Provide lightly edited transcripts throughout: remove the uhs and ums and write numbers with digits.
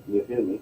You hear me?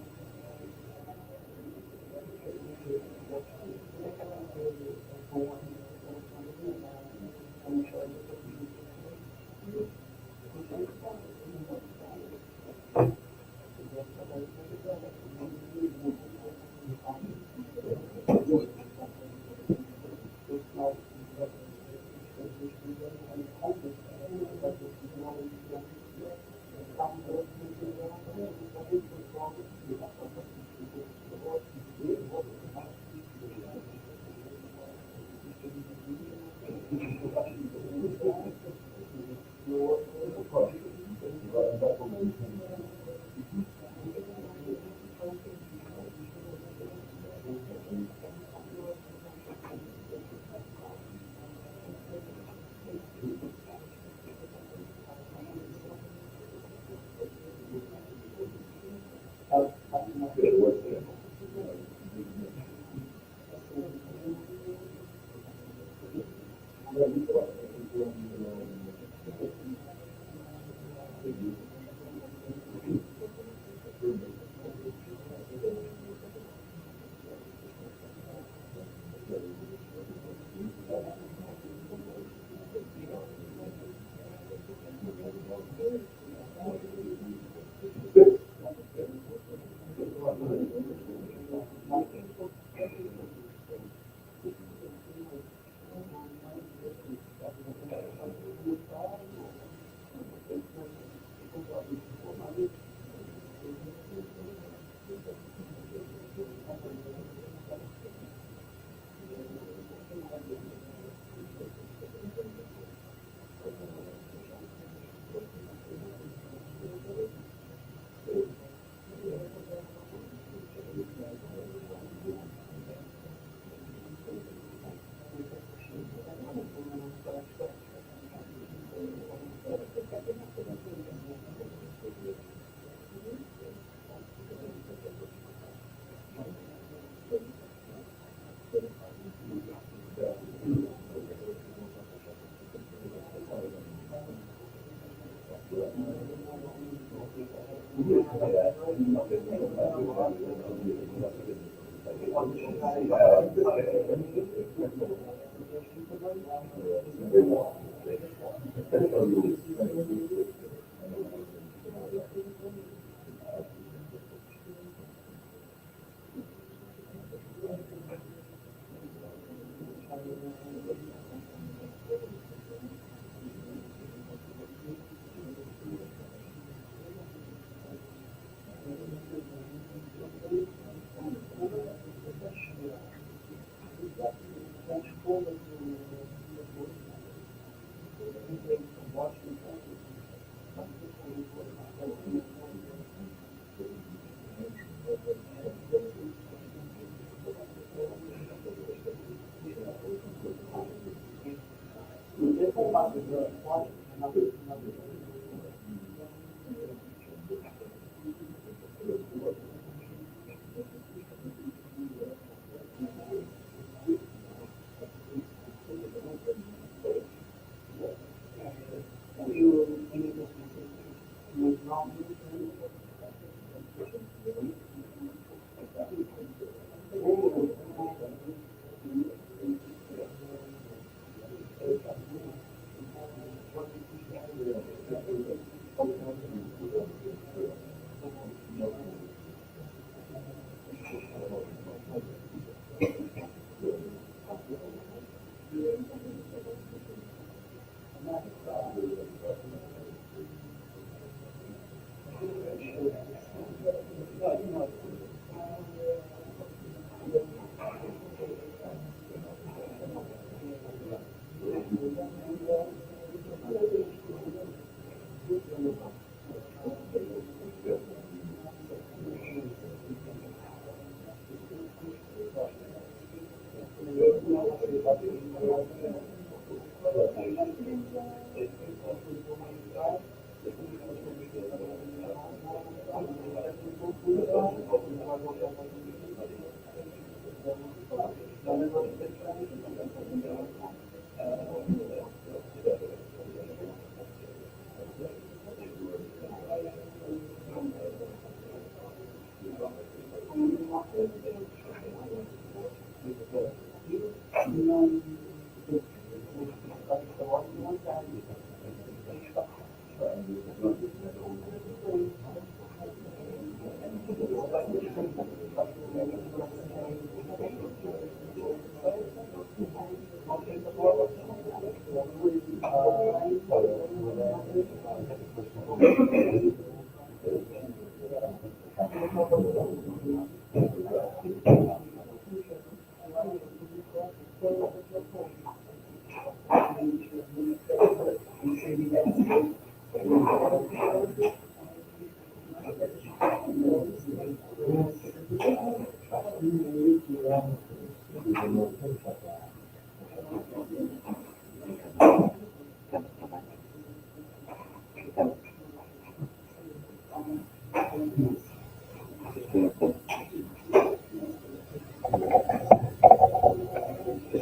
Just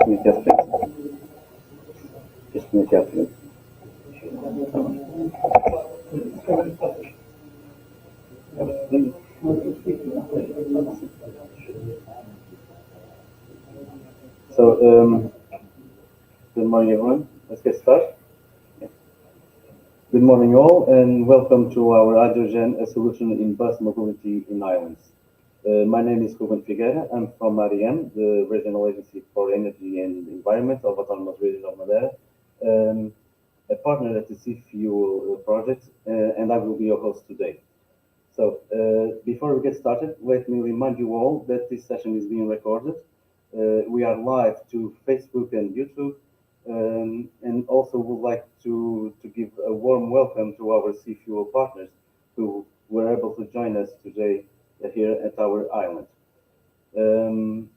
me, just me. Just me, just me. So, good morning, everyone. Let's get started. Good morning, all, and welcome to our hydrogen solution in bus mobility in islands. My name is Ruben Figueira. I'm from REM, the Regional Agency for Energy and Environment of Autonomous Region of Madeira, a partner at the Sea Fuel project, and I will be your host today. So, before we get started, let me remind you all that this session is being recorded. We are live to Facebook and YouTube, and also would like to give a warm welcome to our Sea Fuel partners who were able to join us today here at our island. Um,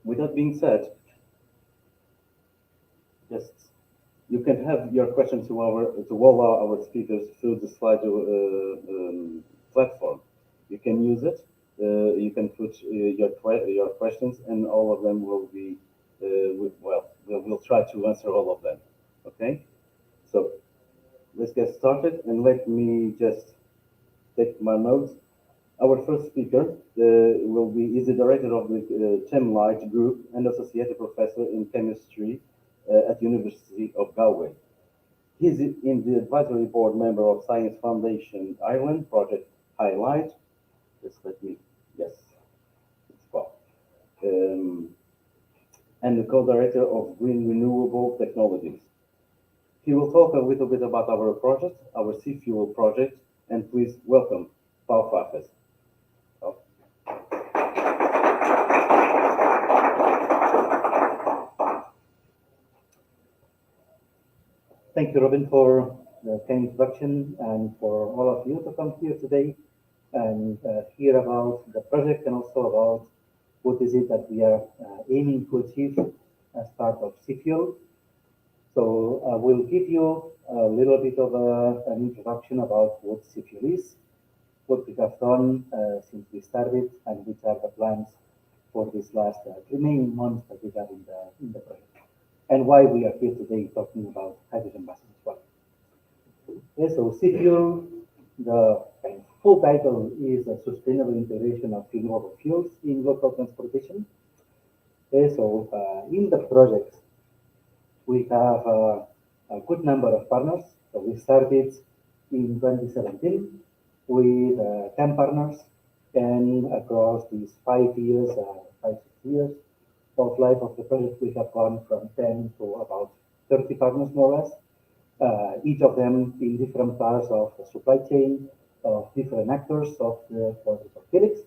with that being said, just you can have your questions to all our speakers through the Slido platform. You can use it. You can put your questions, and all of them will be we'll try to answer all of them. Okay, so let's get started, and let me just take my notes. Our first speaker will be is the director of the ChemLight Group and associate professor in chemistry at University of Galway. He's in the advisory board member of Science Foundation Ireland Project Highlight. Just let me, yes, it's well. Um, and the co-director of Green Renewable Technologies. He will talk a little bit about our project, our Sea Fuel project, and please welcome Paul Farkas. Thank you, Robin, for the kind introduction and for all of you to come here today and hear about the project and also about what is it that we are aiming to achieve as part of CFuel. So I will give you a little bit of an introduction about what CFuel is, what we have done since we started, and which are the plans for these last remaining months that we have in the project, and why we are here today talking about hydrogen buses as well. Yes, so CFuel, the kind of full title is a sustainable integration of renewable fuels in local transportation. Okay, so in the project, we have a good number of partners. So we started in 2017 with 10 partners, and across these 5 years, 5, 6 years of life of the project, we have gone from 10 to about 30 partners more or less, each of them in different parts of the supply chain, of different actors of the for Felix.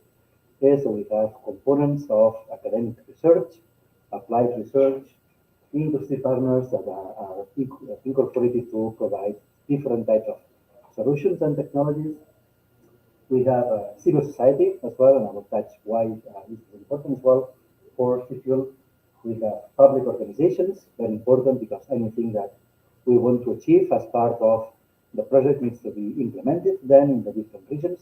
So we have components of academic research, applied research, industry partners that are incorporated to provide different types of solutions and technologies. We have civil society as well, and I will touch why this is important as well for CFuel. We have public organizations, very important because anything that we want to achieve as part of the project needs to be implemented then in the different regions.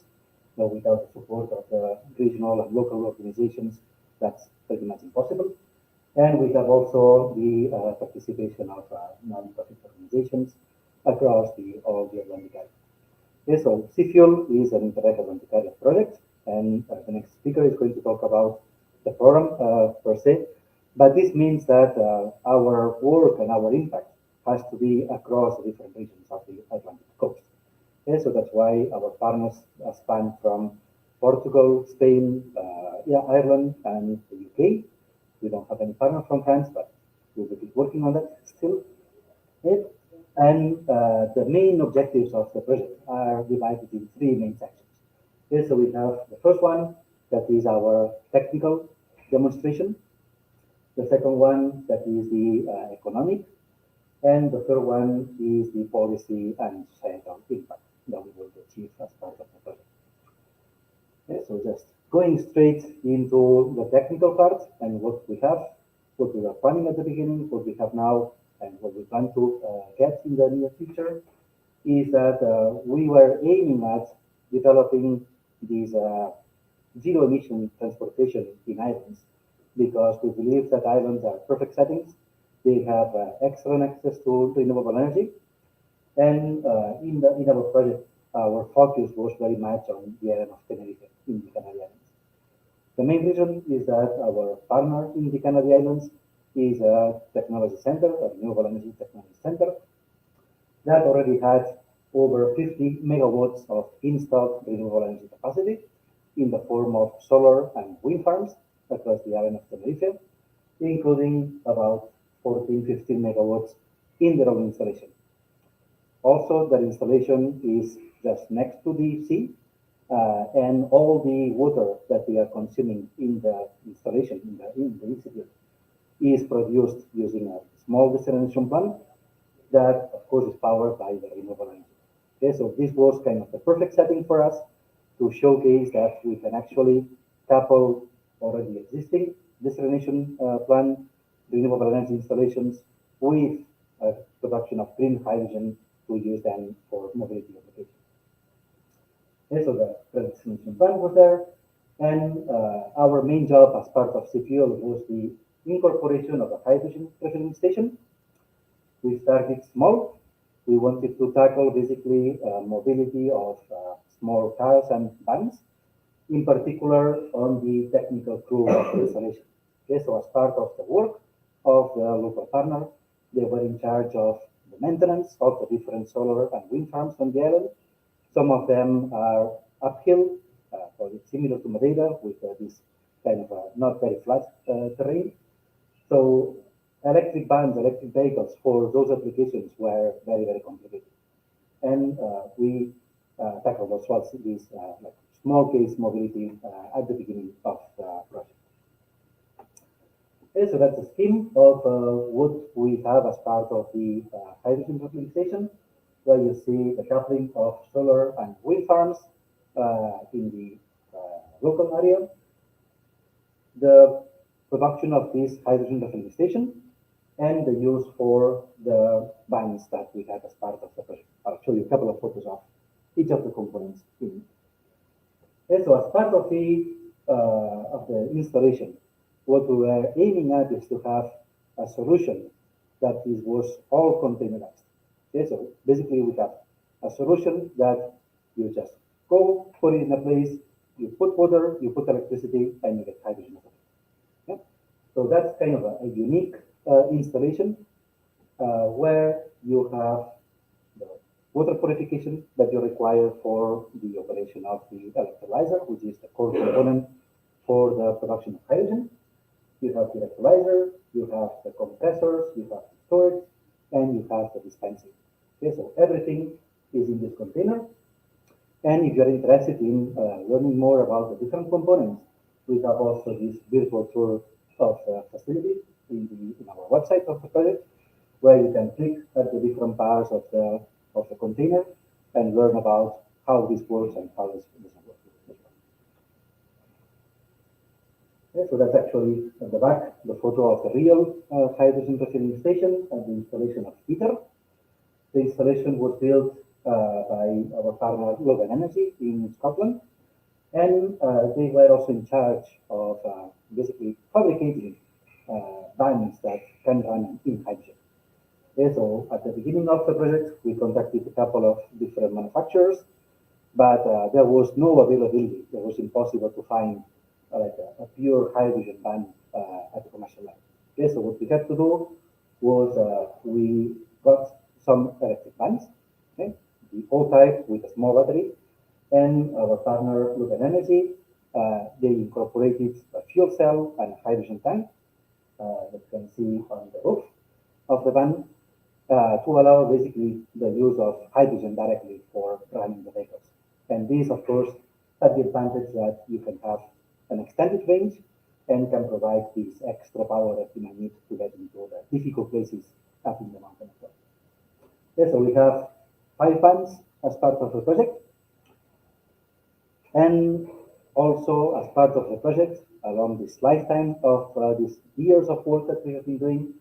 So without the support of the regional and local organizations, that's pretty much impossible. And we have also the participation of non-profit organizations across all the Atlantic area. Okay, so CFuel is an Interreg Atlantic area project, and the next speaker is going to talk about the program per se. But this means that our work and our impact has to be across the different regions of the Atlantic coast. Okay, so that's why our partners span from Portugal, Spain, Ireland, and the UK. We don't have any partner from France, but we will be working on that still. Okay? And the main objectives of the project are divided in three main sections. Okay, so we have the first one, that is our technical demonstration. The second one, that is the economic. And the third one is the policy and societal impact that we will achieve as part of the project. Okay, so just going straight into the technical part and what we have, what we were planning at the beginning, what we have now, and what we plan to get in the near future, is that we were aiming at developing these zero emission transportation in islands because we believe that islands are perfect settings. They have excellent access to renewable energy. And in our project, our focus was very much on the island of Tenerife in the Canary Islands. The main reason is that our partner in the Canary Islands is a technology center, a renewable energy technology center, that already had over 50 megawatts of installed renewable energy capacity in the form of solar and wind farms across the island of Tenerife, including about 14, 15 megawatts in their own installation. Also, the installation is just next to the sea, and all the water that we are consuming in the installation, in the institute, is produced using a small desalination plant that, of course, is powered by the renewable energy. Okay, so this was kind of the perfect setting for us to showcase that we can actually couple already existing desalination plant renewable energy installations with production of green hydrogen to use them for mobility applications. Okay, so the desalination plant was there, and our main job as part of CFuel was the incorporation of a hydrogen refilling station. We started small. We wanted to tackle basically mobility of small cars and vans, in particular on the technical crew of the installation. Okay, so as part of the work of the local partner, they were in charge of the maintenance of the different solar and wind farms on the island. Some of them are uphill, so it's similar to Madeira with this kind of not very flat terrain. So electric vans, electric vehicles for those applications were very, very complicated. And we tackled as well these like small case mobility at the beginning of the project. Okay, so that's a scheme of what we have as part of the hydrogen utilization, where you see the coupling of solar and wind farms in the local area, the production of this hydrogen refueling station, and the use for the vans that we have as part of the project. I'll show you a couple of photos of each of the components in. And so as part of the installation, what we were aiming at is to have a solution that was all containerized. Okay, so basically we have a solution that you just go, put it in a place, you put water, you put electricity, and you get hydrogen. Yeah? So that's kind of a unique installation where you have the water purification that you require for the operation of the electrolyzer, which is the core component for the production of hydrogen. You have the electrolyzer, you have the compressors, you have the storage, and you have the dispensing. Okay, so everything is in this container. And if you're interested in learning more about the different components, we have also this virtual tour of the facility in our website of the project, where you can click at the different parts of the container and learn about how this works and how this doesn't work. Okay, so that's actually at the back, the photo of the real hydrogen refueling station and the installation of heater. The installation was built by our partner Logan Energy in Scotland, and they were also in charge of basically fabricating vans that can run in hydrogen. Okay, so at the beginning of the project, we contacted a couple of different manufacturers, but there was no availability. It was impossible to find like a pure hydrogen van at the commercial level. Okay, so what we had to do was we got some electric vans, okay, the old type with a small battery, and our partner Lumen Energy, they incorporated a fuel cell and a hydrogen tank that you can see on the roof of the van to allow basically the use of hydrogen directly for running the vehicles. And this, of course, has the advantage that you can have an extended range and can provide this extra power that you might need to get into the difficult places up in the mountain as well. Okay, so we have 5 vans as part of the project. And also as part of the project, along this lifetime of these years of work that we have been doing,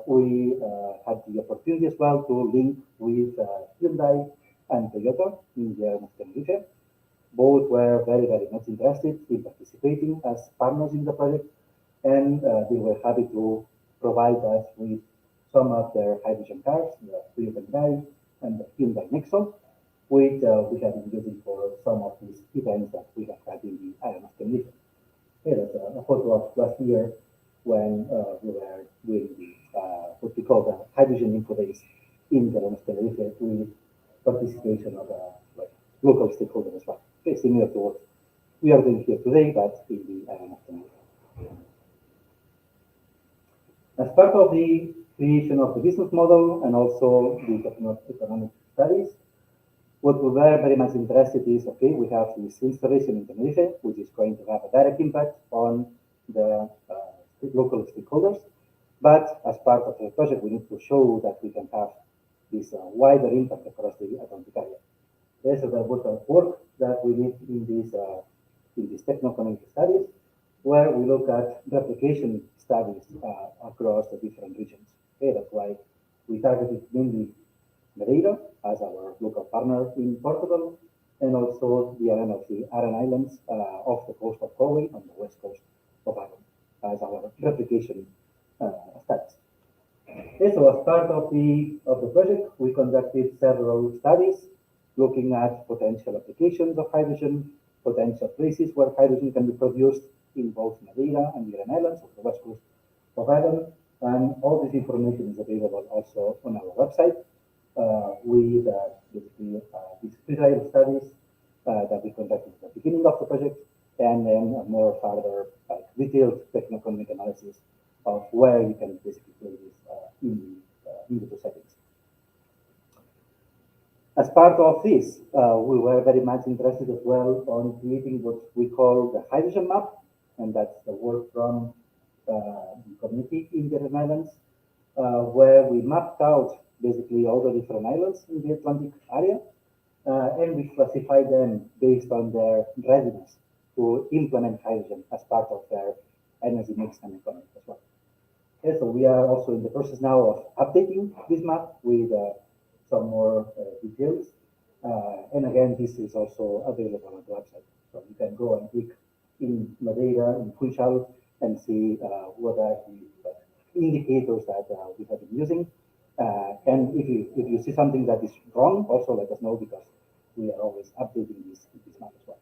we had the opportunity as well to link with Hyundai and Toyota in the area of Tenerife. Both were very, very much interested in participating as partners in the project, and they were happy to provide us with some of their hydrogen cars, the Toyota Mirai and the Hyundai Nexon, which we have been using for some of these events that we have had in the island of Tenerife. Here is a photo of last year when we were doing the what we call the hydrogen info days in the island of Tenerife with participation of like local stakeholders as well. Okay, similar to what we are doing here today, but in the island of Tenerife. As part of the creation of the business model and also the economic studies, what we were very much interested is, okay, we have this installation in Tenerife, which is going to have a direct impact on the local stakeholders. But as part of the project, we need to show that we can have this wider impact across the Atlantic area. Okay, so there was a work that we did in these techno-economic studies, where we look at replication studies across the different regions. Okay, that's why we targeted mainly Madeira as our local partner in Portugal, and also the island of the Aran Islands off the coast of Galway on the west coast of Ireland as our replication studies. Okay, so as part of the project, we conducted several studies looking at potential applications of hydrogen, potential places where hydrogen can be produced in both Madeira and the Aran Islands of the west coast of Ireland, and all this information is available also on our website. With basically these pre-trial studies that we conducted at the beginning of the project, and then a more further detailed techno-economic analysis of where you can basically play this in the two settings. As part of this, we were very much interested as well on creating what we call the hydrogen map, and that's the work from the community in the islands, where we mapped out basically all the different islands in the Atlantic area, and we classified them based on their readiness to implement hydrogen as part of their energy mix and economy as well. Okay, so we are also in the process now of updating this map with some more details. And again, this is also available on the website. So you can go and click in Madeira, in Funchal, and see what are the indicators that we have been using. And if you see something that is wrong, also let us know, because we are always updating this map as well.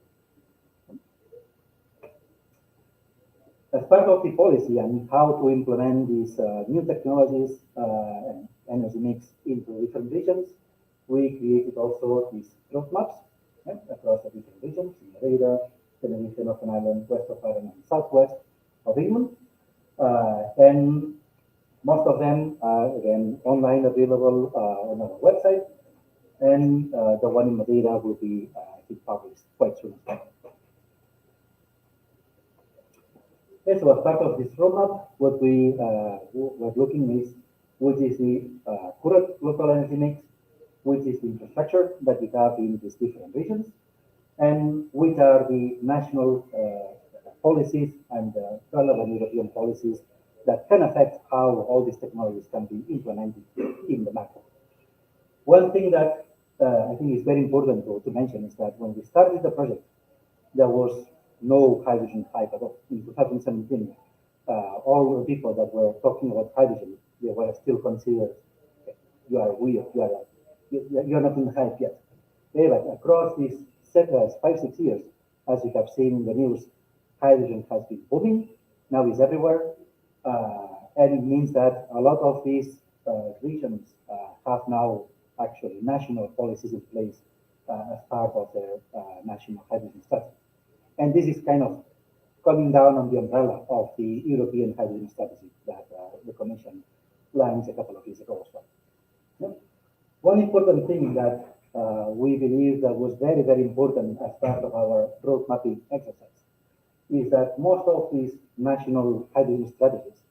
As part of the policy and how to implement these new technologies and energy mix into different regions, we created also these roadmaps across the different regions: in Madeira, Tenerife, Northern Ireland, West of Ireland, and Southwest of England. And most of them are, again, online available on our website. And the one in Madeira will be, I think, published quite soon. Okay, so as part of this roadmap, what we were looking is which is the current local energy mix, which is the infrastructure that we have in these different regions, and which are the national policies and relevant European policies that can affect how all these technologies can be implemented in the macro. One thing that I think is very important to mention is that when we started the project, there was no hydrogen hype at all. In 2017, all the people that were talking about hydrogen, they were still considered, okay, you are weird, you're not in the hype yet. Okay, but across these 5-6 years, as you have seen in the news, hydrogen has been booming, now it's everywhere, and it means that a lot of these regions have now actually national policies in place as part of their national hydrogen strategy. And this is kind of coming down on the umbrella of the European hydrogen strategy that the Commission launched a couple of years ago as well. Yeah. One important thing that we believe that was very, very important as part of our road mapping exercise is that most of these national hydrogen strategies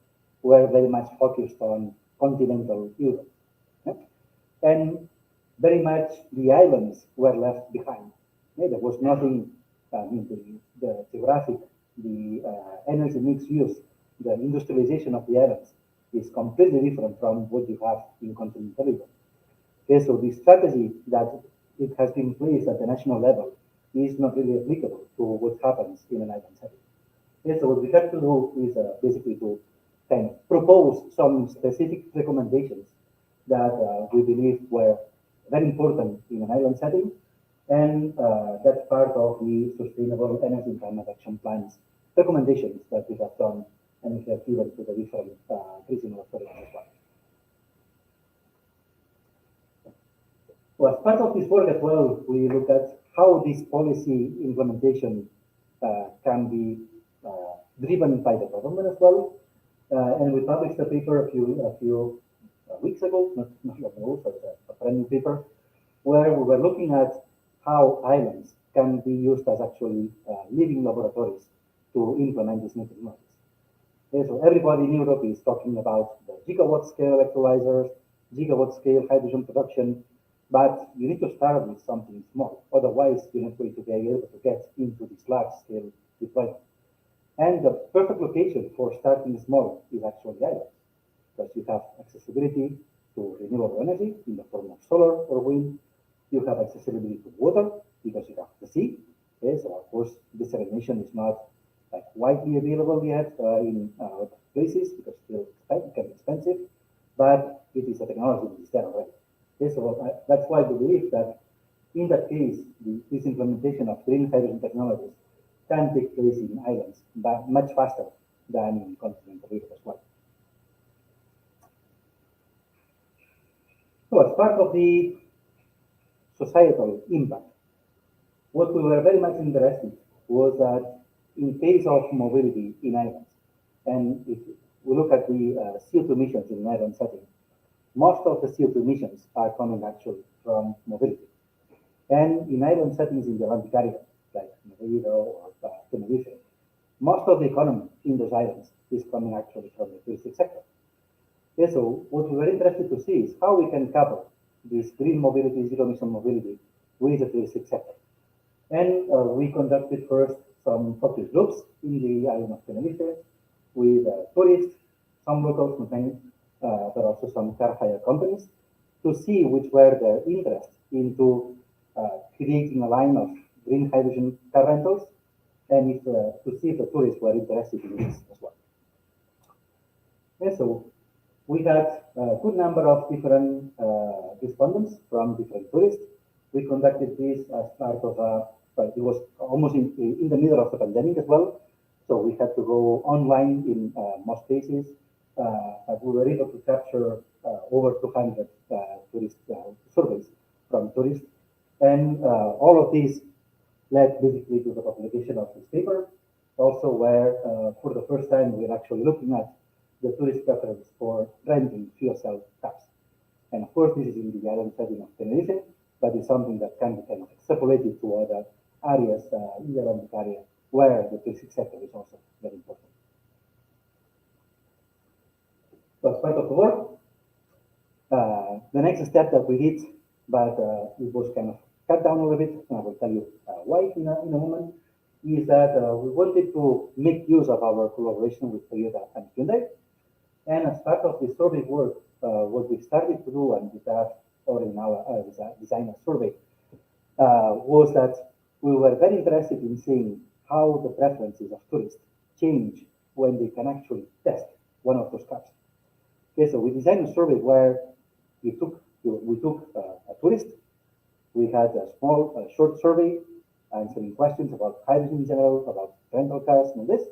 were very much focused on continental Europe. Yeah? And very much the islands were left behind. Yeah? There was nothing, the geographic, the energy mix use, the industrialization of the islands is completely different from what you have in continental Europe. Okay, so the strategy that it has been placed at the national level is not really applicable to what happens in an island setting. Okay, so what we have to do is basically to kind of propose some specific recommendations that we believe were very important in an island setting, and that's part of the Sustainable Energy and Climate Action Plan's recommendations that we have done and we have given to the different regional authorities as well. So as part of this work as well, we look at how this policy implementation can be driven by the government as well. And we published a paper a few weeks ago, not long ago, but a brand new paper, where we were looking at how islands can be used as actually living laboratories to implement these new technologies. Okay, so everybody in Europe is talking about the gigawatt scale electrolyzers, gigawatt scale hydrogen production, but you need to start with something small. Otherwise, you're not going to be able to get into this large scale deployment. And the perfect location for starting small is actually islands, because you have accessibility to renewable energy in the form of solar or wind. You have accessibility to water because you have the sea. Okay, so of course, desalination is not like widely available yet in a lot of places because still it can be expensive, but it is a technology that is there already. Okay, so that's why we believe that in that case, this implementation of green hydrogen technologies can take place in islands, but much faster than in continental Europe as well. So as part of the societal impact, what we were very much interested was that in case of mobility in islands, and if we look at the CO2 emissions in an island setting, most of the CO2 emissions are coming actually from mobility. And in island settings in the Atlantic area, like Madeira or Tenerife, most of the economy in those islands is coming actually from the touristic sector. Okay, so what we were interested to see is how we can cover this green mobility, zero emission mobility with the touristic sector. And we conducted first some focus groups in the island of Tenerife with tourists, some locals, but also some car hire companies to see which were their interests into creating a line of green hydrogen car rentals and if, to see if the tourists were interested in this as well. And so we had a good number of different respondents from different tourists. We conducted this as part of but it was almost in the middle of the pandemic as well. So we had to go online in most cases. But we were able to capture over 200 tourist surveys from tourists. And all of these led basically to the publication of this paper, also where for the first time we're actually looking at the tourist preference for renting fuel cell cars. And of course, this is in the island setting of Tenerife, but it's something that can be kind of extrapolated to other areas in the Atlantic area where the touristic sector is also very important. So as part of the work, the next step that we did, but it was kind of cut down a little bit, and I will tell you why in a moment, is that we wanted to make use of our collaboration with Toyota and Hyundai. And as part of the survey work, what we started to do, and we have already now designed a survey, was that we were very interested in seeing how the preferences of tourists change when they can actually test one of those cars. Okay, so we designed a survey where we took a tourist. We had a small, short survey answering questions about hydrogen in general, about rental cars and this.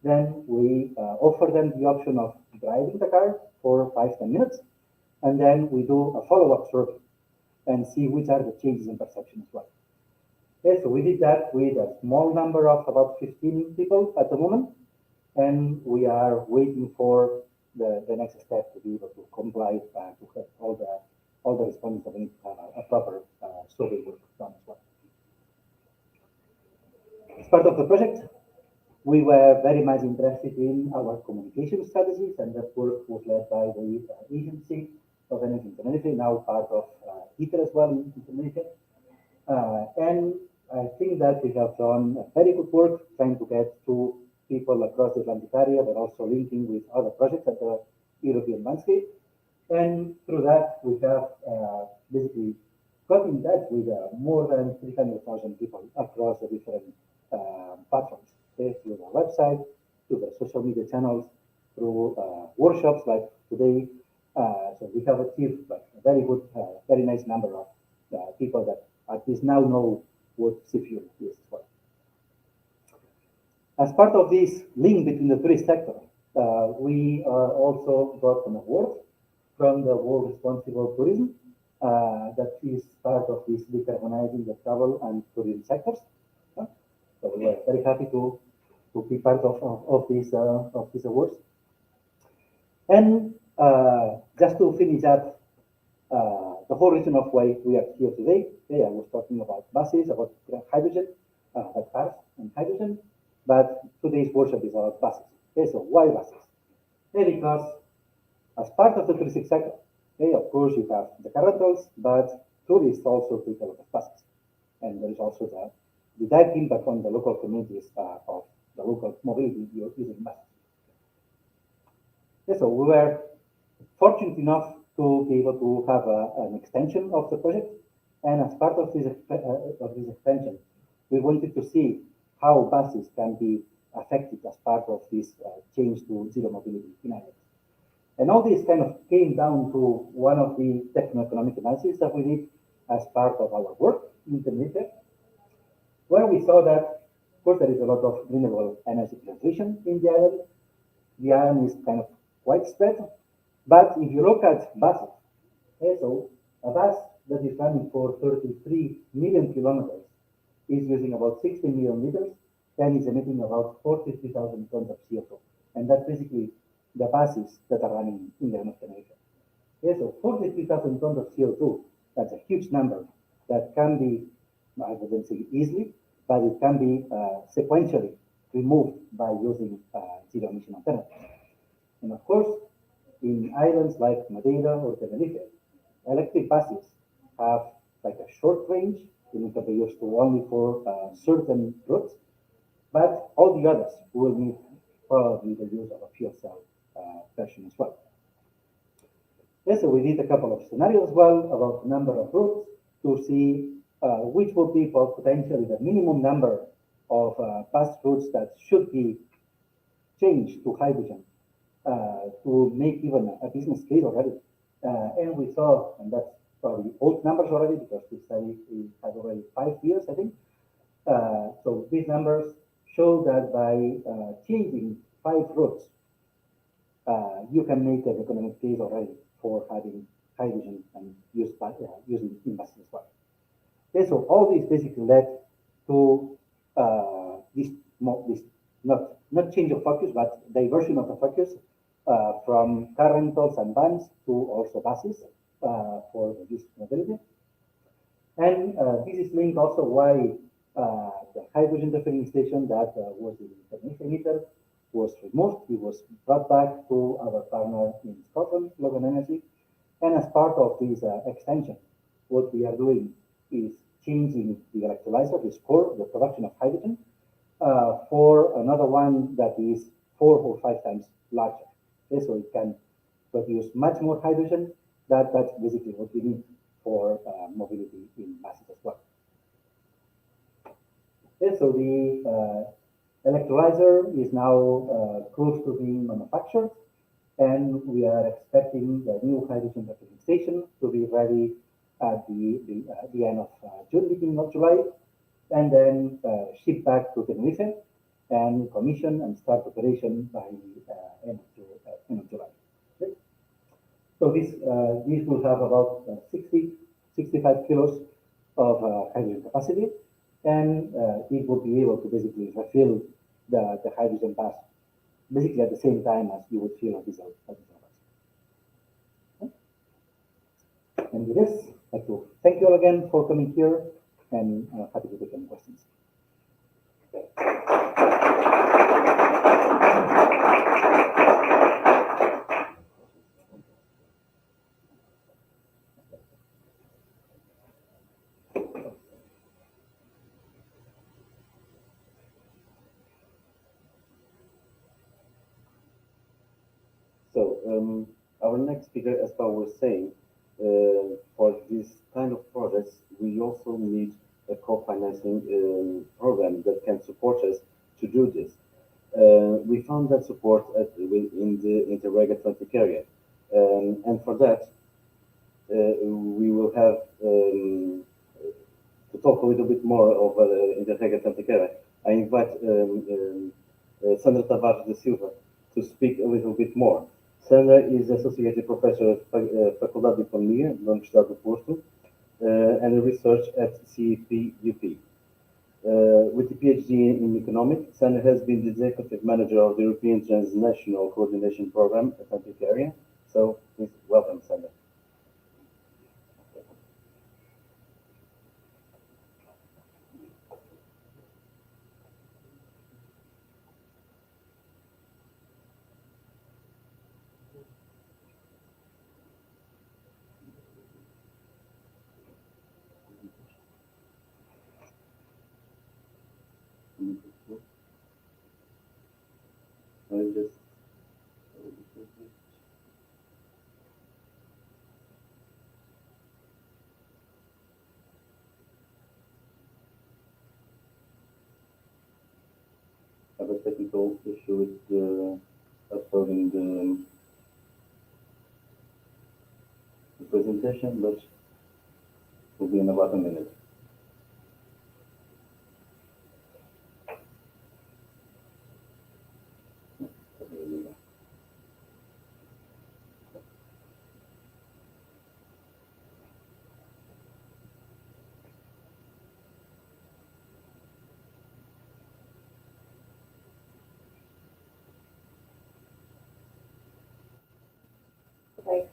Then we offer them the option of driving the car for 5-10 minutes. And then we do a follow-up survey and see which are the changes in perception as well. Okay, so we did that with a small number of about 15 people at the moment. And we are waiting for the next step to be able to comply to have all the respondents that need a proper survey work done as well. As part of the project, we were very much interested in our communication strategies, and that work was led by the Agency of Energy in Tenerife, now part of ITER as well in Tenerife. And I think that we have done very good work trying to get to people across the Atlantic area, but also linking with other projects at the European landscape. And through that, we have basically got in touch with more than 300,000 people across the different platforms, okay? Through the website, through the social media channels, through workshops like today. So we have achieved like, a very good, very nice number of people that at least now know what SeaFuel is as well. As part of this link between the tourist sector, we also got an award from the World Responsible Tourism that is part of this decarbonizing the travel and tourism sectors. So we are very happy to be part of these awards. And just to finish up the whole reason of why we are here today, okay, I was talking about buses, about hydrogen, cars and hydrogen, but today's workshop is about buses. Okay, so why buses? Okay, because as part of the touristic sector, okay, of course you have the car rentals, but tourists also take a lot of buses. And there is also the direct impact on the local communities of the local mobility using buses. Okay, so we were fortunate enough to be able to have an extension of the project. And as part of this extension, we wanted to see how buses can be affected as part of this change to zero mobility in Ireland. And all this kind of came down to one of the techno-economic analyses that we did as part of our work in Tenerife, where we saw that, of course, there is a lot of renewable energy penetration in the island. The island is kind of widespread, but if you look at buses, okay, so a bus that is running for 33 million kilometers is using about 60 million liters and is emitting about 43,000 tons of CO2. And that's basically the buses that are running in the island of Tenerife. Okay, so 43,000 tons of CO2, that's a huge number that can be, I wouldn't say easily, but it can be sequentially removed by using zero emission alternatives. And of course, in islands like Madeira or Tenerife, electric buses have like a short range and it can be used to only for certain routes, but all the others will need probably the use of a fuel cell version as well. Yes, so we did a couple of scenarios as well about number of routes to see which would be potentially the minimum number of bus routes that should be changed to hydrogen to make even a business case already. And we saw, and that's probably old numbers already because this study has already 5 years, I think. So these numbers show that by changing 5 routes, you can make an economic case already for having hydrogen and using in buses as well. Okay, so all this basically led to this not change of focus, but diversion of the focus from car rentals and vans to also buses for the use of mobility. And this is linked also why the hydrogen refueling station that was in Tenerife emitter was removed. It was brought back to our partner in Scotland, Logan Energy. And as part of this extension, what we are doing is changing the electrolyzer, this core, the production of hydrogen, for another one that is 4 or 5 times larger. Okay, so it can produce much more hydrogen. That's basically what we need for mobility in buses as well. Okay, so the electrolyzer is now close to being manufactured, and we are expecting the new hydrogen refueling station to be ready at the end of June, beginning of July, and then ship back to Tenerife and commission and start operation by end of July. Okay? So this will have about 65 kilos of hydrogen capacity, and it will be able to basically refill the hydrogen bus basically at the same time as you would fill a diesel bus. Okay? And with this, I'd like to thank you all again for coming here, and happy to take any questions. So our next speaker, as Paul was saying, for this kind of projects, we also need a co-financing program that can support us to do this. We found that support in the Interreg Atlantic area, and for that, we will have to talk a little bit more of Interreg Atlantic area. I invite Sandra Tavares da Silva to speak a little bit more. Sandra is Associate Professor at Faculdade de Economia da Universidade do Porto and research at CEP-UP. With a PhD in economics, Sandra has been the executive manager of the European Transnational Coordination Program Atlantic area. So please welcome, Sandra. I just have a technical issue with uploading the presentation, but will be in about a minute.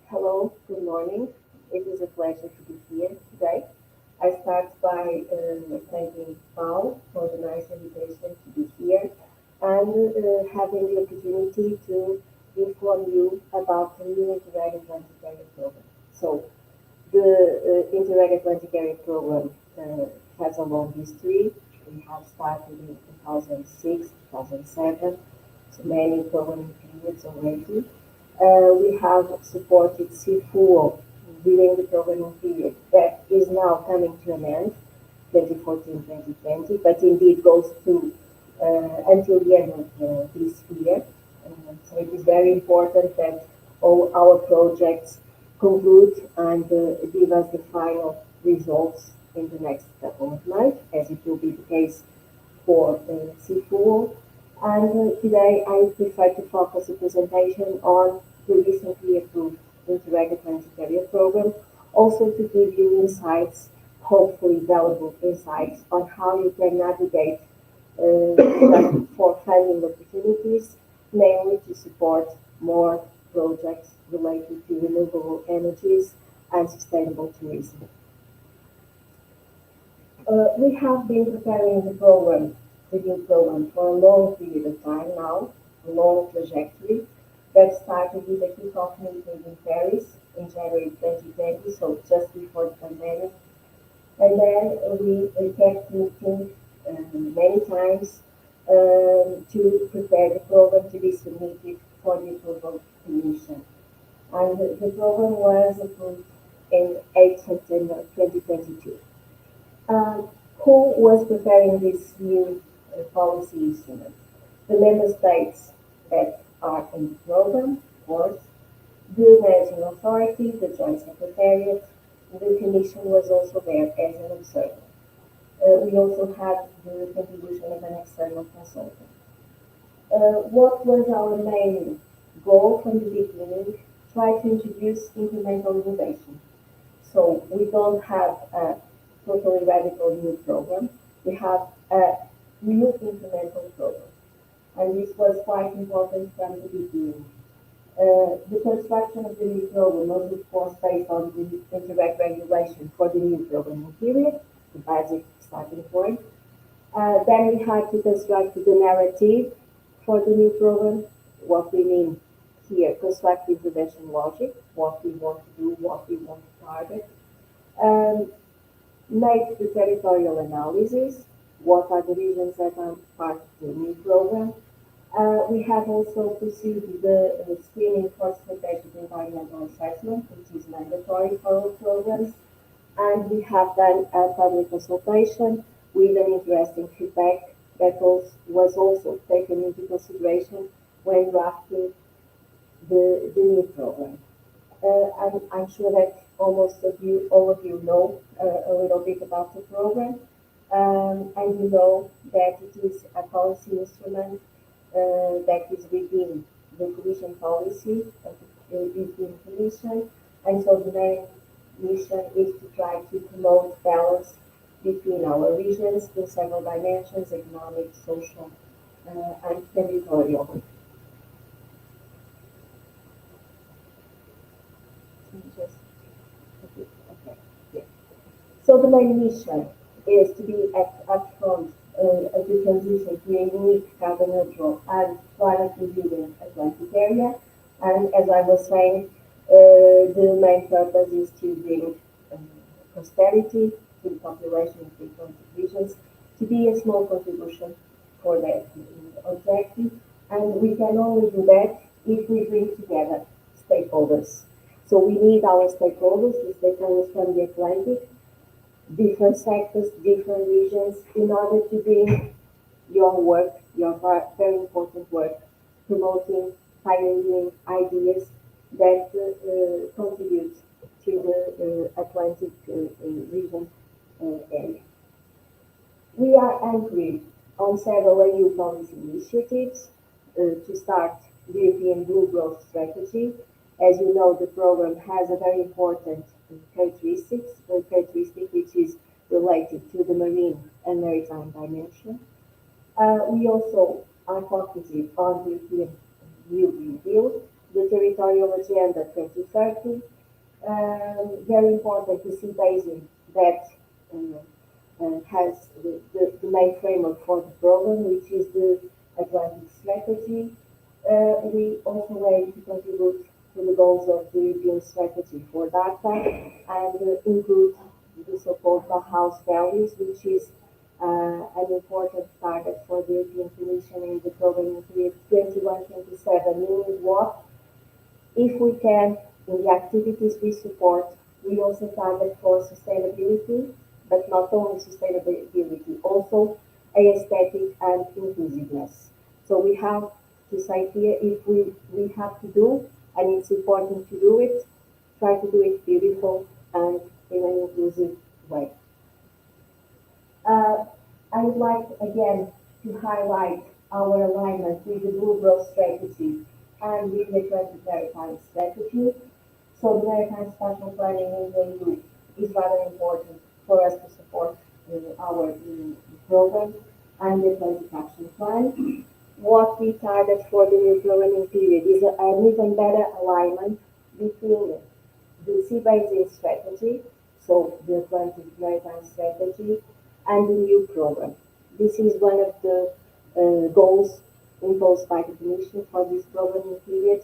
Hello, good morning. It is a pleasure to be here today. I start by thanking Paul for the nice invitation to be here and having the opportunity to inform you about the new Interreg Atlantic Area program. So the Interreg Atlantic Area program has a long history. We have started in 2006, 2007, so many programming periods already. We have supported CFUO during the programming period that is now coming to an end, 2014-2020, but indeed goes through until the end of this year. So it is very important that all our projects conclude and give us the final results in the next couple of months, as it will be the case for CFUO. And today I prefer to focus the presentation on the recently approved Interreg Atlantic Area program, also to give you insights, hopefully valuable insights, on how you can navigate for funding opportunities, mainly to support more projects related to renewable energies and sustainable tourism. We have been preparing the new program, for a long period of time now, a long trajectory that started with a kickoff meeting in Paris in January 2020, so just before the pandemic. And then we kept meeting many times to prepare the program to be submitted for the approval commission. And the program was approved in 8 September 2022. Who was preparing this new policy instrument? The member states that are in the program, of course, the managing authority, the joint secretariat, the commission was also there as an observer. We also had the contribution of an external consultant. What was our main goal from the beginning? Try to introduce incremental innovation. So we don't have a totally radical new program. We have a new incremental program. And this was quite important from the beginning. The construction of the new program was, of course, based on the Interreg regulation for the new programming period, the basic starting point. Then we had to construct the narrative for the new program, what we mean here, construct intervention logic, what we want to do, what we want to target. Make the territorial analysis, what are the regions that are part of the new program. We have also pursued the screening for strategic environmental assessment, which is mandatory for all programs. And we have done a public consultation with an interesting feedback that was also taken into consideration when drafting the new program. I'm sure that all of you know a little bit about the program, and you know that it is a policy instrument that is within the Commission policy of the European Commission, and so the main mission is to try to promote balance between our regions in several dimensions: economic, social, and territorial. So the main mission is to be upfront of the transition to a unique carbon neutral and climate resilient Atlantic area. And as I was saying, the main purpose is to bring prosperity to the population of the Atlantic regions, to be a small contribution for that objective. And we can only do that if we bring together stakeholders. So we need our stakeholders, the stakeholders from the Atlantic, different sectors, different regions, in order to bring your work, your very important work, promoting pioneering ideas that contribute to the Atlantic region area. We are anchored on several EU policy initiatives to start the European Blue Growth Strategy. As you know, the program has a very important characteristic which is related to the marine and maritime dimension. We also are focusing on the European New Green Deal, the Territorial Agenda 2030, very important to see Basin that has the main framework for the program, which is the Atlantic strategy. We also aim to contribute to the goals of the European strategy for data and include the so-called Bauhaus values, which is an important target for the European Commission in the programming period 21-27, meaning what? If we can, in the activities we support, we also target for sustainability, but not only sustainability, also aesthetic and inclusiveness. So we have to say here, if we have to do, and it's important to do it, try to do it beautiful and in an inclusive way. Uh, I would like again to highlight our alignment with the Blue Growth Strategy and with the Atlantic Maritime Strategy. So the Maritime Spatial Planning in the EU is rather important for us to support our program and the Atlantic Action Plan. What we target for the new programming period is an even better alignment between the Sea Basin Strategy, so the Atlantic Maritime Strategy, and the new program. This is one of the goals imposed by the Commission for this programming period.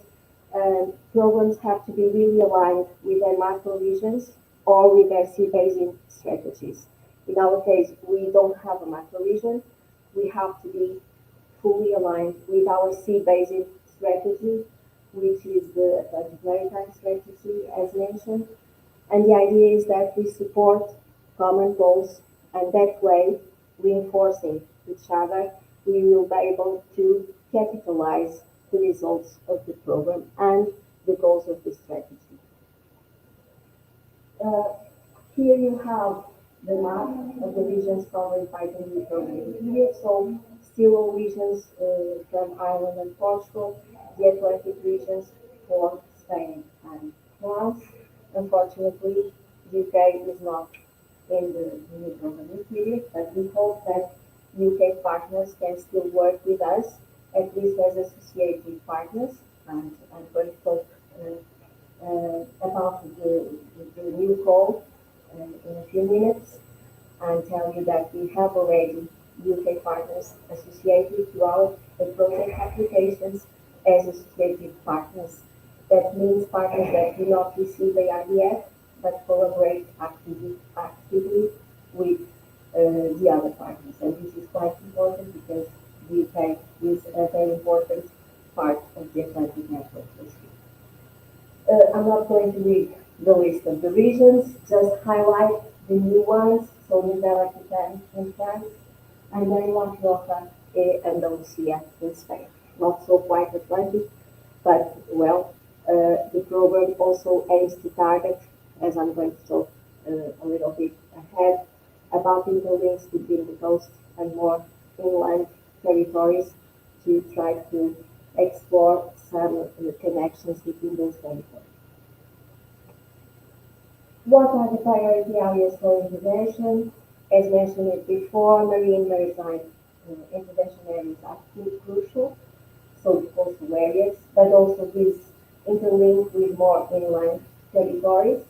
Programs have to be really aligned with their macro visions or with their sea basin strategies. In our case, we don't have a macro vision. We have to be fully aligned with our sea basin strategy, which is the Atlantic Maritime Strategy, as mentioned. And the idea is that we support common goals, and that way, reinforcing each other, we will be able to capitalize the results of the program and the goals of the strategy. Uh, Here you have the map of the regions covered by the new programming period. So still all regions from Ireland and Portugal, the Atlantic regions for Spain and France. Unfortunately, UK is not in the new programming period, but we hope that UK partners can still work with us, at least as associated partners, and I'm going to talk about the new call in a few minutes and tell you that we have already UK partners associated to our project applications as associated partners. That means partners that do not receive the IDF but collaborate actively with the other partners. And this is quite important because the UK is a very important part of the Atlantic network. I'm not going to read the list of the regions, just highlight the new ones, so Nouvelle Aquitaine in France, and then La Rioja and Andalusia in Spain. Not so quite Atlantic, but well, the program also aims to target, as I'm going to talk a little bit ahead, about interlinks between the coast and more inland territories to try to explore some connections between those territories. What are the priority areas for intervention? As mentioned before, marine maritime intervention areas are crucial, so the coastal areas, but also these interlink with more inland territories.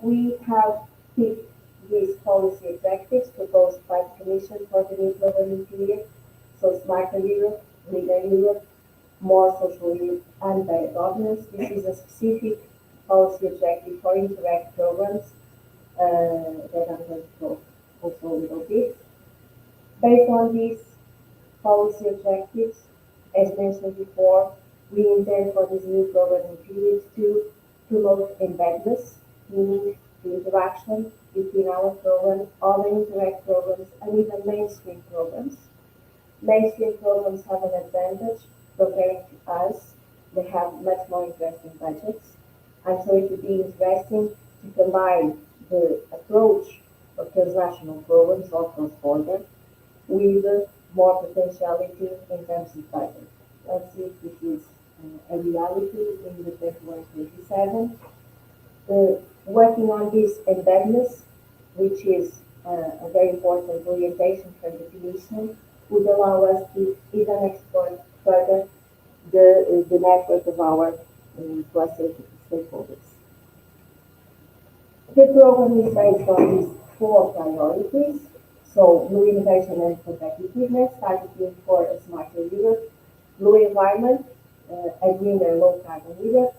We have picked these policy objectives proposed by the Commission for the new programming period, so smarter Europe, greener Europe, more social Europe, and better governance. This is a specific policy objective for Interact programs that I'm going to talk also a little bit. Based on these policy objectives, as mentioned before, we intend for this new programming period to promote embeddedness, meaning the interaction between our program, other Interact programs, and even mainstream programs. Mainstream programs have an advantage compared to us. They have much more interesting budgets. And so it would be interesting to combine the approach of transnational programs or cross-border with more potentiality in terms of budget. Let's see if this is a reality in the 21-27. Working on this embeddedness, which is a very important orientation for the Commission, would allow us to even explore further the network of our cluster stakeholders. The program is based on these four priorities. So blue innovation and competitiveness, targeting for a smarter Europe, blue environment, a greener low carbon Europe,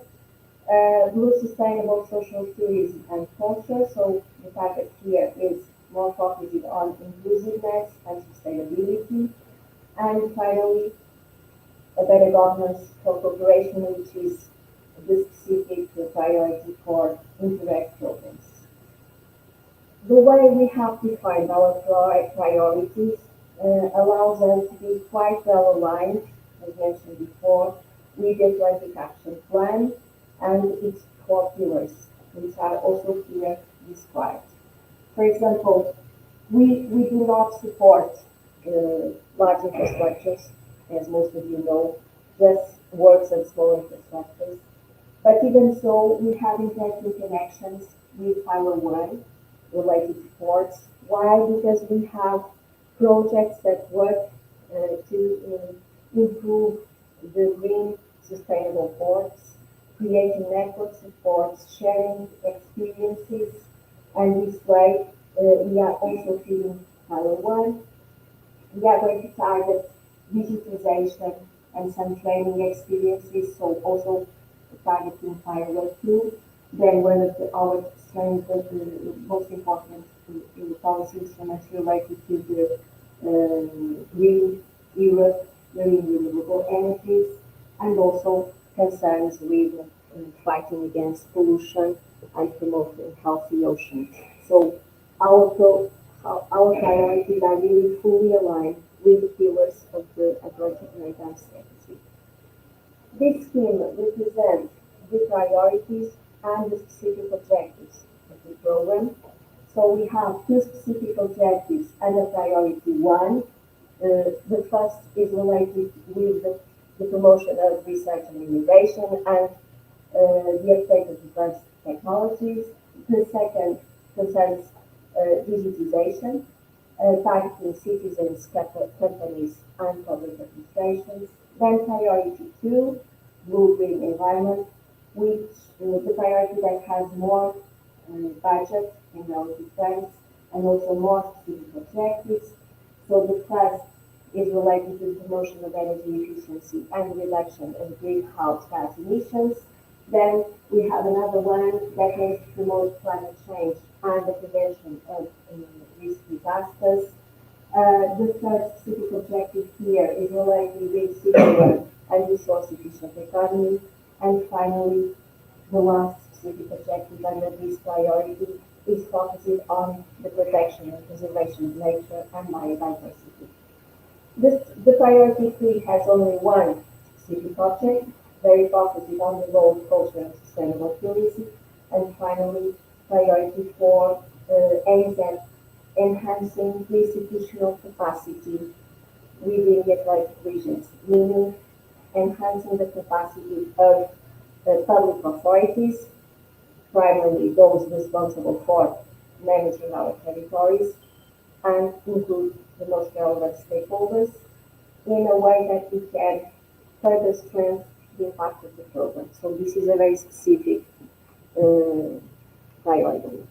blue sustainable social tourism and culture. So the target here is more focused on inclusiveness and sustainability. And finally, a better governance for cooperation, which is the specific priority for Interact programs. The way we have defined our priorities allows us to be quite well aligned, as mentioned before, with the Atlantic Action Plan and its core pillars, which are also here described. For example, we do not support large infrastructures, as most of you know, just works and small infrastructures. But even so, we have interesting connections with Power One related to ports. Why? Because we have projects that work to improve the green sustainable ports, creating networks of ports, sharing experiences, and this way we are also feeding Power One. We are going to target digitization and some training experiences, so also targeting Firewall 2. Then one of our strengths, the most important in the policy instruments related to the green Europe, green renewable energies, and also concerns with fighting against pollution and promoting healthy oceans. So our, our priorities are really fully aligned with the pillars of the Atlantic Maritime Strategy. This scheme represents the priorities and the specific objectives of the program. So we have two specific objectives and a priority one. The first is related with the promotion of research and innovation and the uptake of advanced technologies. The second concerns digitization, targeting citizens, companies, and public administrations. Then priority two, blue-green environment, which the priority that has more budget in relative terms and also more specific objectives. So the first is related to the promotion of energy efficiency and reduction of greenhouse gas emissions. Then we have another one that aims to promote climate change and the prevention of risk disasters. The third specific objective here is related with circular and resource efficient economy. And finally, the last specific objective under this priority is focusing on the protection and preservation of nature and biodiversity. The priority three has only one specific object, very focused on the role of culture and sustainable tourism. And finally, priority four aims at enhancing the institutional capacity within the Atlantic regions, meaning enhancing the capacity of public authorities, primarily those responsible for managing our territories, and include the most relevant stakeholders in a way that we can further strengthen the impact of the program. So this is a very specific priority.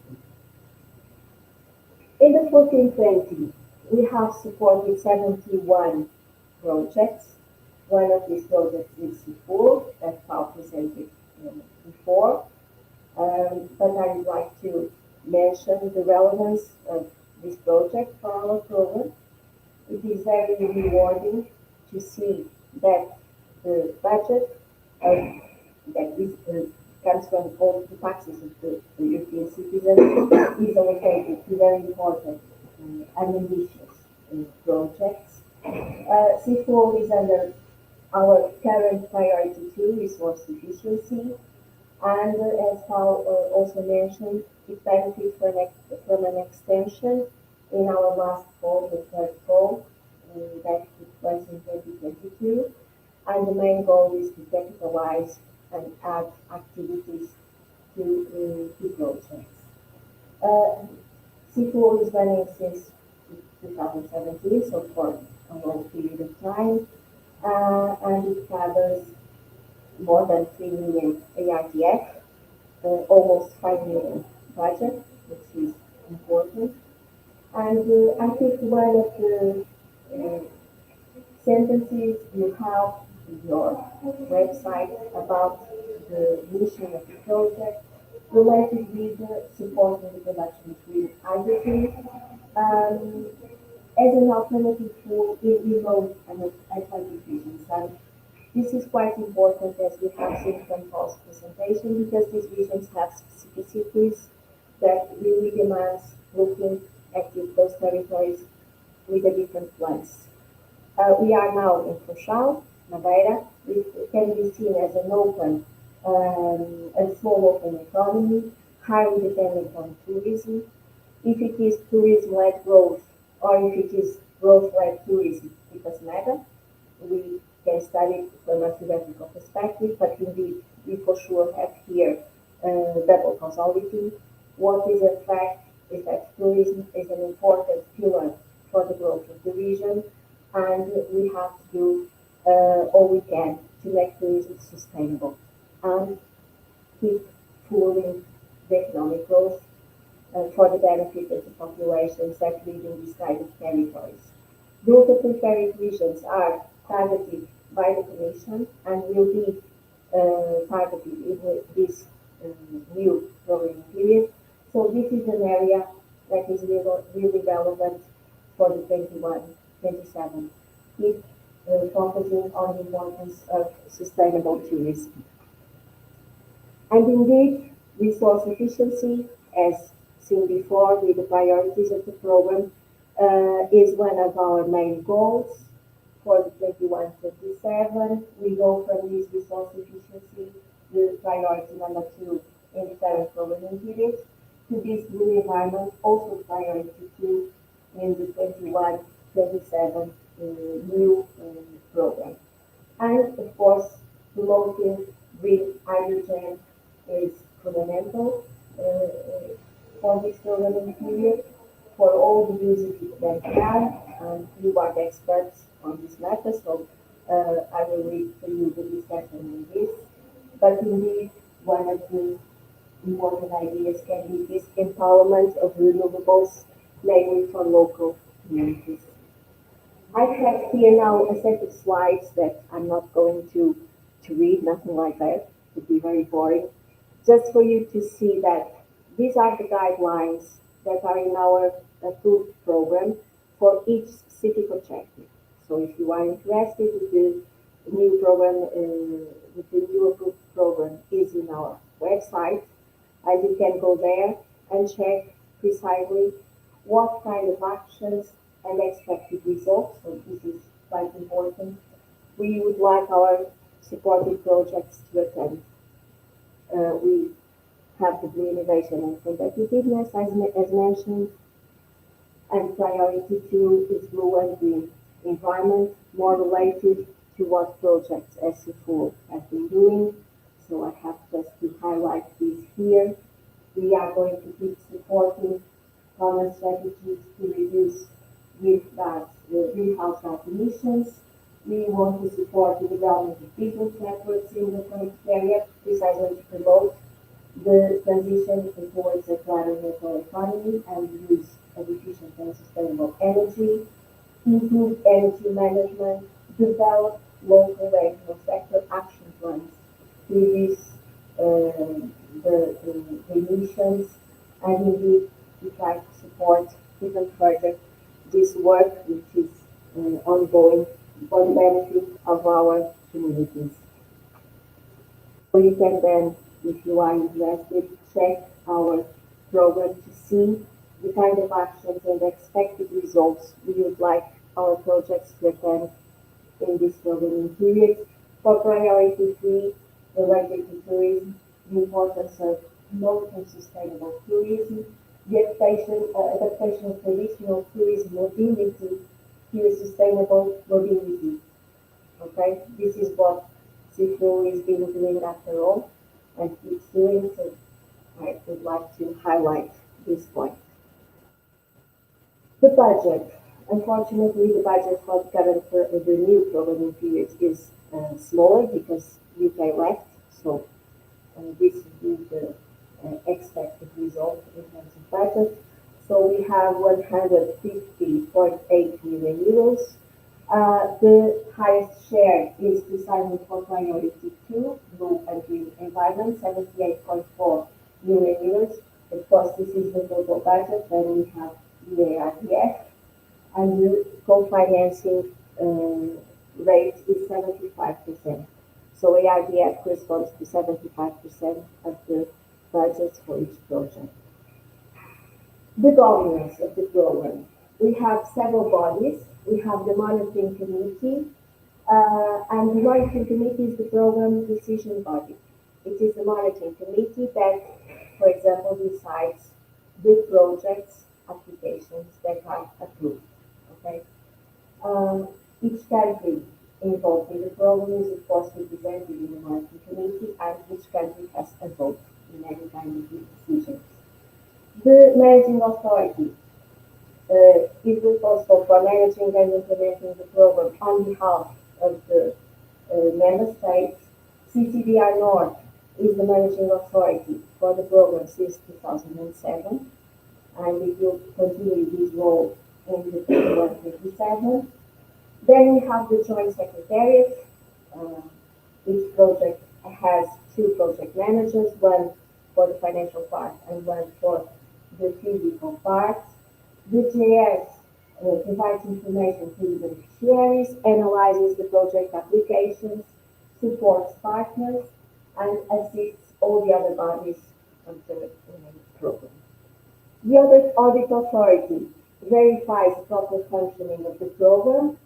In the 1420, we have supported 71 projects. One of these projects is C4, that Paul presented before. But I would like to mention the relevance of this project for our program. It is very rewarding to see that the budget that is, comes from all the taxes of the European citizens is allocated to very important and ambitious projects. C4 is under our current priority two, resource efficiency, and as Paul also mentioned, it benefits from an extension in our last call, the third call, that took place in 2022. And the main goal is to capitalize and add activities to projects. C4 is running since 2017, so for a long period of time, and it covers more than 3 million ARTF, almost 5 million budget, which is important. And I think one of the uh, sentences you have in your website about the mission of the project related with supporting the production of green hydrogen um, as an alternative for remote and Atlantic regions. And this is quite important as we have seen from Paul's presentation because these regions have specificities that really demands looking at those territories with a different lens. We are now in Funchal, Madeira, which can be seen as an open, a small open economy, highly dependent on tourism. If it is tourism-led growth or if it is growth-led tourism, it doesn't matter. We can study it from a theoretical perspective, but indeed we for sure have here double causality. What is a fact is that tourism is an important pillar for the growth of the region, and we have to do all we can to make tourism sustainable and keep fueling the economic growth for the benefit of the populations that live in these kind of territories. The ultra-peripheral regions are targeted by the Commission and will be targeted in this new programming period. So this is an area that is really relevant for the 21-27. Keep focusing on the importance of sustainable tourism. And indeed, resource efficiency, as seen before with the priorities of the program, is one of our main goals for the 21-27. We go from this resource efficiency, the priority number 2 in the current programming period, to this blue environment, also priority 2 in the 21-27 new program. And of course, promoting green hydrogen is fundamental for this programming period for all the uses it can have. And you are the experts on this matter, so I will read for you the discussion on this. But indeed, one of the important ideas can be this empowerment of renewables, mainly for local communities. I have here now a set of slides that I'm not going to read, nothing like that. It would be very boring. Just for you to see that these are the guidelines that are in our approved program for each specific objective. So if you are interested with the new program, with the new approved program is in our website, and you can go there and check precisely what kind of actions and expected results, so this is quite important, we would like our supported projects to attend. We have the blue innovation and competitiveness as mentioned, and priority 2 is blue and green environment, more related to what projects SC4 has been doing. So I have just to highlight this here. We are going to keep supporting common strategies to reduce greenhouse gas emissions. We want to support the development of business networks in the connected area, precisely to promote the transition towards a climate neutral economy and use of efficient and sustainable energy, improve energy management, develop local regional sector action plans to reduce the emissions, and indeed we try to support even further this work which is ongoing for the benefit of our communities. So you can then, if you are interested, check our program to see the kind of actions and expected results we would like our projects to attend in this programming period. For priority 3, related to tourism, the importance of long-term sustainable tourism, the adaptation of traditional tourism mobility to a sustainable mobility. Okay, this is what CIFRO is been doing after all, and keeps doing, so I would like to highlight this point. The budget. Unfortunately, the budget for the new programming period is smaller because UK left, so this is the expected result in terms of budget. So we have 150.8 million euros. The highest share is decided for priority two, blue and green environment, 78.4 million euros. Of course, this is the total budget. Then we have the EARDF, and the co-financing rate is 75%. So ARDF corresponds to 75% of the budget for each project. The governance of the program. We have several bodies. We have the monitoring committee, and the monitoring committee is the program decision body. It is the monitoring committee that, for example, decides the projects applications that are approved. Okay. Each country involved in the program is of course represented in the monitoring committee, and each country has a vote in any kind of decisions. The managing authority is responsible for managing and implementing the program on behalf of the member states. CCDR North is the managing authority for the program since 2007, and it will continue this role in the 21-27. Then we have the joint secretariat. Each project has two project managers, one for the financial part and one for the physical part. The JS provides information to the beneficiaries, analyzes the project applications, supports partners, and assists all the other bodies of the program. The audit authority verifies the proper functioning of the program.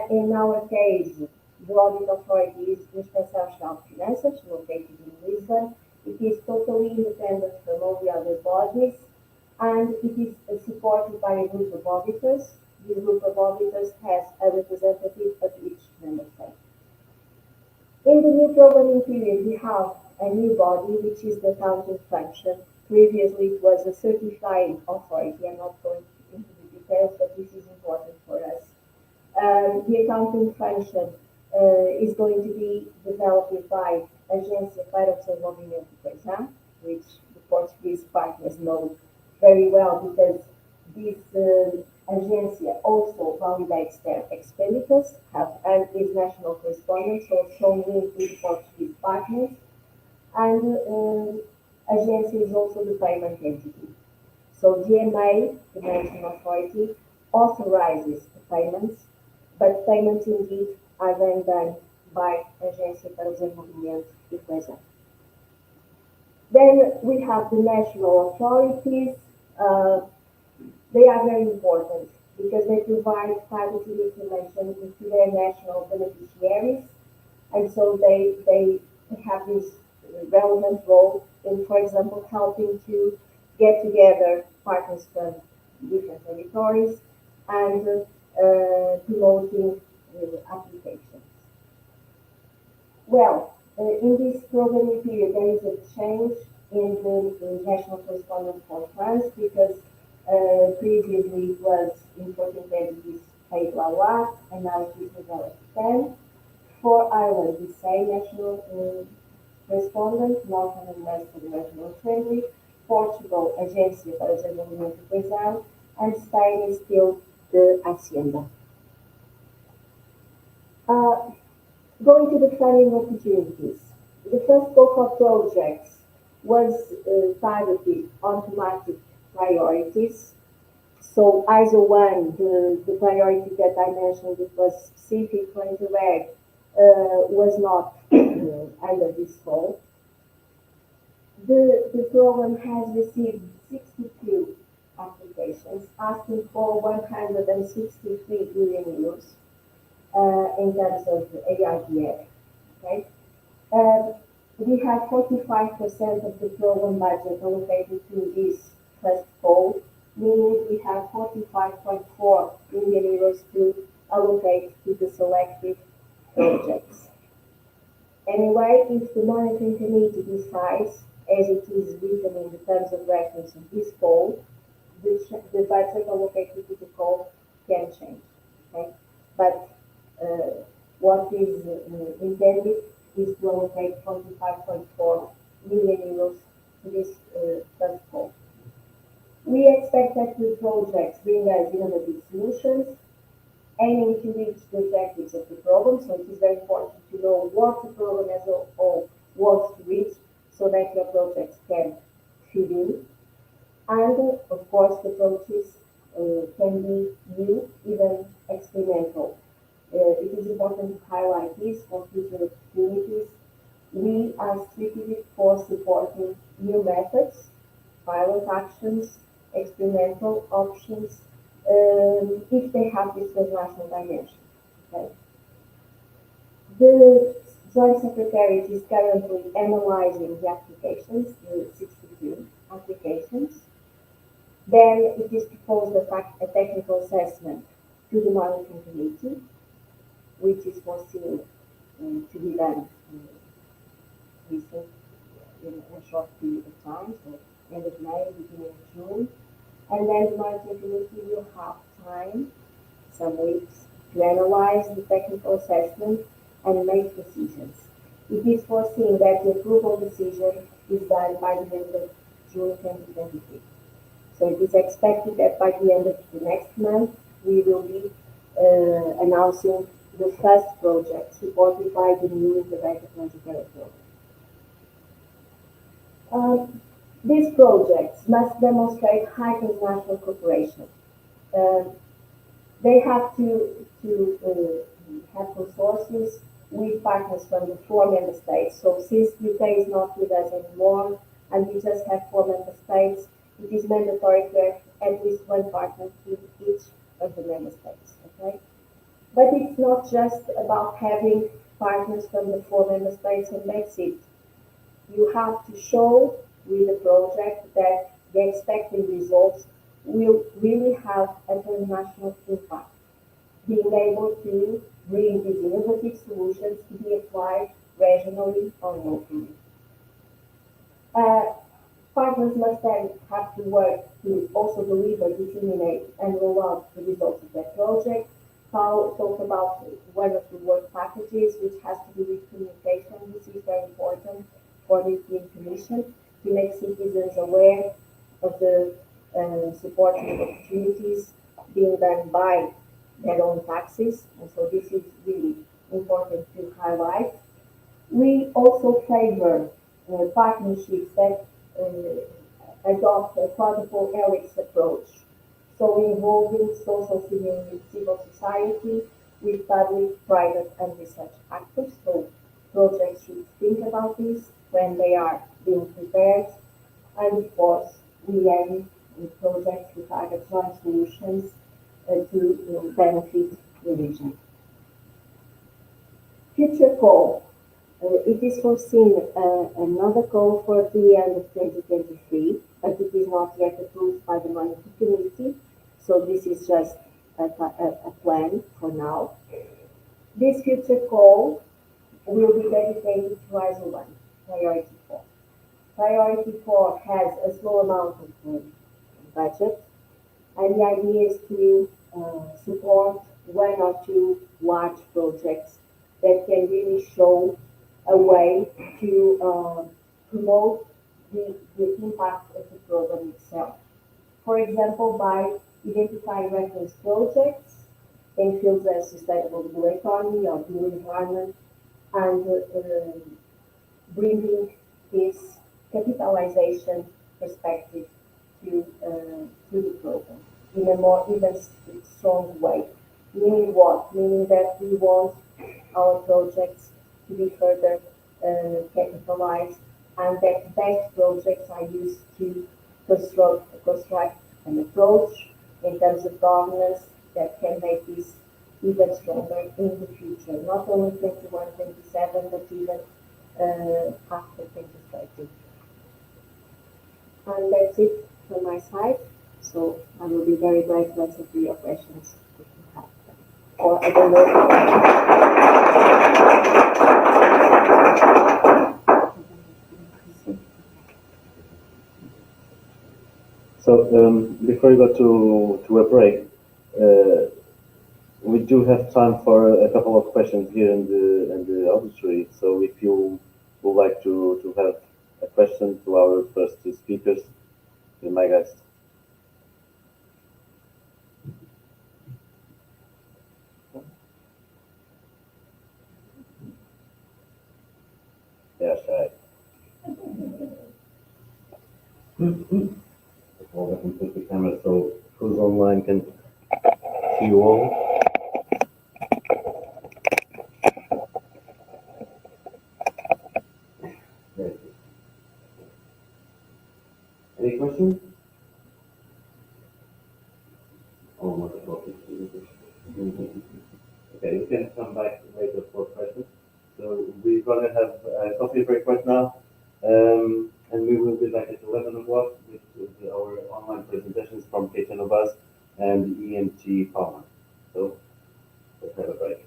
In our case, the audit authority is Inspeção Geral de Finanças, located in Lisbon. It is totally independent from all the other bodies, and it is supported by a group of auditors. This group of auditors has a representative of each member state. In the new programming period, we have a new body, which is the accounting function. Previously, it was a certifying authority. I'm not going into the details, but this is important for us. The accounting function is going to be developed by Agência para o Desenvolvimento do Coesão, which the Portuguese partners know very well because this agency also validates their expenditures and is national correspondent, so linked with the Portuguese partners. And agency is also the payment entity. So GMA, the managing authority, authorizes the payments, but payments indeed are then done by Agência para o Desenvolvimento do Coesão. Then we have the national authorities. They are very important because they provide targeted information to their national beneficiaries, and so they have this relevant role in, for example, helping to get together partners from different territories and promoting applications. Well, in this programming period, there is a change in the national correspondent for France because previously it was importing entities paid Lalois, and now it is developed 10. For Ireland, the same national correspondent, Northern and Western Regional Assembly. Portugal, Agência para o Desenvolvimento do Coesão, and Spain is still the Hacienda. Going to the funding opportunities. The first scope of projects was targeted on thematic priorities. So ISO 1, the priority that I mentioned, it was specific for Interreg, was not under this scope. The program has received 62 applications, asking for 163 billion euros in terms of ARDF. Okay? We have 45% of the program budget allocated to this first goal, meaning we have 45.4 billion euros to allocate to the selected projects. Anyway, if the monitoring committee decides, as it is written in the terms of reference of this call, the budget allocated to the call can change. Okay? But what is intended is to allocate 45.4 million euros to this first call. We expect expect that the projects bring us innovative solutions, aiming to reach the objectives of the program. So it is very important to know what the program as a whole wants to reach so that your projects can fit in. And of course, the approaches can be new, even experimental. It is important to highlight this for future opportunities. We are strictly for supporting new methods, pilot actions, experimental options, if they have this transnational dimension. Okay? The Joint Secretariat is currently analyzing the applications, the 62 applications. Then it is proposed a technical assessment to the monitoring committee, which is foreseen to be done recent in a short period of time, so end of May, beginning of June. And then the monitoring committee will have time, some weeks, to analyze the technical assessment and make decisions. It is foreseen that the approval decision is done by the end of June 2023. So it is expected that by the end of the next month, we will be announcing the first project supported by the new integrated planetary program. These projects must demonstrate high international cooperation. They have to have consortiums with partners from the 4 member states. So since UK is not with us anymore, and we just have 4 member states, it is mandatory to have at least one partner in each of the member states. Okay, but it's not just about having partners from the 4 member states and that's it. You have to show with the project that the expected results will really have an international impact, being able to bring these innovative solutions to be applied regionally or locally. Partners must then have to work to also deliver, disseminate, and roll out the results of their project. Paul talked about one of the work packages, which has to do with communication. This is very important for the European Commission to make citizens aware of the supporting opportunities being done by their own taxes. And so this is really important to highlight. We also favor partnerships that adopt a quadruple helix approach. So involving civil society with public, private, and research actors. So projects should think about this when they are being prepared. And of course, we aim in projects to target joint solutions to benefit the region. Future call. It is foreseen another call for the end of 2023, but it is not yet approved by the monitoring committee. So this is just a plan for now. This future call will be dedicated to ISO 1, Priority 4. Priority 4 has a small amount of budget, and the idea is to support 1 or 2 large projects that can really show a way to promote the impact of the program itself. For example, by identifying reference projects in fields as sustainable blue economy or blue environment, and bringing this capitalization perspective to the program in a more even strong way. Meaning what? Meaning that we want our projects to be further capitalized, and that best projects are used to construct an approach in terms of governance that can make this even stronger in the future, not only 21, 27, but even after 2030. And that's it from my side. So I will be very glad to answer your questions if you have them. Or I don't know. So before we go to a break, we do have time for a couple of questions here in the auditory. So if you would like to have a question to our first 2 speakers, be my guest. Hold up and put the camera so who's online can see you all. Very good. Any questions? Oh, wonderful. Okay, you can come back later for questions. So we're gonna have a coffee break right now. And we will be back at 11 o'clock with our online presentations from KTN Bus and EMT Palma. So let's have a break.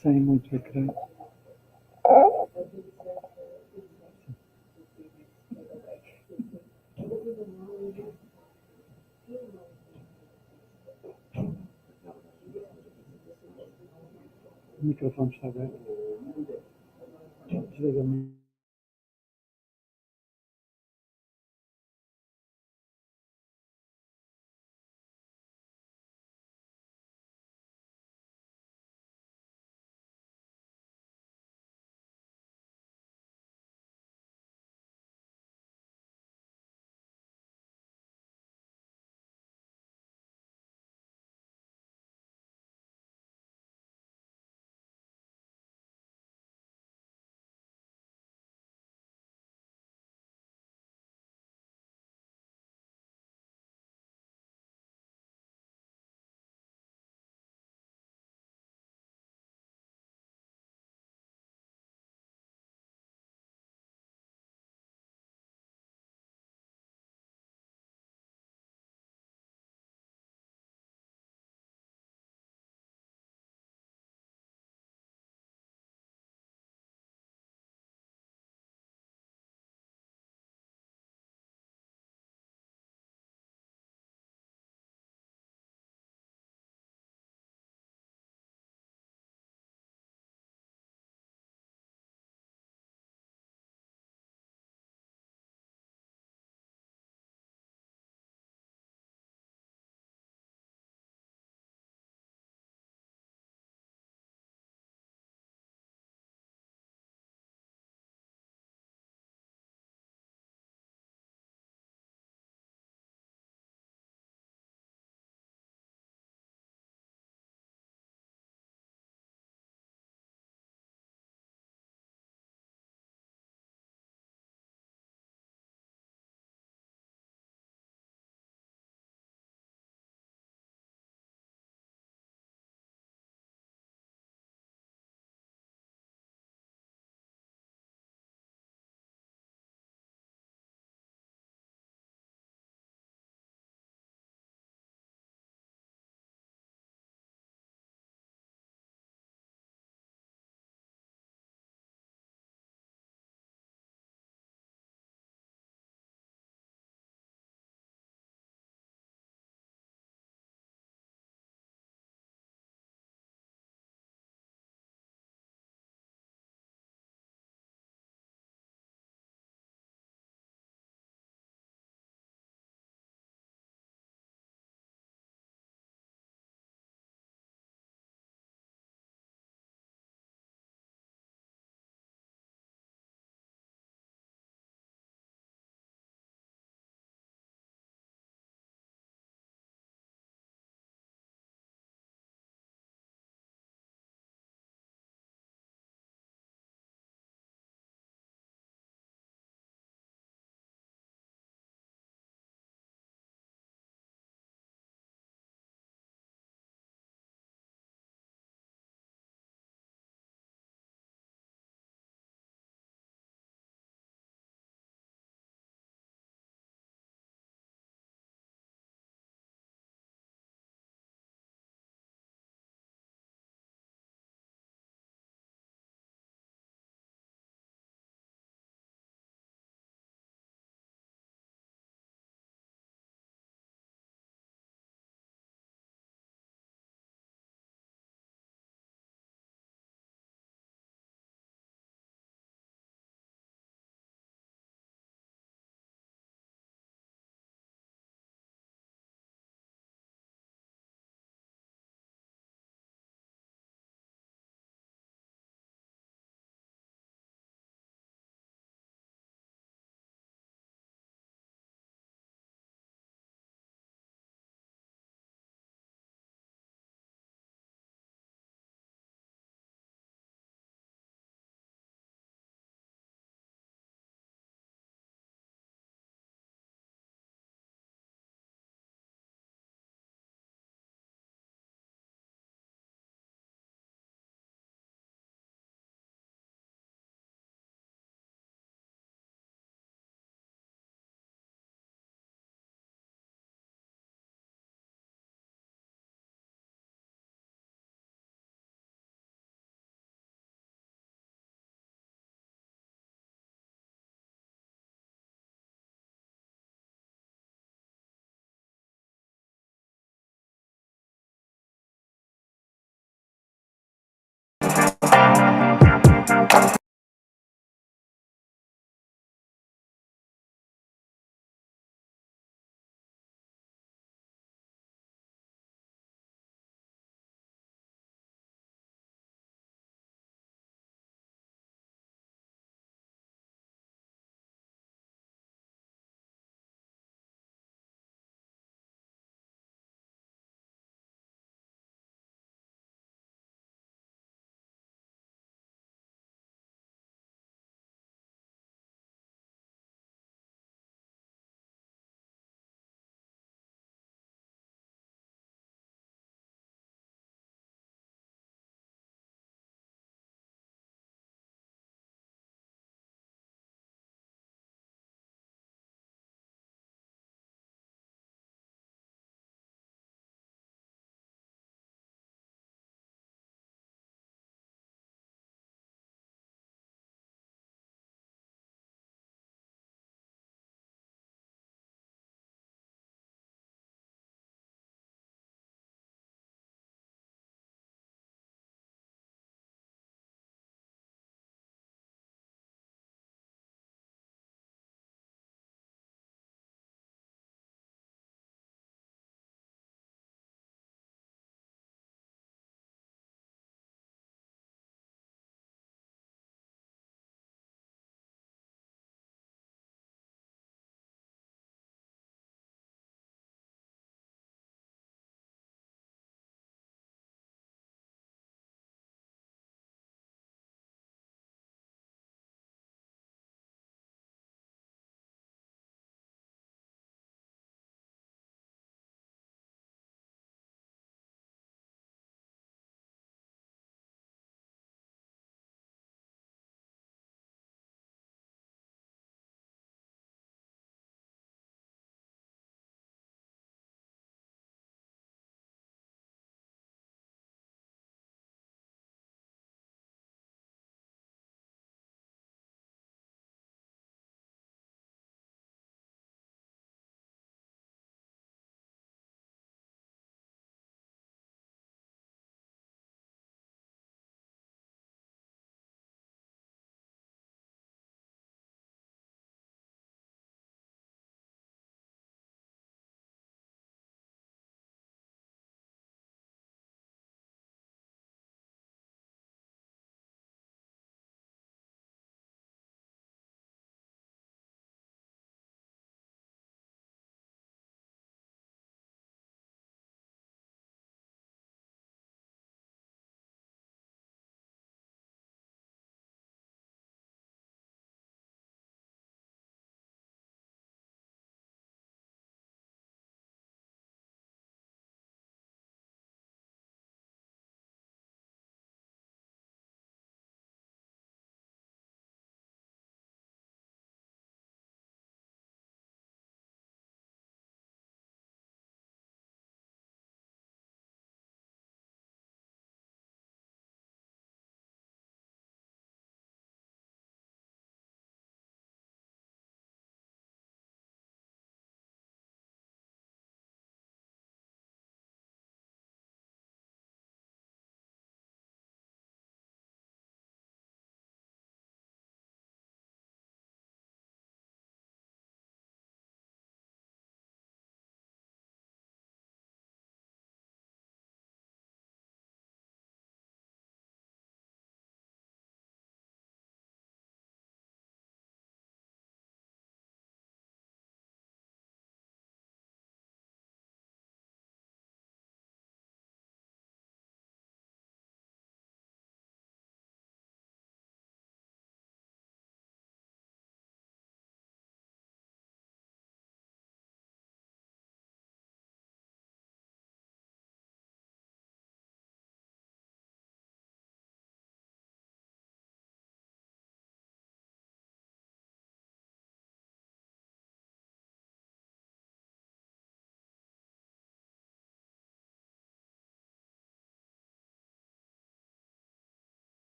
Sem muito ecrã. O microfone está aberto. Desliga-me.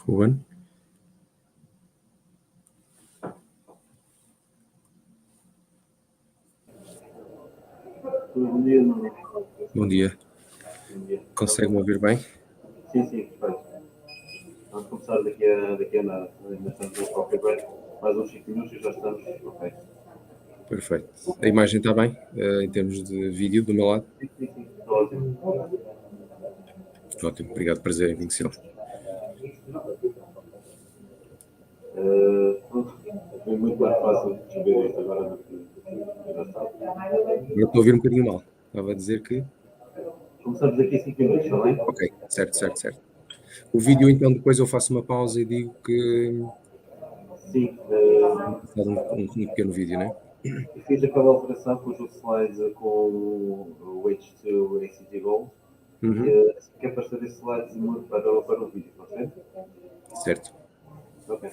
Ruben? Bom dia, Nuno. Bom dia. Bom dia. Consegue-me ouvir bem? Sim, sim, perfeito. Vamos começar daqui a nada. Ainda estamos no copyright. Mais uns 5 minutos e já estamos. Ok. Perfeito. A imagem está bem, em termos de vídeo, do meu lado? Sim, sim, sim. Está ótimo. Ótimo, obrigado, prazer em conhecê-lo. Foi muito mais fácil descrever isto agora do que já está. Agora estou a ouvir um bocadinho mal. Estava a dizer que... Começamos daqui a 5 minutos, está bem? Ok, certo. O vídeo, então, depois eu faço uma pausa e digo que... Sim, Faz um pequeno vídeo, não é? fiz aquela alteração, pus o slide com o H2 ACT Gold. Uhum, Assim que aparecer esse slide mudo para o vídeo, pode ser? certo. Ok.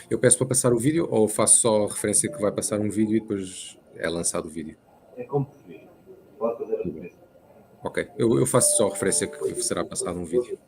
Eu peço para passar o vídeo ou faço só a referência que vai passar um vídeo e depois é lançado o vídeo? É como preferir. Pode fazer a Tudo bem. referência. Ok, eu faço só a referência que será passado um vídeo.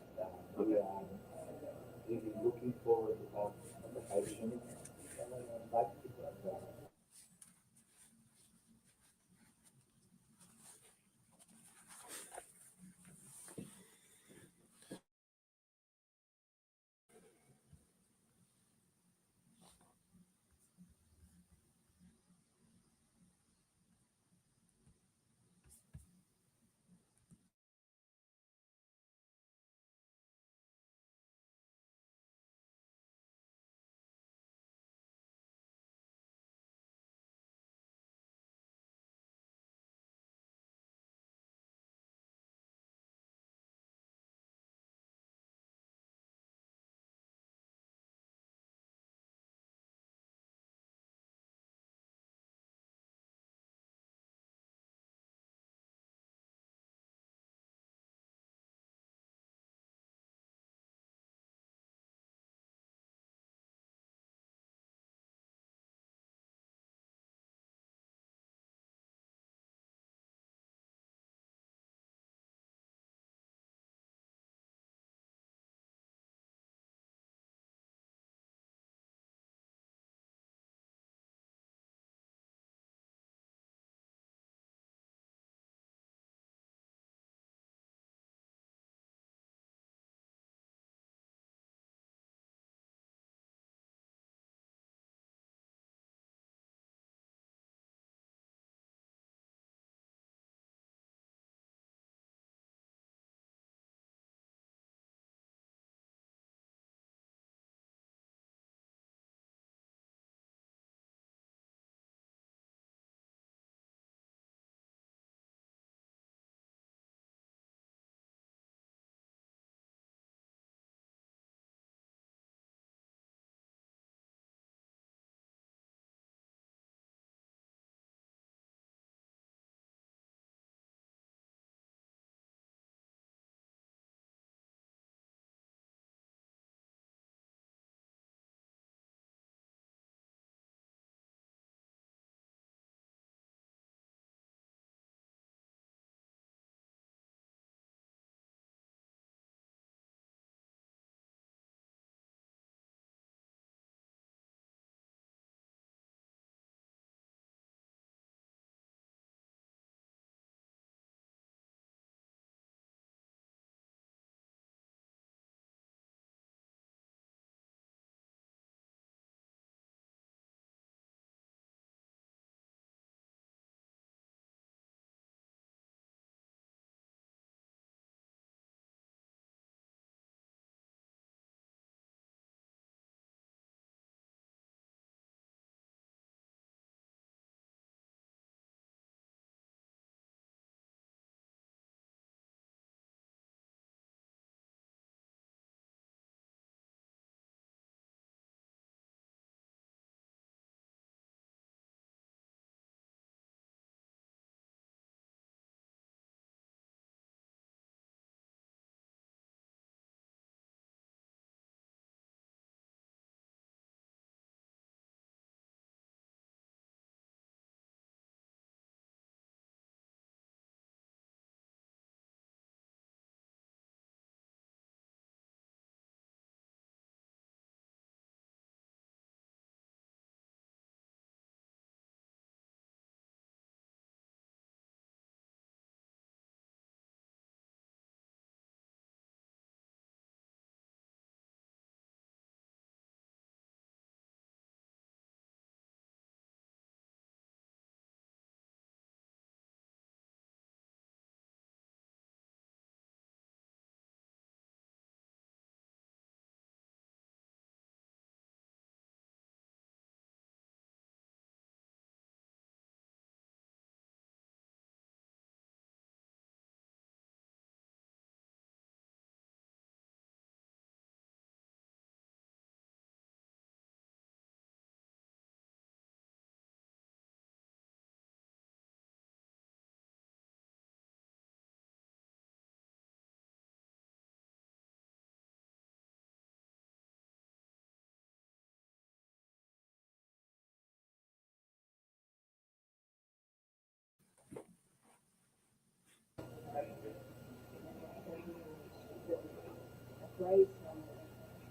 place,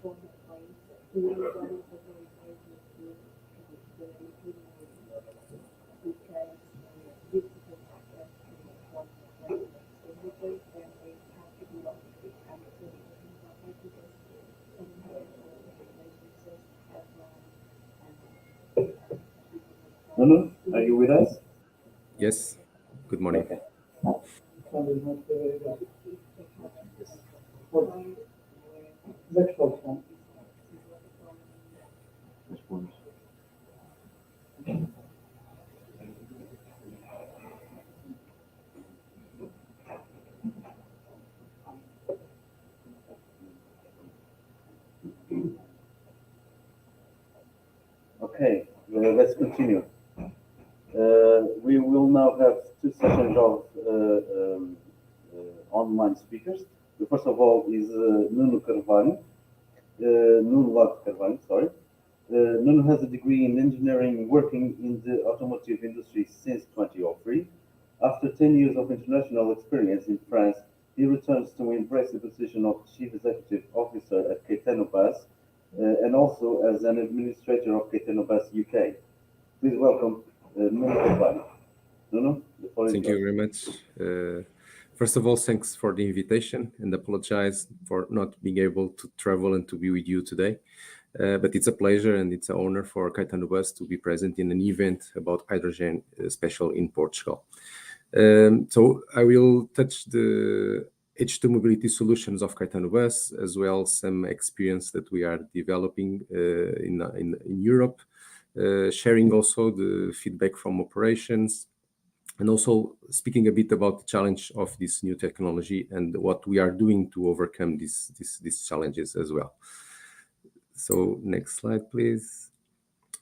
form of place, to really what is the very idea to the because this is a factor for the signature, then they have to be on the kind of thing because some relationships have Nuno, are you with us? Yes. Good morning. Okay. Next one. Okay, let's continue. We will now have two sessions of online speakers. The first of all is Nuno Carvalho. Nuno Lopes Carvalho, sorry. Nuno has a degree in engineering working in the automotive industry since 2003. After 10 years of international experience in France, he returns to embrace the position of Chief Executive Officer at Caetano Bus and also as an administrator of Caetano Bus UK. Please welcome Nuno Carvalho. Nuno, the floor is Thank you very much. First of all, thanks for the invitation and apologize for not being able to travel and to be with you today. But it's a pleasure and it's an honor for Caetano Bus to be present in an event about hydrogen, special in Portugal. So I will touch the H2 mobility solutions of Caetano Bus, as well as some experience that we are developing in Europe, sharing also the feedback from operations, and also speaking a bit about the challenge of this new technology and what we are doing to overcome these challenges as well. So next slide, please.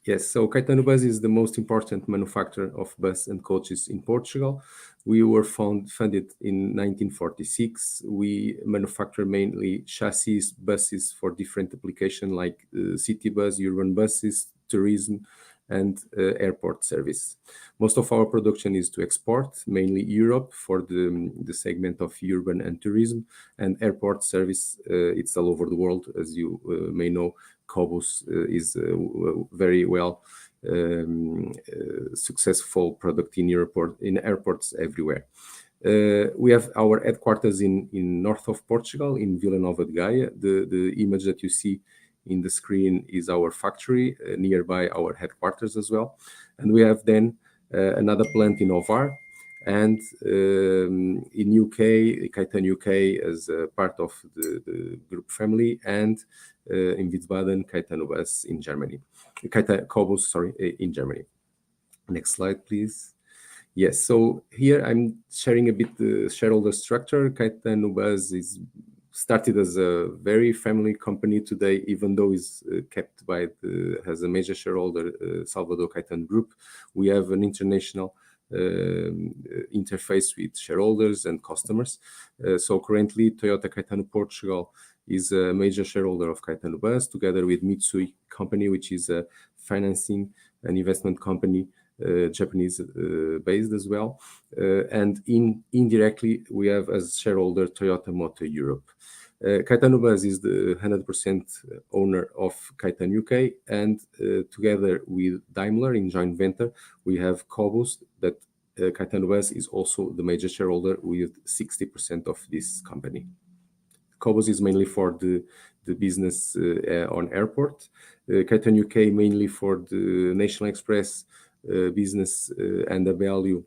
Yes, so Caetano Bus is the most important manufacturer of bus and coaches in Portugal. We were founded in 1946. We manufacture mainly chassis buses for different applications like city bus, urban buses, tourism, and airport service. Most of our production is to export, mainly Europe for the segment of urban and tourism, and airport service. It's all over the world, as you may know. Cobus is very well successful product in airports everywhere. We have our headquarters in north of Portugal, in Vila Nova de Gaia. The image that you see in the screen is our factory nearby our headquarters as well. And we have then another plant in Ovar, and in UK, Caetano UK as part of the group family, and in Wiesbaden, Caetano Bus in Germany. Cobus, sorry, in Germany. Next slide, please. Yes, so here I'm sharing a bit the shareholder structure. Caetano Bus is started as a very family company today, even though it's kept by has a major shareholder, Salvador Caetano Group. We have an international interface with shareholders and customers. So currently, Toyota Caetano Portugal is a major shareholder of Caetano Bus, together with Mitsui Company, which is a financing and investment company, Japanese based as well. And indirectly, we have as shareholder Toyota Motor Europe. Caetano Bus is the 100% owner of Caetano UK, and together with Daimler in joint venture, we have Cobus, that Caetano Bus is also the major shareholder with 60% of this company. Cobus is mainly for the business on airport. Caetano UK mainly for the National Express business and the value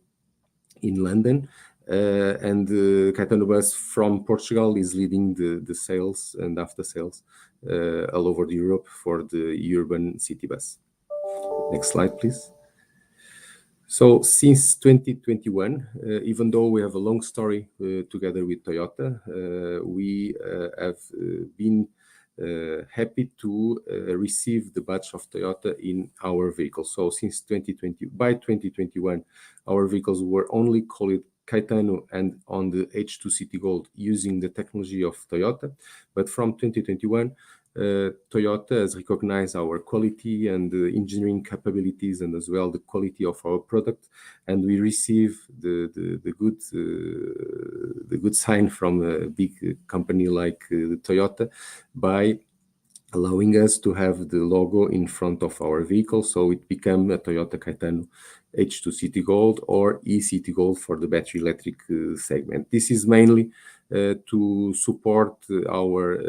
in London. And Caetano Bus from Portugal is leading the sales and after sales all over Europe for the urban city bus. Next slide, please. So since 2021, even though we have a long story together with Toyota, we have been happy to receive the badge of Toyota in our vehicles. So since by 2021, our vehicles were only called Caetano and on the H2 City Gold using the technology of Toyota. But from 2021, Toyota has recognized our quality and the engineering capabilities, and as well the quality of our product, and we receive the good the good sign from a big company like Toyota by allowing us to have the logo in front of our vehicle, so it became a Toyota Caetano H2 City Gold or e-City Gold for the battery electric segment. This is mainly to support our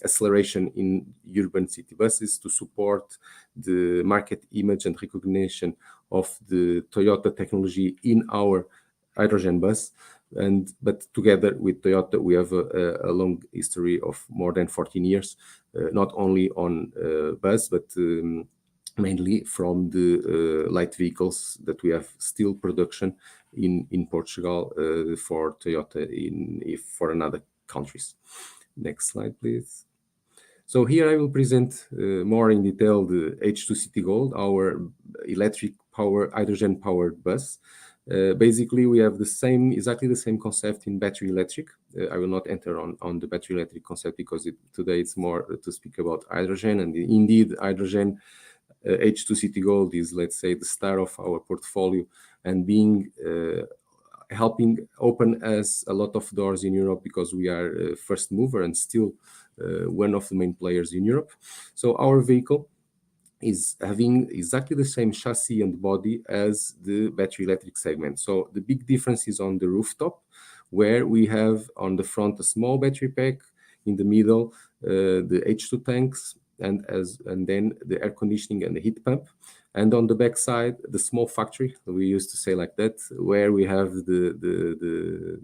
acceleration in urban city buses, to support the market image and recognition of the Toyota technology in our hydrogen bus. But together with Toyota, we have a long history of more than 14 years, not only on bus, but mainly from the light vehicles that we have still production in Portugal for Toyota for another countries. Next slide, please. So here I will present more in detail the H2 City Gold, our electric power, hydrogen powered bus. Basically, we have exactly the same concept in battery electric. I will not enter on the battery electric concept because today it's more to speak about hydrogen. And indeed, hydrogen H2 City Gold is, let's say, the star of our portfolio and being helping open us a lot of doors in Europe because we are first mover and still one of the main players in Europe. So our vehicle is having exactly the same chassis and body as the battery electric segment. So the big difference is on the rooftop, where we have on the front a small battery pack, in the middle the H2 tanks, and then the air conditioning and the heat pump, and on the back side the small factory, we used to say like that, where we have the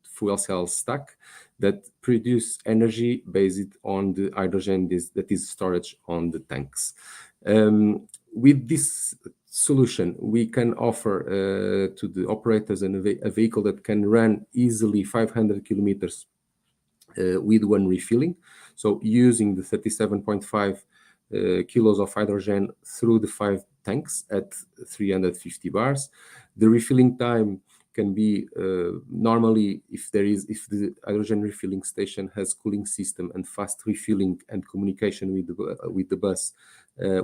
fuel cell stack that produce energy based on the hydrogen that is storage on the tanks. With this solution, we can offer to the operators a vehicle that can run easily 500 kilometers with one refilling. So using the 37.5 kilos of hydrogen through the 5 tanks at 350 bars. The refilling time can be normally, if the hydrogen refilling station has cooling system and fast refilling and communication with the bus,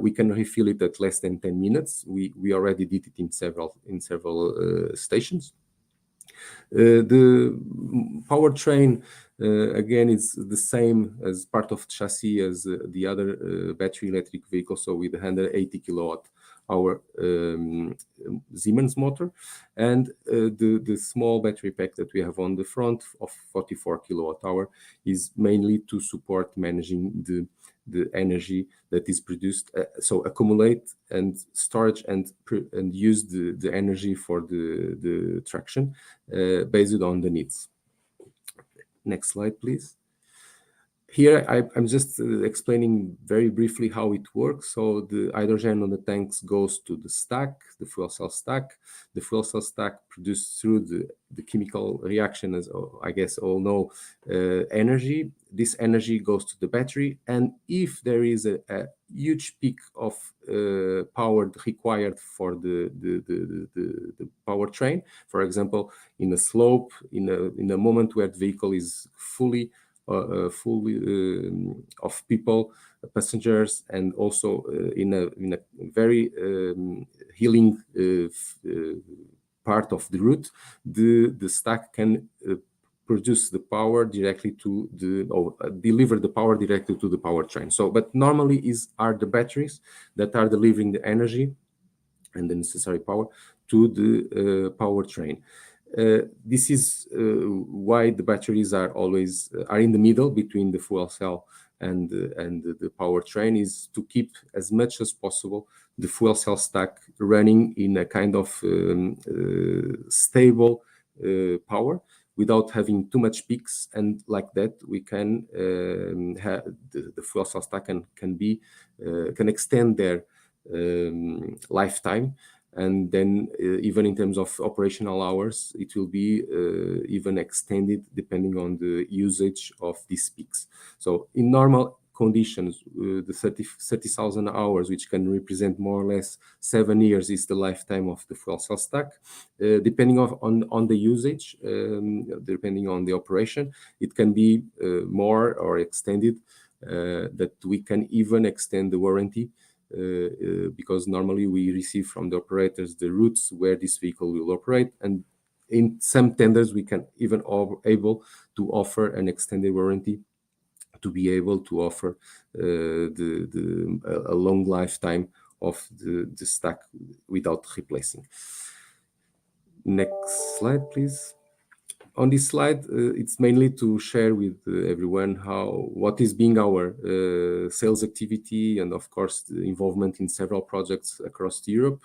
we can refill it at less than 10 minutes. We already did it in several stations. The powertrain again is the same as part of chassis as the other battery electric vehicle, so with 180 kilowatt hour Siemens motor, and the small battery pack that we have on the front of 44 kilowatt hour is mainly to support managing the energy that is produced, so accumulate and storage and use the energy for the traction based on the needs. Next slide, please. Here I'm just explaining very briefly how it works. So the hydrogen on the tanks goes to the stack, the fuel cell stack. The fuel cell stack produced through the chemical reaction, as I guess all know, energy. This energy goes to the battery, and if there is a huge peak of power required for the powertrain, for example, in a slope, in a moment where the vehicle is fully of people, passengers, and also in a very healing part of the route, the stack can produce the power directly to deliver the power directly to the powertrain. So, but normally are the batteries that are delivering the energy and the necessary power to the powertrain. This is why the batteries are always in the middle between the fuel cell and the powertrain, is to keep as much as possible the fuel cell stack running in a kind of stable power without having too much peaks, and like that we can have the fuel cell stack can extend their lifetime. And then even in terms of operational hours, it will be even extended depending on the usage of these peaks. So in normal conditions, the 30,000 hours, which can represent more or less 7 years, is the lifetime of the fuel cell stack. Depending on the usage, depending on the operation, it can be more or extended, that we can even extend the warranty. Because normally we receive from the operators the routes where this vehicle will operate, and in some tenders, we can even able to offer an extended warranty to be able to offer a long lifetime of the stack without replacing. Next slide, please. On this slide, it's mainly to share with everyone what is being our sales activity, and of course the involvement in several projects across Europe.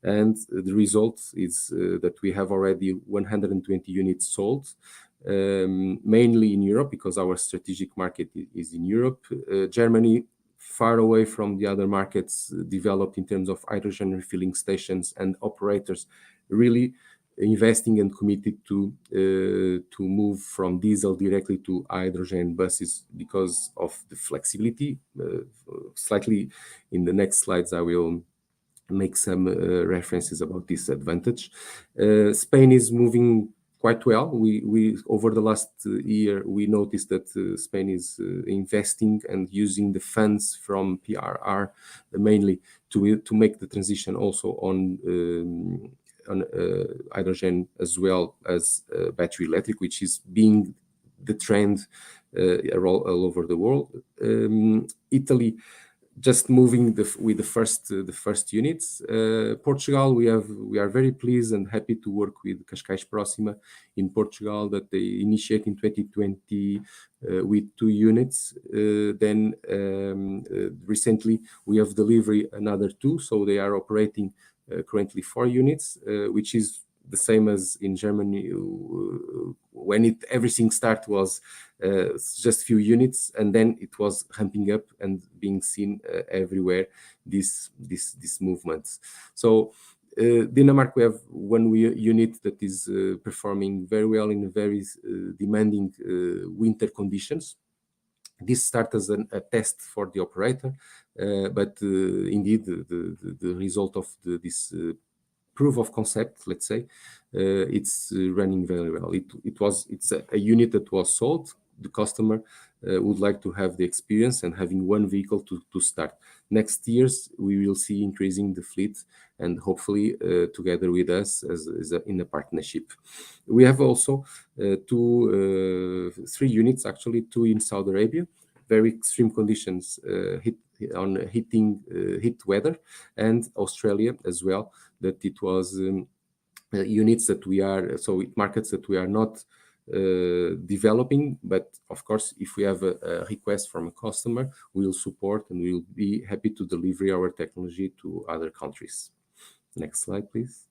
And the result is that we have already 120 units sold, mainly in Europe, because our strategic market is in Europe. Germany, far away from the other markets developed in terms of hydrogen refilling stations and operators, really investing and committed to move from diesel directly to hydrogen buses because of the flexibility. Slightly in the next slides, I will make some references about this advantage. Spain is moving quite well. We over the last year, we noticed that Spain is investing and using the funds from PRR mainly to make the transition also on hydrogen as well as battery electric, which is being the trend all over the world. Italy just moving with the first units. Portugal, we are very pleased and happy to work with Cascais Próxima in Portugal, that they initiate in 2020 with 2 units. Then recently we have delivered another 2, so they are operating currently 4 units, which is the same as in Germany when everything started was just few units, and then it was ramping up and being seen everywhere, this movement. So Denmark, we have 1 unit that is performing very well in very demanding winter conditions. This started as a test for the operator, but indeed the result of this proof of concept, let's say, it's running very well. It's a unit that was sold. The customer would like to have the experience and having 1 vehicle to start. Next years we will see increasing the fleet, and hopefully together with us in a partnership. We have also 3 units, actually 2 in Saudi Arabia, very extreme conditions, heat weather, and Australia as well, that it was units that we are, so markets that we are not developing, but of course if we have a request from a customer, we will support and we will be happy to deliver our technology to other countries. Next slide, please.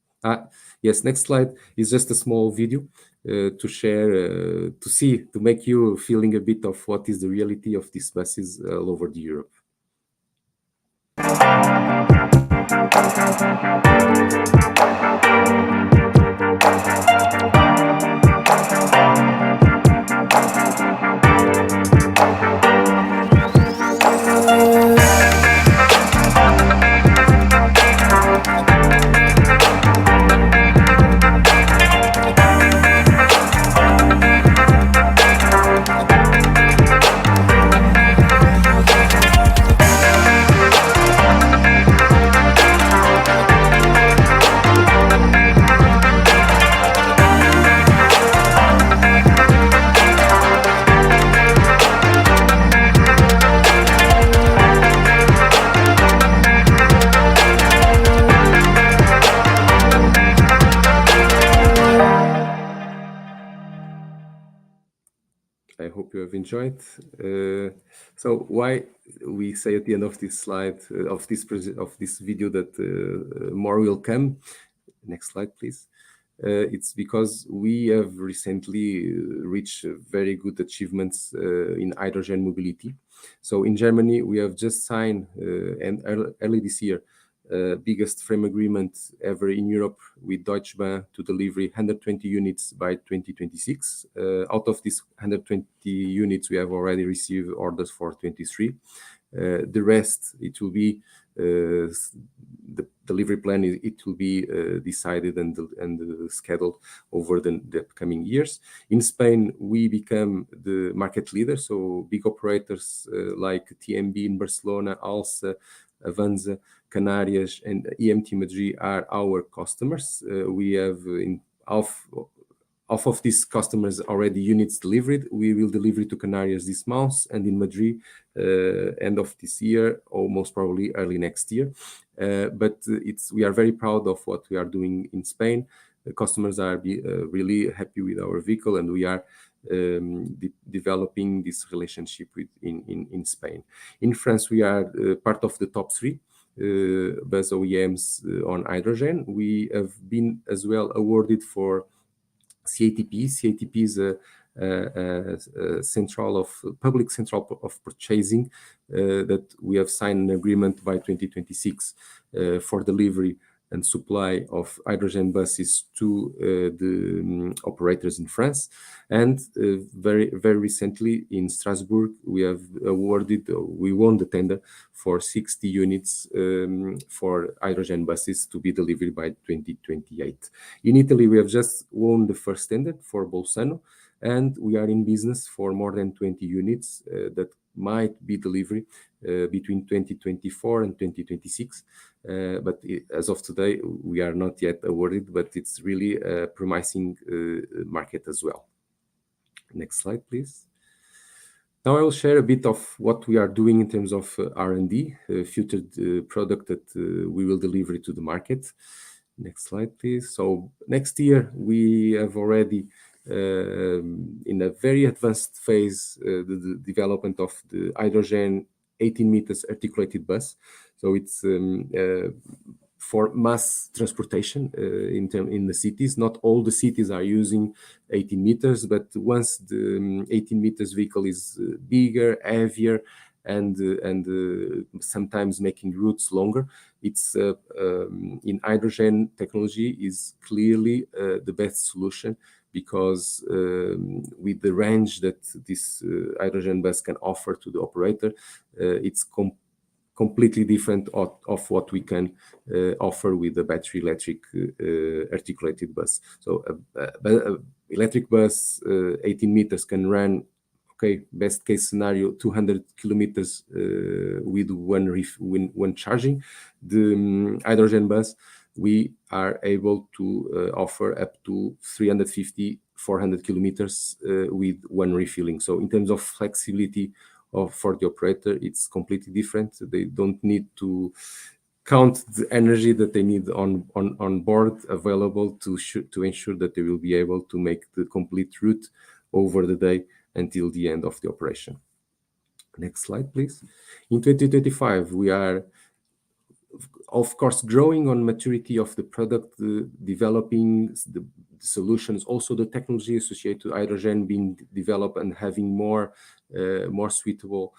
Yes, next slide is just a small video to share, to make you feeling a bit of what is the reality of these buses all over Europe. I hope you have enjoyed. So why we say at the end of this slide, of this video, that more will come. Next slide, please. It's because we have recently reached very good achievements in hydrogen mobility. So in Germany, we have just signed, and early this year, biggest frame agreement ever in Europe with Deutsche Bahn to deliver 120 units by 2026. Out of these 120 units, we have already received orders for 23. The rest, it will be the delivery plan. It will be decided and scheduled over the coming years. In Spain, we become the market leader. So big operators like TMB in Barcelona, Alsa, Avanza, Canarias, and EMT Madrid are our customers. We have in Half of these customers already units delivered. We will deliver to Canarias this month, and in Madrid end of this year, or most probably early next year. But we are very proud of what we are doing in Spain. The customers are really happy with our vehicle, and we are developing this relationship in Spain. In France, we are part of the top 3 bus OEMs on hydrogen. We have been as well awarded for CATP. CATP is a public central of purchasing that we have signed an agreement by 2026 for delivery and supply of hydrogen buses to the operators in France. And very recently in Strasbourg, we won the tender for 60 units for hydrogen buses to be delivered by 2028. In Italy, we have just won the first tender for Bolzano, and we are in business for more than 20 units that might be delivered between 2024 and 2026. But as of today, we are not yet awarded, but it's really a promising market as well. Next slide, please. Now I will share a bit of what we are doing in terms of R&D, future product that we will deliver to the market. Next slide, please. So next year, we have already in a very advanced phase the development of the hydrogen 18 meters articulated bus. So it's for mass transportation in the cities. Not all the cities are using 18 meters, but once the 18 meters vehicle is bigger, heavier, and sometimes making routes longer, it's in hydrogen technology is clearly the best solution, because with the range that this hydrogen bus can offer to the operator, it's completely different of what we can offer with the battery electric articulated bus. So electric bus 18 meters can run, okay, best case scenario 200 kilometers with one charging. The hydrogen bus, we are able to offer up to 350, 400 kilometers with one refilling. So in terms of flexibility for the operator, it's completely different. They don't need to count the energy that they need on board available to ensure that they will be able to make the complete route over the day until the end of the operation. Next slide, please. In 2025, we are, of course, growing on maturity of the product, developing the solutions, also the technology associated to hydrogen being developed and having more suitable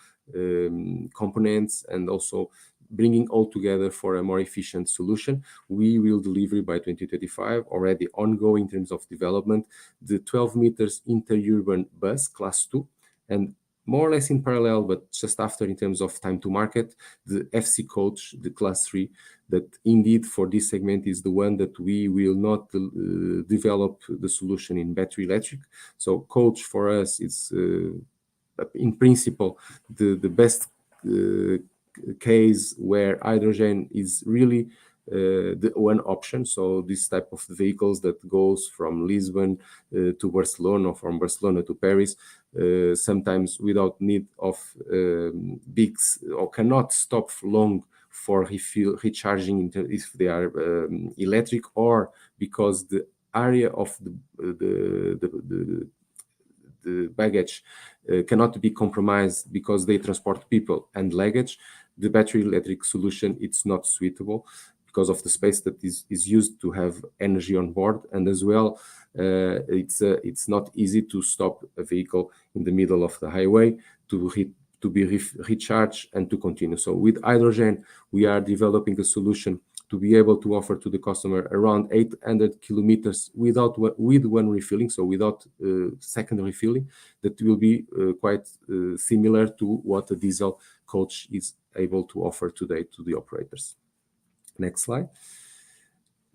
components, and also bringing all together for a more efficient solution. We will deliver by 2025, already ongoing in terms of development, the 12 meters interurban bus class 2, and more or less in parallel, but just after in terms of time to market, the FC Coach, the class 3, that indeed for this segment is the one that we will not develop the solution in battery electric. So Coach for us is in principle the best case where hydrogen is really the one option. So this type of vehicles that goes from Lisbon to Barcelona, or from Barcelona to Paris, sometimes without need of big, or cannot stop long for recharging if they are electric, or because the area of the baggage cannot be compromised because they transport people and luggage. The battery electric solution, it's not suitable because of the space that is used to have energy on board, and as well it's not easy to stop a vehicle in the middle of the highway to be recharged and to continue. So with hydrogen, we are developing a solution to be able to offer to the customer around 800 kilometers with one refilling, so without second refilling. That will be quite similar to what a diesel coach is able to offer today to the operators. Next slide.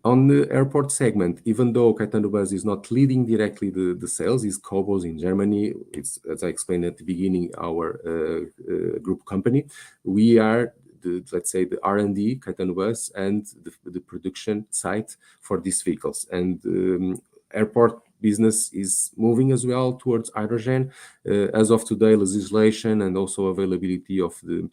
On the airport segment, even though Caetano Bus is not leading directly the sales, is Cobos in Germany. It's, as I explained at the beginning, our group company. We are let's say the R&D, Caetano Bus, and the production site for these vehicles. And airport business is moving as well towards hydrogen. As of today, legislation and also availability of the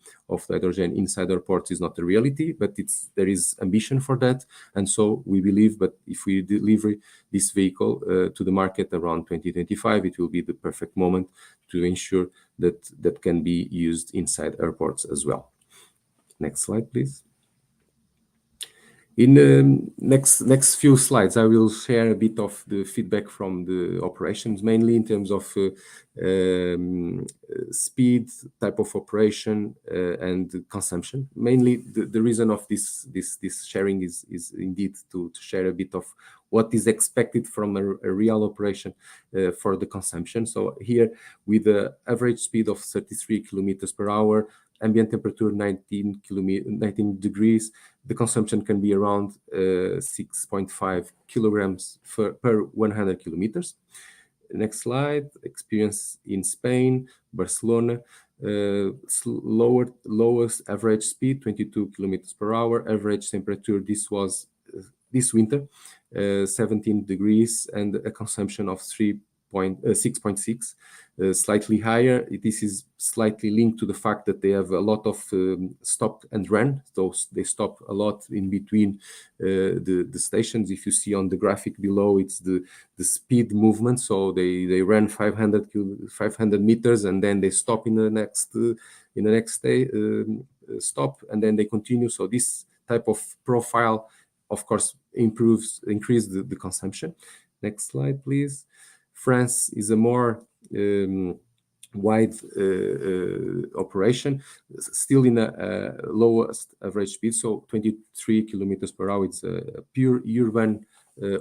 hydrogen inside airports is not a reality, but there is ambition for that. And so we believe that if we deliver this vehicle to the market around 2025, it will be the perfect moment to ensure that can be used inside airports as well. Next slide, please. In the next few slides, I will share a bit of the feedback from the operations, mainly in terms of speed, type of operation, and consumption. Mainly, the reason of this sharing is indeed to share a bit of what is expected from a real operation for the consumption. So here, with the average speed of 33 kilometers per hour, ambient temperature 19 degrees, the consumption can be around 6.5 kilograms per 100 kilometers. Next slide, experience in Spain, Barcelona, lowest average speed, 22 kilometers per hour, average temperature, this was this winter, 17 degrees, and a consumption of 6.6, slightly higher. This is slightly linked to the fact that they have a lot of stop and run. So they stop a lot in between the stations. If you see on the graphic below, it's the speed movement. So they ran 500 meters and then they stop in the next day, stop, and then they continue. So this type of profile, of course, increase the consumption. Next slide, please. France is a more wide operation, still in a lowest average speed, so 23 kilometers per hour. It's a pure urban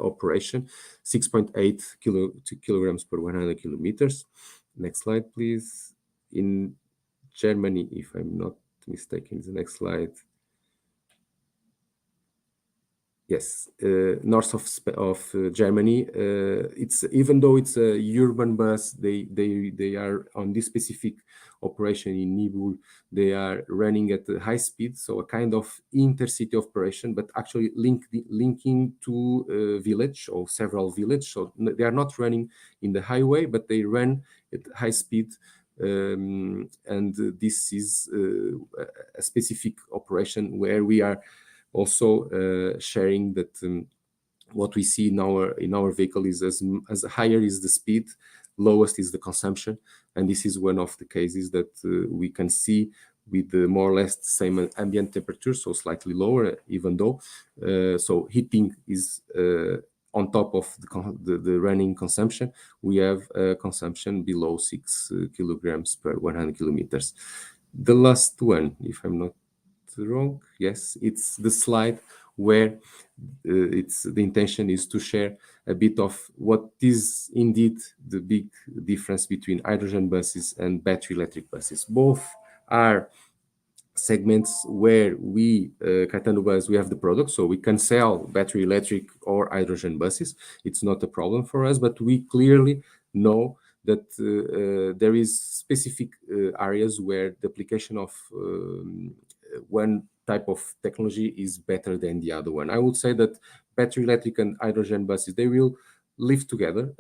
operation, 6.8 kilograms per 100 kilometers. Next slide, please. In Germany, if I'm not mistaken, the next slide. Yes, north of Germany. It's even though it's a urban bus, they are on this specific operation in Nibur. They are running at a high speed, so a kind of intercity operation, but actually linking to a village or several villages. So they are not running in the highway, but they run at high speed. And this is a specific operation where we are also sharing that what we see in our vehicle is as higher is the speed, lowest is the consumption, and this is one of the cases that we can see with the more or less the same ambient temperature, so slightly lower, even though so heating is on top of the running consumption. We have consumption below 6 kilograms per 100 kilometers. The last one, if I'm not wrong, yes, it's the slide where the intention is to share a bit of what is indeed the big difference between hydrogen buses and battery electric buses. Both are segments where we, Caetano Bus, we have the product, so we can sell battery electric or hydrogen buses. It's not a problem for us, but we clearly know that there is specific areas where the application of one type of technology is better than the other one. I would say that battery electric and hydrogen buses, they will live together.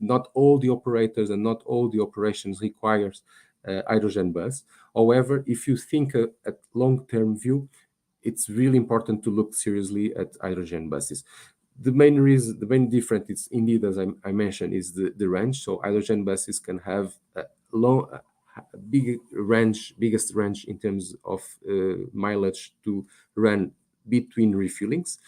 Not all the operators and not all the operations requires hydrogen bus. However, if you think at long-term view, it's really important to look seriously at hydrogen buses. The main difference is indeed, as I mentioned, is the range. So hydrogen buses can have a biggest range in terms of mileage to run between refuelings.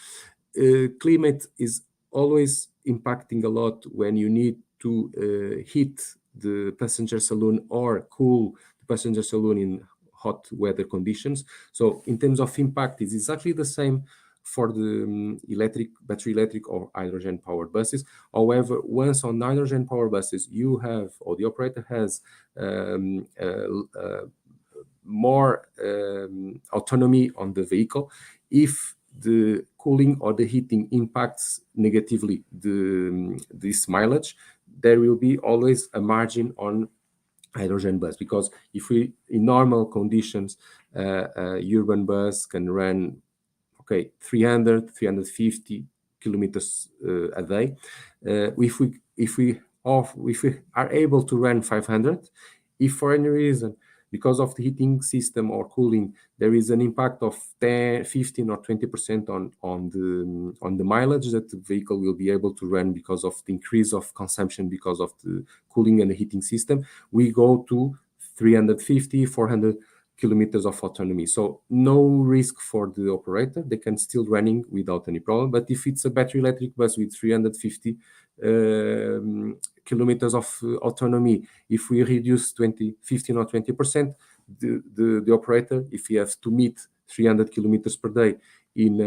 Climate is always impacting a lot when you need to heat the passenger saloon or cool the passenger saloon in hot weather conditions. So in terms of impact, it's exactly the same for the battery electric or hydrogen powered buses. However, once on hydrogen powered buses, you have, or the operator has more autonomy on the vehicle. If the cooling or the heating impacts negatively this mileage, there will be always a margin on hydrogen bus, because if we, in normal conditions, urban bus can run 300, 350 kilometers a day. If we are able to run 500, if for any reason, because of the heating system or cooling, there is an impact of 10, 15 or 20% on the mileage that the vehicle will be able to run because of the increase of consumption because of the cooling and the heating system, we go to 350, 400 kilometers of autonomy. So no risk for the operator. They can still running without any problem. But if it's a battery electric bus with 350 kilometers of autonomy, if we reduce 15 or 20%, the operator, if he has to meet 300 kilometers per day in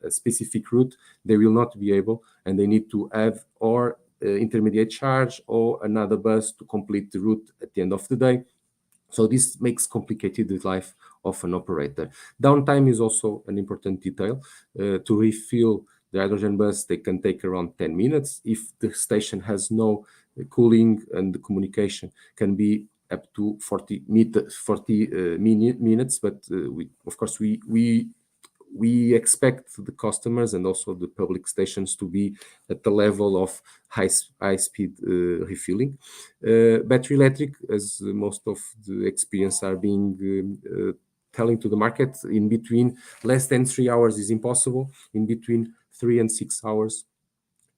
a specific route, they will not be able, and they need to have or intermediate charge or another bus to complete the route at the end of the day. So this makes complicated the life of an operator. Downtime is also an important detail. To refill the hydrogen bus, they can take around 10 minutes. If the station has no cooling, and the communication can be up to 40 minutes. But of course, we expect the customers and also the public stations to be at the level of high speed refilling. Battery electric, as most of the experience are being telling to the market, in between less than 3 hours is impossible. In between 3 and 6 hours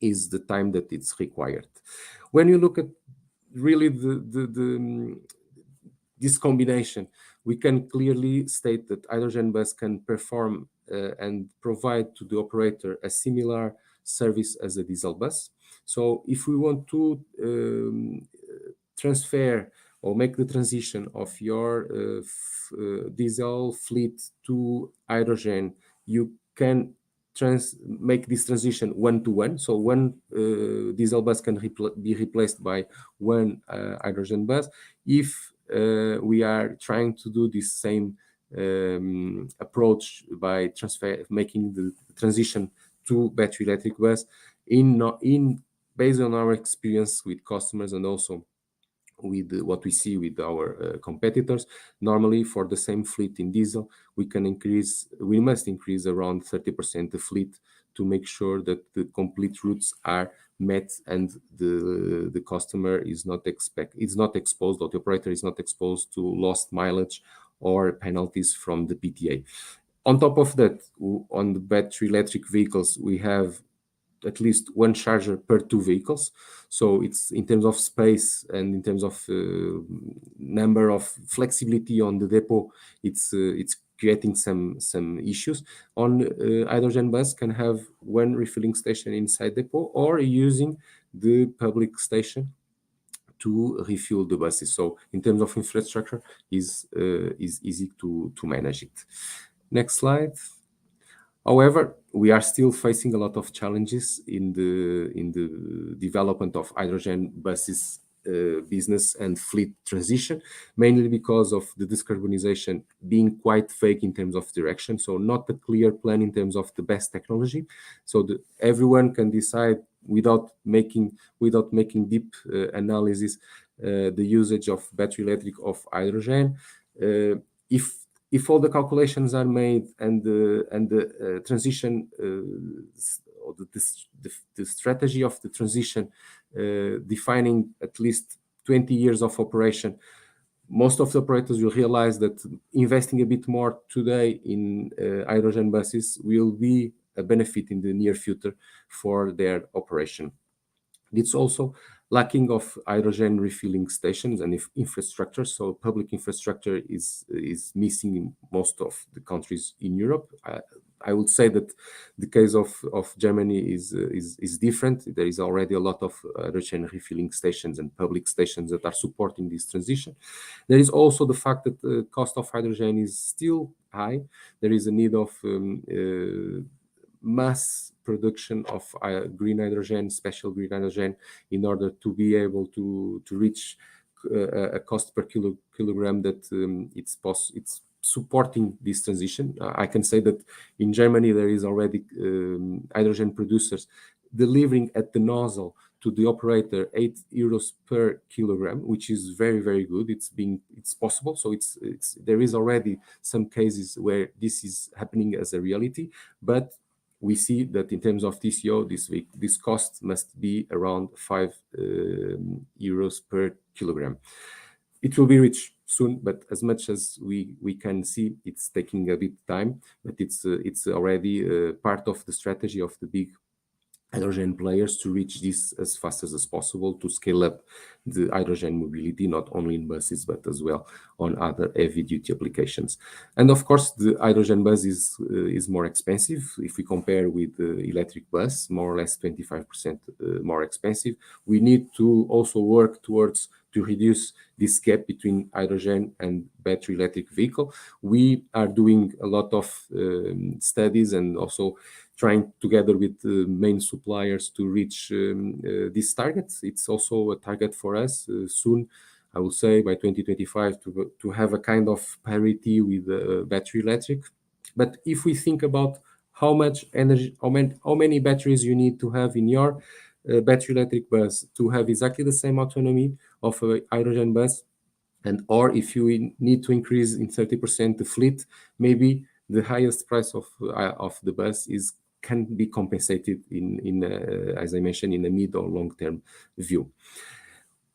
is the time that it's required. When you look at really this combination, we can clearly state that hydrogen bus can perform and provide to the operator a similar service as a diesel bus. So if we want to transfer or make the transition of your diesel fleet to hydrogen, you can make this transition one-to-one. So one diesel bus can be replaced by one hydrogen bus. If we are trying to do this same approach by making the transition to battery electric bus, based on our experience with customers and also with what we see with our competitors, normally for the same fleet in diesel, we must increase around 30% the fleet to make sure that the complete routes are met and the customer is not exposed, or the operator is not exposed to lost mileage or penalties from the PTA. On top of that, on the battery electric vehicles, we have at least one charger per 2 vehicles. So it's in terms of space and in terms of number of flexibility on the depot, it's creating some issues. On hydrogen bus can have one refilling station inside depot or using the public station to refuel the buses. So in terms of infrastructure, is easy to manage it. Next slide. However, we are still facing a lot of challenges in the development of hydrogen buses business and fleet transition, mainly because of the decarbonization being quite vague in terms of direction. So not a clear plan in terms of the best technology. So everyone can decide without making deep analysis the usage of battery electric of hydrogen. If all the calculations are made and the transition or the strategy of the transition defining at least 20 years of operation, most of the operators will realize that investing a bit more today in hydrogen buses will be a benefit in the near future for their operation. It's also lacking of hydrogen refilling stations and infrastructure. So public infrastructure is missing in most of the countries in Europe. I would say that the case of Germany is different. There is already a lot of hydrogen refilling stations and public stations that are supporting this transition. There is also the fact that the cost of hydrogen is still high. There is a need of mass production of green hydrogen, special green hydrogen, in order to be able to reach a cost per kilogram that it's supporting this transition. I can say that in Germany there is already hydrogen producers delivering at the nozzle to the operator €8 per kilogram, which is very, very good. It's possible. So there is already some cases where this is happening as a reality, but we see that in terms of TCO, this cost must be around 5 euros per kilogram. It will be reached soon, but as much as we can see, it's taking a bit time, but it's already part of the strategy of the big hydrogen players to reach this as fast as possible, to scale up the hydrogen mobility, not only in buses, but as well on other heavy duty applications. And of course, the hydrogen bus is more expensive. If we compare with the electric bus, more or less 25% more expensive. We need to also work towards to reduce this gap between hydrogen and battery electric vehicle. We are doing a lot of studies and also trying together with the main suppliers to reach these targets. It's also a target for us soon, I will say by 2025, to have a kind of parity with battery electric. But if we think about how much energy, how many batteries you need to have in your battery electric bus to have exactly the same autonomy of a hydrogen bus, and or if you need to increase in 30% the fleet, maybe the highest price of the bus can be compensated in as I mentioned, in a mid or long-term view.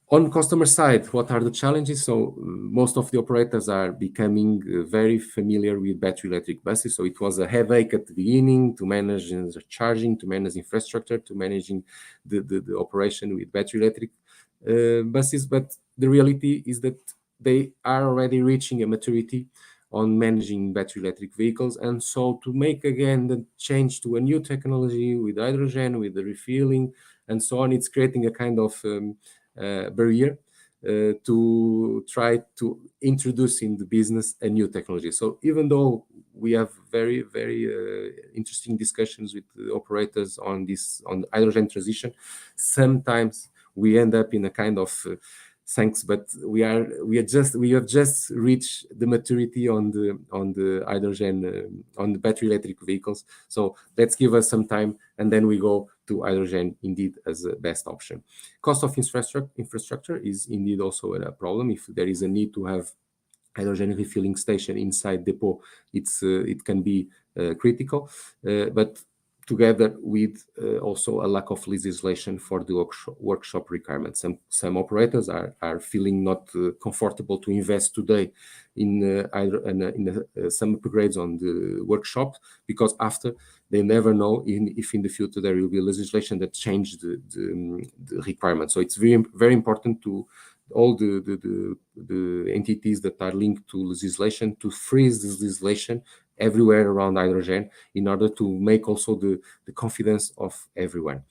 On customer side, what are the challenges? So most of the operators are becoming very familiar with battery electric buses. So it was a headache at the beginning to manage the charging, to manage infrastructure, to managing the operation with battery electric buses. But the reality is that they are already reaching a maturity on managing battery electric vehicles. And so to make again the change to a new technology with hydrogen, with the refueling and so on, it's creating a kind of barrier to try to introduce in the business a new technology. So even though we have very, very interesting discussions with the operators on hydrogen transition, sometimes we end up in a kind of thanks, but we have just reached the maturity on the hydrogen on the battery electric vehicles. So let's give us some time, and then we go to hydrogen indeed as a best option. Cost of infrastructure is indeed also a problem. If there is a need to have hydrogen refilling station inside depot, it can be critical, but together with also a lack of legislation for the workshop requirements. Some operators are feeling not comfortable to invest today in some upgrades on the workshop, because after they never know if in the future there will be legislation that change the requirements. So it's very, very important to all the entities that are linked to legislation to freeze this legislation everywhere around hydrogen in order to make also the confidence of everyone.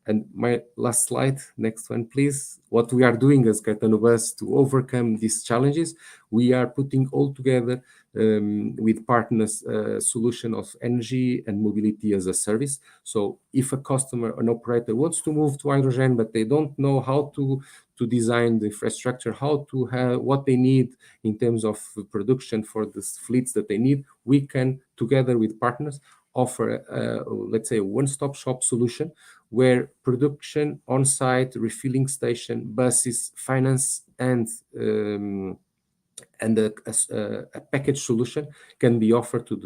And my last slide, next one, please. What we are doing as Caetano Bus to overcome these challenges, we are putting all together with partners a solution of energy and mobility as a service. So if a customer, an operator wants to move to hydrogen, but they don't know how to design the infrastructure, how to have what they need in terms of production for the fleets that they need, we can, together with partners, offer, let's say, a one-stop shop solution where production, on-site, refilling station, buses, finance, and a package solution can be offered to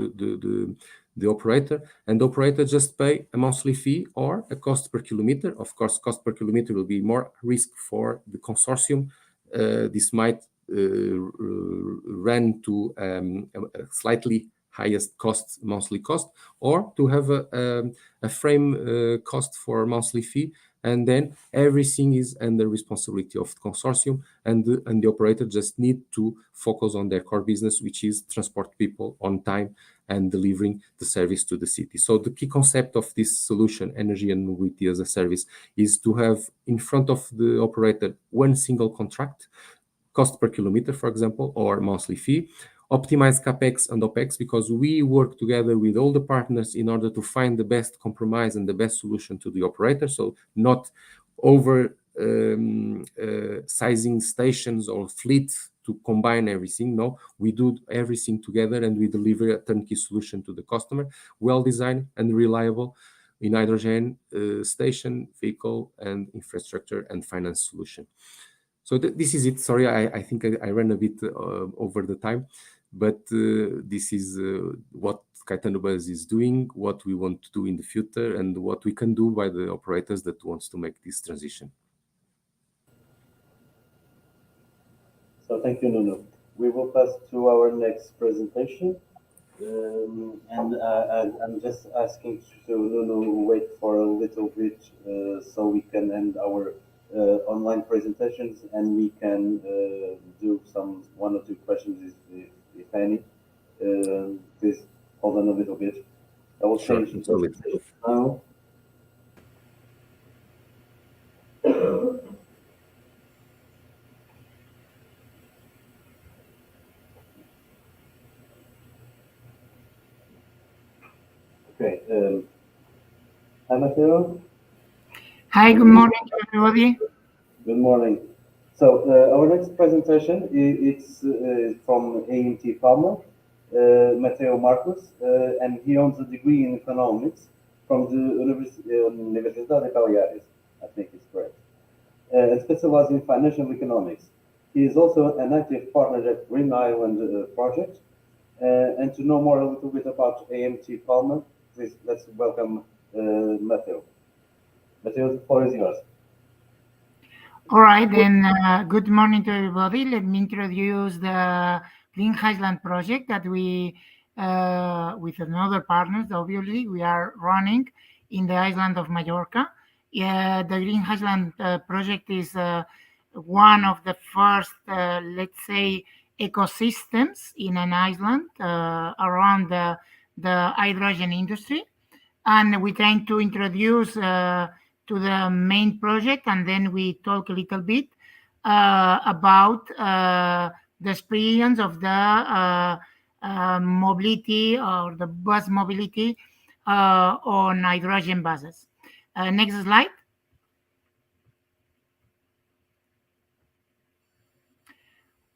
the operator, and the operator just pay a monthly fee or a cost per kilometer. Of course, cost per kilometer will be more risk for the consortium. This might run to a slightly highest cost, monthly cost, or to have a frame cost for monthly fee, and then everything is under responsibility of the consortium, and the operator just need to focus on their core business, which is transport people on time and delivering the service to the city. So the key concept of this solution, energy and mobility as a service, is to have in front of the operator one single contract, cost per kilometer, for example, or monthly fee, optimize CapEx and OpEx, because we work together with all the partners in order to find the best compromise and the best solution to the operator. So not over sizing stations or fleet to combine everything. No, we do everything together and we deliver a turnkey solution to the customer, well designed and reliable in hydrogen, station, vehicle, and infrastructure and finance solution. So this is it. Sorry, I think I ran a bit over the time, but this is what Caetano Bus is doing, what we want to do in the future, and what we can do by the operators that wants to make this transition. So thank you, Nuno. We will pass to our next presentation. I'm just asking to Nuno wait for a little bit so we can end our online presentations and we can do one or two questions if any. Please hold on a little bit. I will Sure, change the absolutely. presentation now. Okay. Hi, Matteo. Hi, good morning to everybody. Good morning. So our next presentation it's from AMT Palma, Matteo Marcos, and he owns a degree in economics from the Universidade de Baleares, I think it's correct, and specializes in financial economics. He is also an active partner at Green Island Project. And to know more a little bit about AMT Palma, please let's welcome Matteo. Matteo, the floor is yours. All right, then good morning to everybody. Let me introduce the Green Highland project that we, with another partners, obviously, we are running in the island of Mallorca. The Green Highland project is one of the first, let's say, ecosystems in an island around the hydrogen industry. And we're trying to introduce to the main project, and then we talk a little bit about the experience of the mobility or the bus mobility on hydrogen buses. Next slide.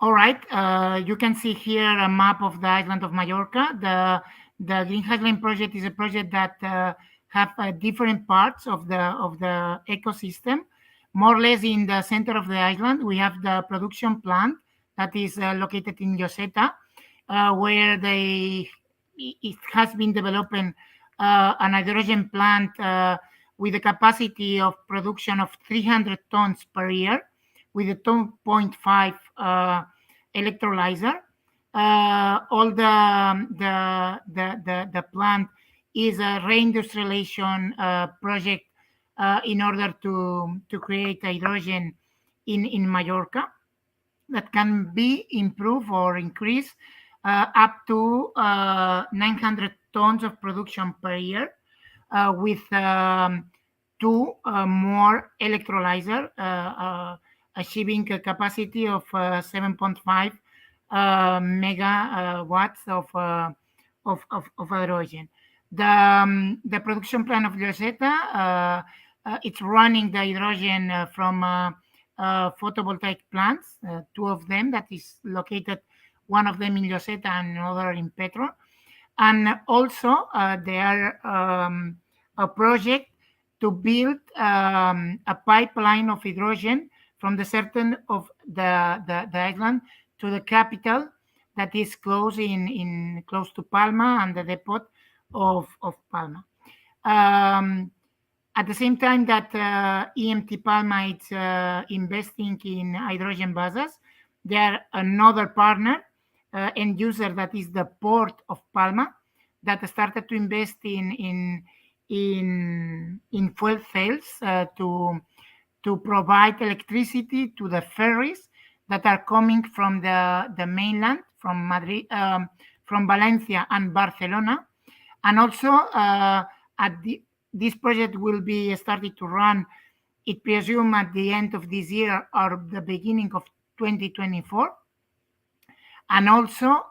All right, you can see here a map of the island of Mallorca. The Green Highland project is a project that have different parts of the ecosystem. More or less in the center of the island, we have the production plant that is located in Lloseta, where it has been developing an hydrogen plant with a capacity of production of 300 tons per year, with a 2.5 electrolyzer. All the plant is a reindustrialization project in order to create hydrogen in Mallorca that can be improved or increased up to 900 tons of production per year with two more electrolyzer achieving a capacity of 7.5 megawatts of hydrogen. The production plant of Lloseta, it's running the hydrogen from photovoltaic plants, two of them that is located, one of them in Lloseta and another in Petro. And also there a project to build a pipeline of hydrogen from the center of the island to the capital that is close to Palma and the depot of Palma. At the same time that EMT Palma is investing in hydrogen buses, there are another partner, end user, that is the Port of Palma, that started to invest in fuel cells to provide electricity to the ferries that are coming from the mainland, from Madrid, from Valencia and Barcelona. And also this project will be started to run, it presume, at the end of this year or the beginning of 2024. And also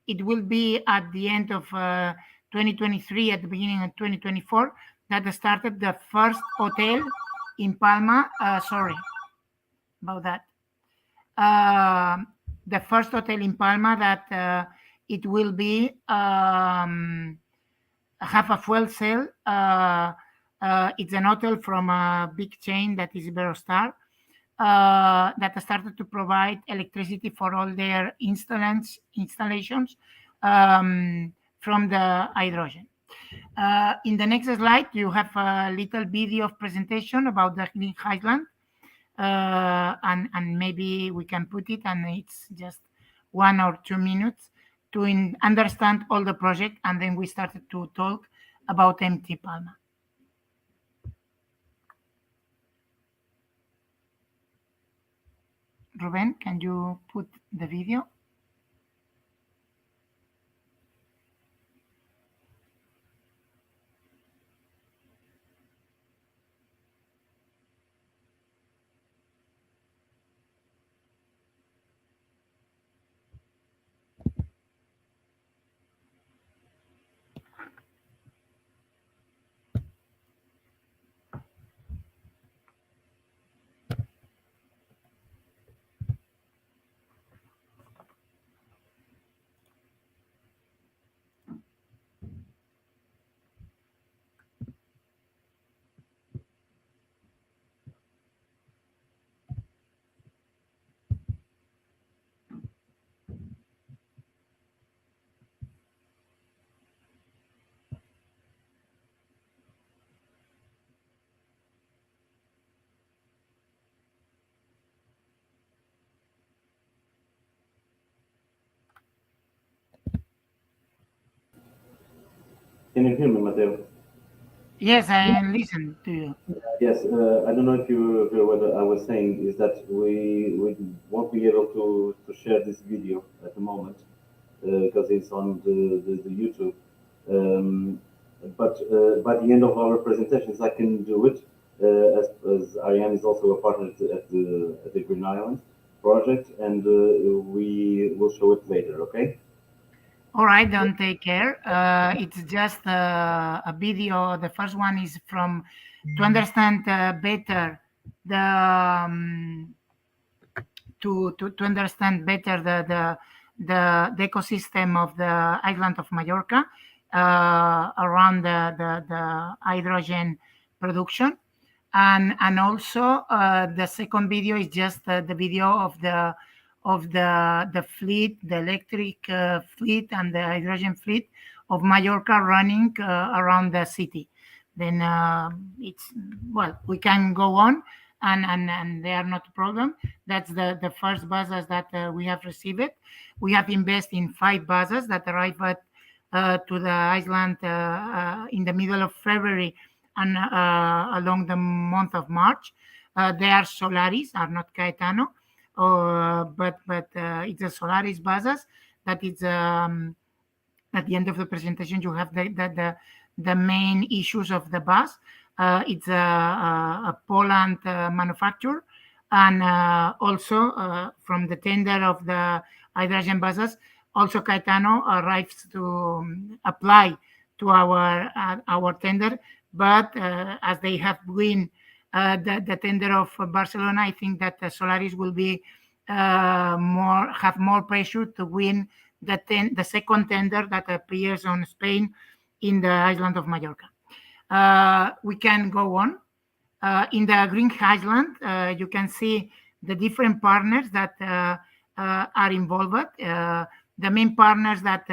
it will be at the end of 2023, at the beginning of 2024, that started the first hotel in Palma. Sorry about that. The first hotel in Palma that it will be have a fuel cell. It's an hotel from a big chain that is Iberostar that started to provide electricity for all their installations from the hydrogen. In the next slide, you have a little video of presentation about the Green Highland, and maybe we can put it, and it's just 1 or 2 minutes to understand all the project, and then we started to talk about MT Palma. Ruben, can you put the video? Can you hear me, Mateo? Yes, I listen to you. Yes, I don't know if you heard what I was saying, is that we won't be able to share this video at the moment because it's on the YouTube. But by the end of our presentations, I can do it, as Ariane is also a partner at the Green Island project, and we will show it later, okay? All right, don't take care. It's just a video. The first one is from to understand better the to understand better the ecosystem of the island of Mallorca around the hydrogen production, and also the second video is just the video of the fleet, the electric fleet and the hydrogen fleet of Mallorca running around the city. Then it's, well, we can go on, and they are not a problem. That's the first buses that we have received. We have invested in 5 buses that arrived to the island in the middle of February and along the month of March. They are Solaris, are not Caetano. But it's a Solaris buses that is at the end of the presentation you have the main issues of the bus. It's a Poland manufacturer, and also from the tender of the hydrogen buses, also Caetano arrives to apply to our tender, but as they have win the tender of Barcelona, I think that Solaris will be have more pressure to win the second tender that appears on Spain in the island of Mallorca. We can go on. In the Green Highland, you can see the different partners that are involved. The main partners that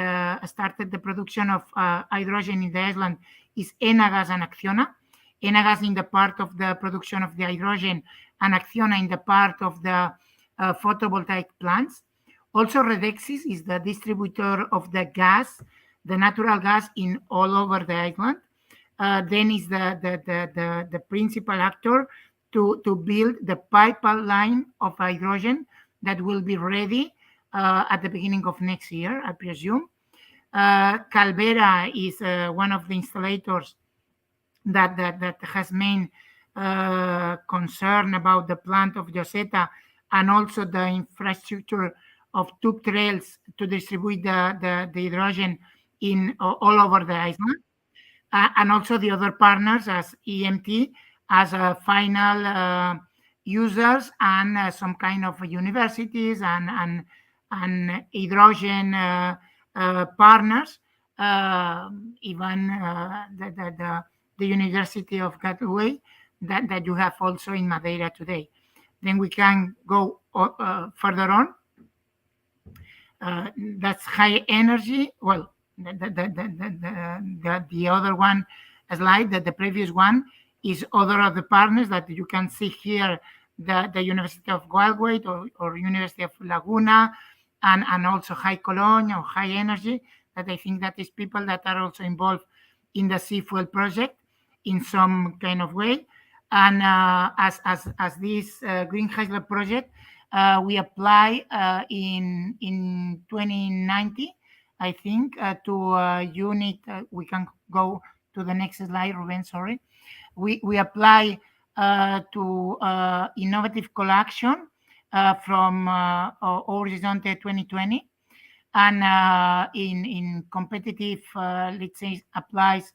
started the production of hydrogen in the island is Enagás and Acciona. Enagás in the part of the production of the hydrogen, and Acciona in the part of the photovoltaic plants. Also, Redexis is the distributor of the gas, the natural gas in all over the island. Then is the principal actor to build the pipeline of hydrogen that will be ready at the beginning of next year, I presume. Calvera is one of the installators that has main concern about the plant of Lloseta, and also the infrastructure of tube trails to distribute the hydrogen in all over the island. And also the other partners as EMT as final users, and some kind of universities and hydrogen partners, even the University of Galway that you have also in Madeira today. Then we can go further on. That's high energy. Well, the other one slide, the previous one, is other of the partners that you can see here, the University of Galway or University of Laguna, and also High Cologne or High Energy, that I think that is people that are also involved in the Seafuel project in some kind of way. And as this Green Highland project, we apply in 2019, I think, to a unit. We can go to the next slide, Ruben, sorry. We apply to innovative collaction from Horizonte 2020, and in competitive, let's say, applies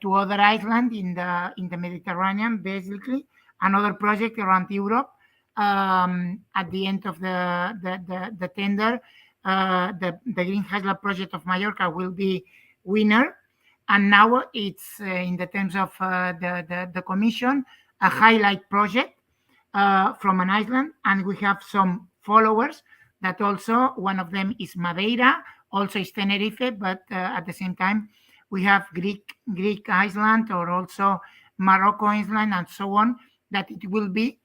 to other islands in the Mediterranean, basically, another project around Europe. At the end of the tender, the Green Highland project of Mallorca will be winner, and now it's in the terms of the commission, a highlight project from an island, and we have some followers that also, one of them is Madeira, also is Tenerife, but at the same time we have Greek island, or also Morocco island, and so on, that it will be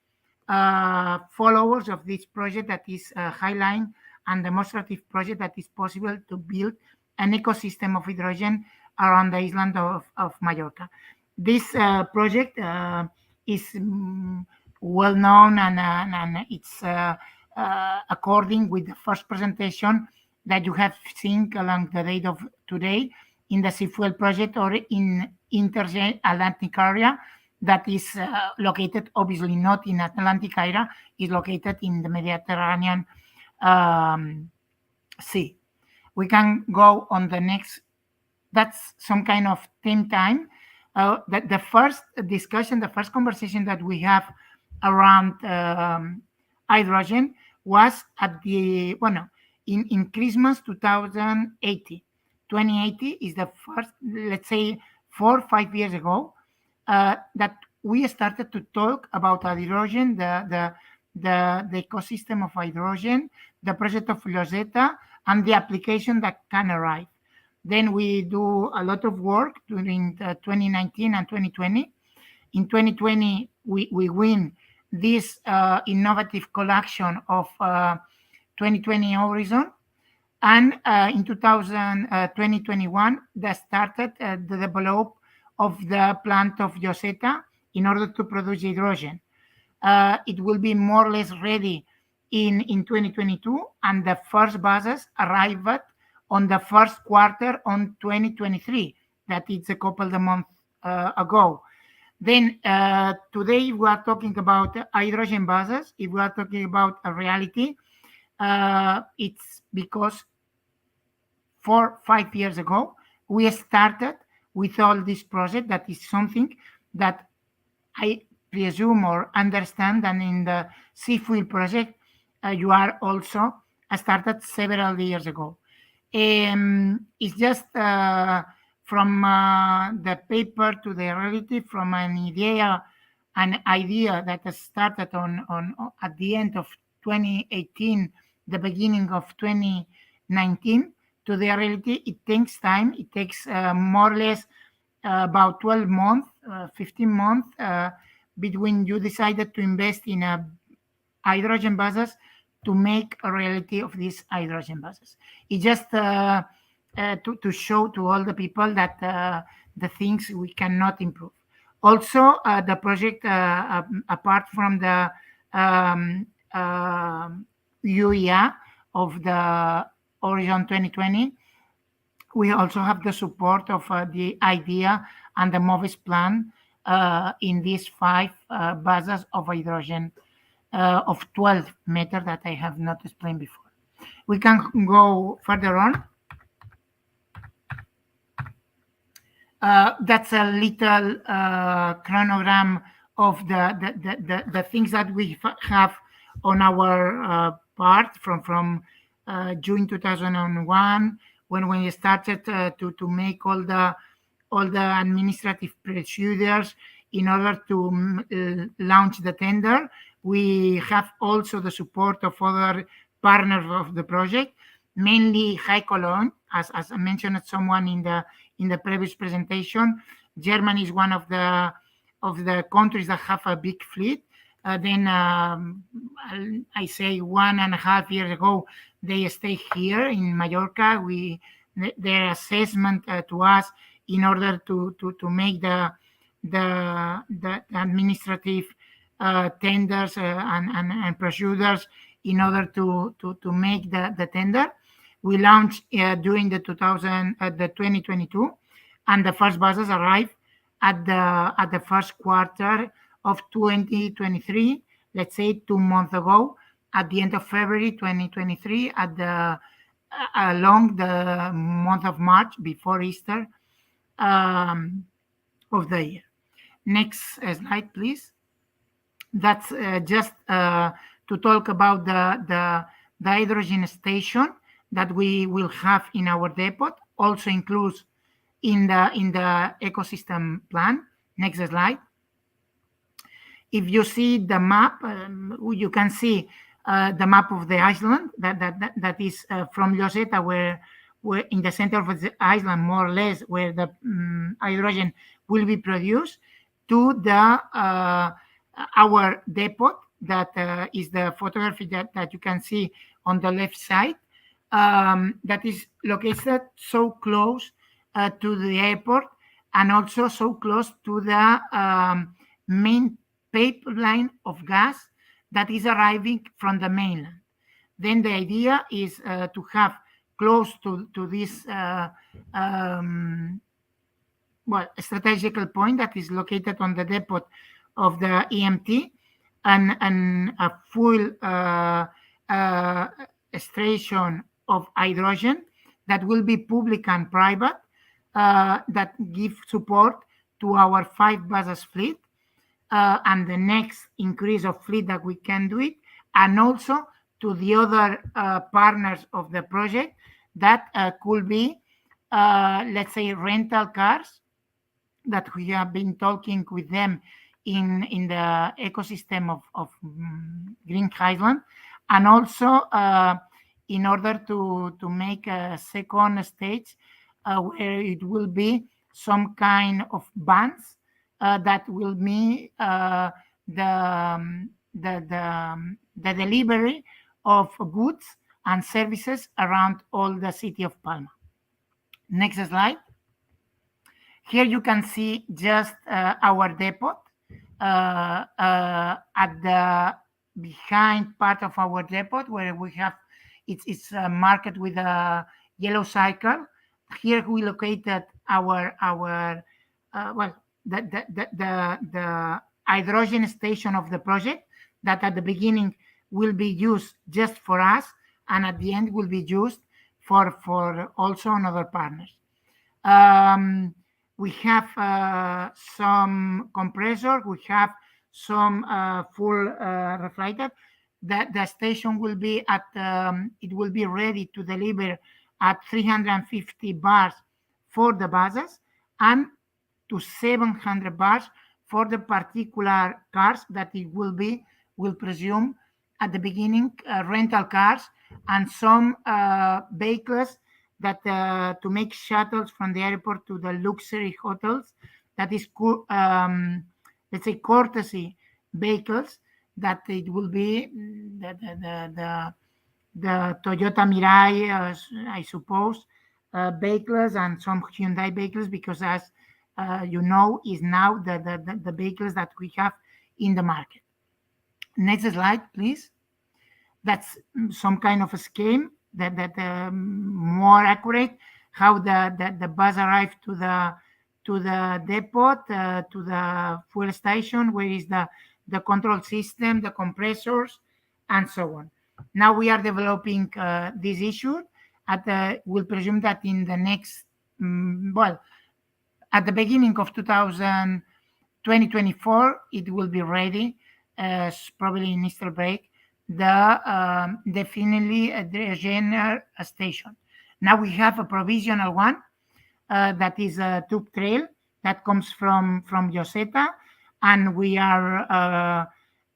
followers of this project that is highlight and demonstrative project that is possible to build an ecosystem of hydrogen around the island of Mallorca. This project is well known, and it's according with the first presentation that you have seen along the date of today in the Seafuel project, or in Inter-Atlantic area, that is located, obviously not in Atlantic area, is located in the Mediterranean Sea. We can go on the next. That's some kind of time. The first discussion, the first conversation that we have around hydrogen was at the, in Christmas 2080. 2080 is the first, let's say, 4 or 5 years ago, that we started to talk about hydrogen, the ecosystem of hydrogen, the project of Lloseta, and the application that can arrive. Then we do a lot of work during 2019 and 2020. In 2020, we win this innovative collection of 2020 Horizon. And in 2021, they started the develop of the plant of Lloseta in order to produce hydrogen. It will be more or less ready in 2022, and the first buses arrived on the first quarter on 2023. That is a couple of months ago. Then today we are talking about hydrogen buses. If we are talking about a reality, it's because 4 or 5 years ago we started with all this project. That is something that I presume or understand, and in the Seafuel project you are also started several years ago. It's just from the paper to the reality, from an idea that has started on at the end of 2018, the beginning of 2019, to the reality. It takes time. It takes more or less about 12 months, 15 months between you decided to invest in a hydrogen buses to make a reality of these hydrogen buses. It's just to show to all the people that the things we cannot improve. Also, the project, apart from the UEA of the Horizon 2020, we also have the support of the IDEA and the MOVES plan in these 5 buses of hydrogen of 12 meters that I have not explained before. We can go further on. That's a little chronogram of the things that we have on our part from June 2001, when we started to make all the administrative procedures in order to launch the tender. We have also the support of other partners of the project. mainly high colon, as I mentioned someone in the previous presentation. Germany is one of the countries that have a big fleet. Then I say 1.5 years ago, they stay here in Mallorca. Their assessment to us in order to make the administrative tenders and procedures in order to make the tender. We launched during the 2022, and the first buses arrived at the first quarter of 2023. Let's say 2 months ago, at the end of February 2023, along the month of March before Easter of the year. Next slide, please. That's just to talk about the hydrogen station that we will have in our depot, also includes in the ecosystem plan. Next slide. If you see the map, you can see the map of the island that is from Lloseta, where in the center of the island, more or less, where the hydrogen will be produced, to the our depot, that is the photography that you can see on the left side, that is located so close to the airport, and also so close to the main pipeline of gas that is arriving from the mainland. Then the idea is to have close to this strategical point that is located on the depot of the EMT, and a full station of hydrogen that will be public and private, that give support to our 5 buses fleet, and the next increase of fleet that we can do it, and also to the other partners of the project that could be, let's say, rental cars, that we have been talking with them in the ecosystem of Green Highland, and also in order to make a second stage where it will be some kind of vans that will be the delivery of goods and services around all the city of Palma. Next slide. Here you can see just our depot. At the behind part of our depot, where we have it's marked with a yellow circle. Here we located our the hydrogen station of the project, that at the beginning will be used just for us, and at the end will be used for also another partners. We have some compressor, we have some full refrigerator. The station will be at it will be ready to deliver at 350 bars for the buses, and to 700 bars for the particular cars that it will presume at the beginning, rental cars and some vehicles that to make shuttles from the airport to the luxury hotels, that is let's say courtesy vehicles, that it will be the Toyota Mirai, I suppose, vehicles, and some Hyundai vehicles, because as you know, is now the vehicles that we have in the market. Next slide, please. That's some kind of a scheme that more accurate how the bus arrived to the depot, to the fuel station, where is the control system, the compressors, and so on. Now we are developing this issue. We'll presume that in the next, at the beginning of 2024, it will be ready, probably in Easter break, definitely the general station. Now we have a provisional one that is a tube trail that comes from Lloseta, and we are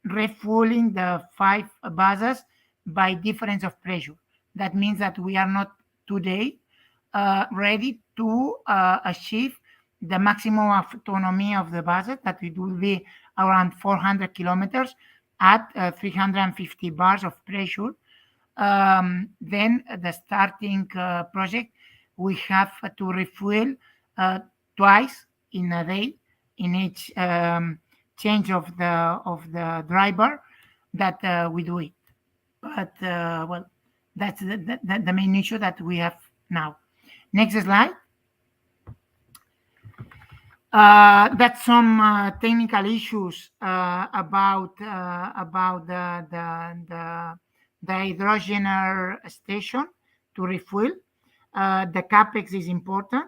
refueling the 5 buses by difference of pressure. That means that we are not today ready to achieve the maximum autonomy of the buses, that it will be around 400 kilometers at 350 bars of pressure. Then the starting project, we have to refuel twice in a day in each change of the driver that we do it. But well, that's the main issue that we have now. Next slide. That's some technical issues about the hydrogenator station to refuel. The capex is important,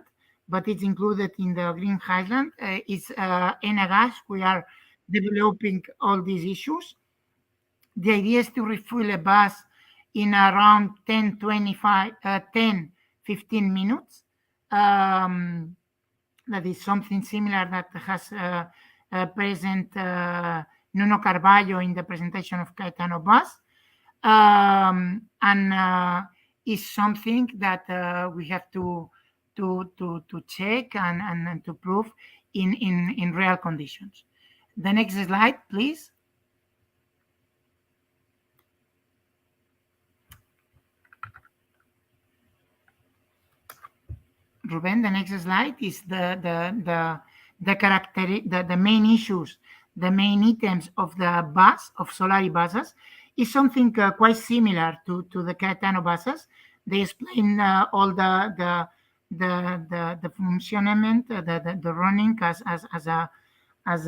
but it's included in the Green Highland. It's Enagás. We are developing all these issues. The idea is to refuel a bus in around 10, 15 minutes. That is something similar that has present Nuno Carvalho in the presentation of Caetano bus. And is something that we have to check and to prove in real conditions. The next slide, please. Ruben, the next slide is the main issues, the main items of the bus, of Solari buses, is something quite similar to the Caetano buses. They explain all the functionament, the running as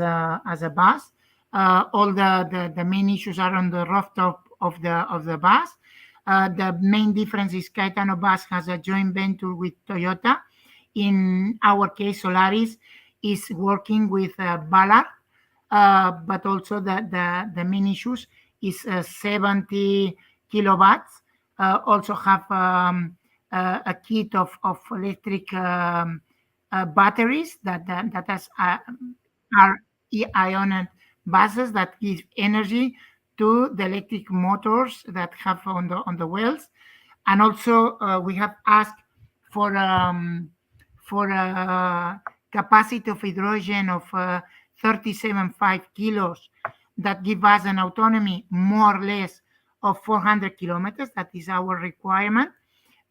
a bus. All the main issues are on the rooftop of the bus. The main difference is Caetano bus has a joint venture with Toyota. In our case, Solaris is working with Ballard, but also the main issues is 70 kilowatts. Also have a kit of electric batteries that are ion buses that give energy to the electric motors that have on the wheels. And also we have asked for a capacity of hydrogen of 37.5 kilos that give us an autonomy more or less of 400 kilometers. That is our requirement,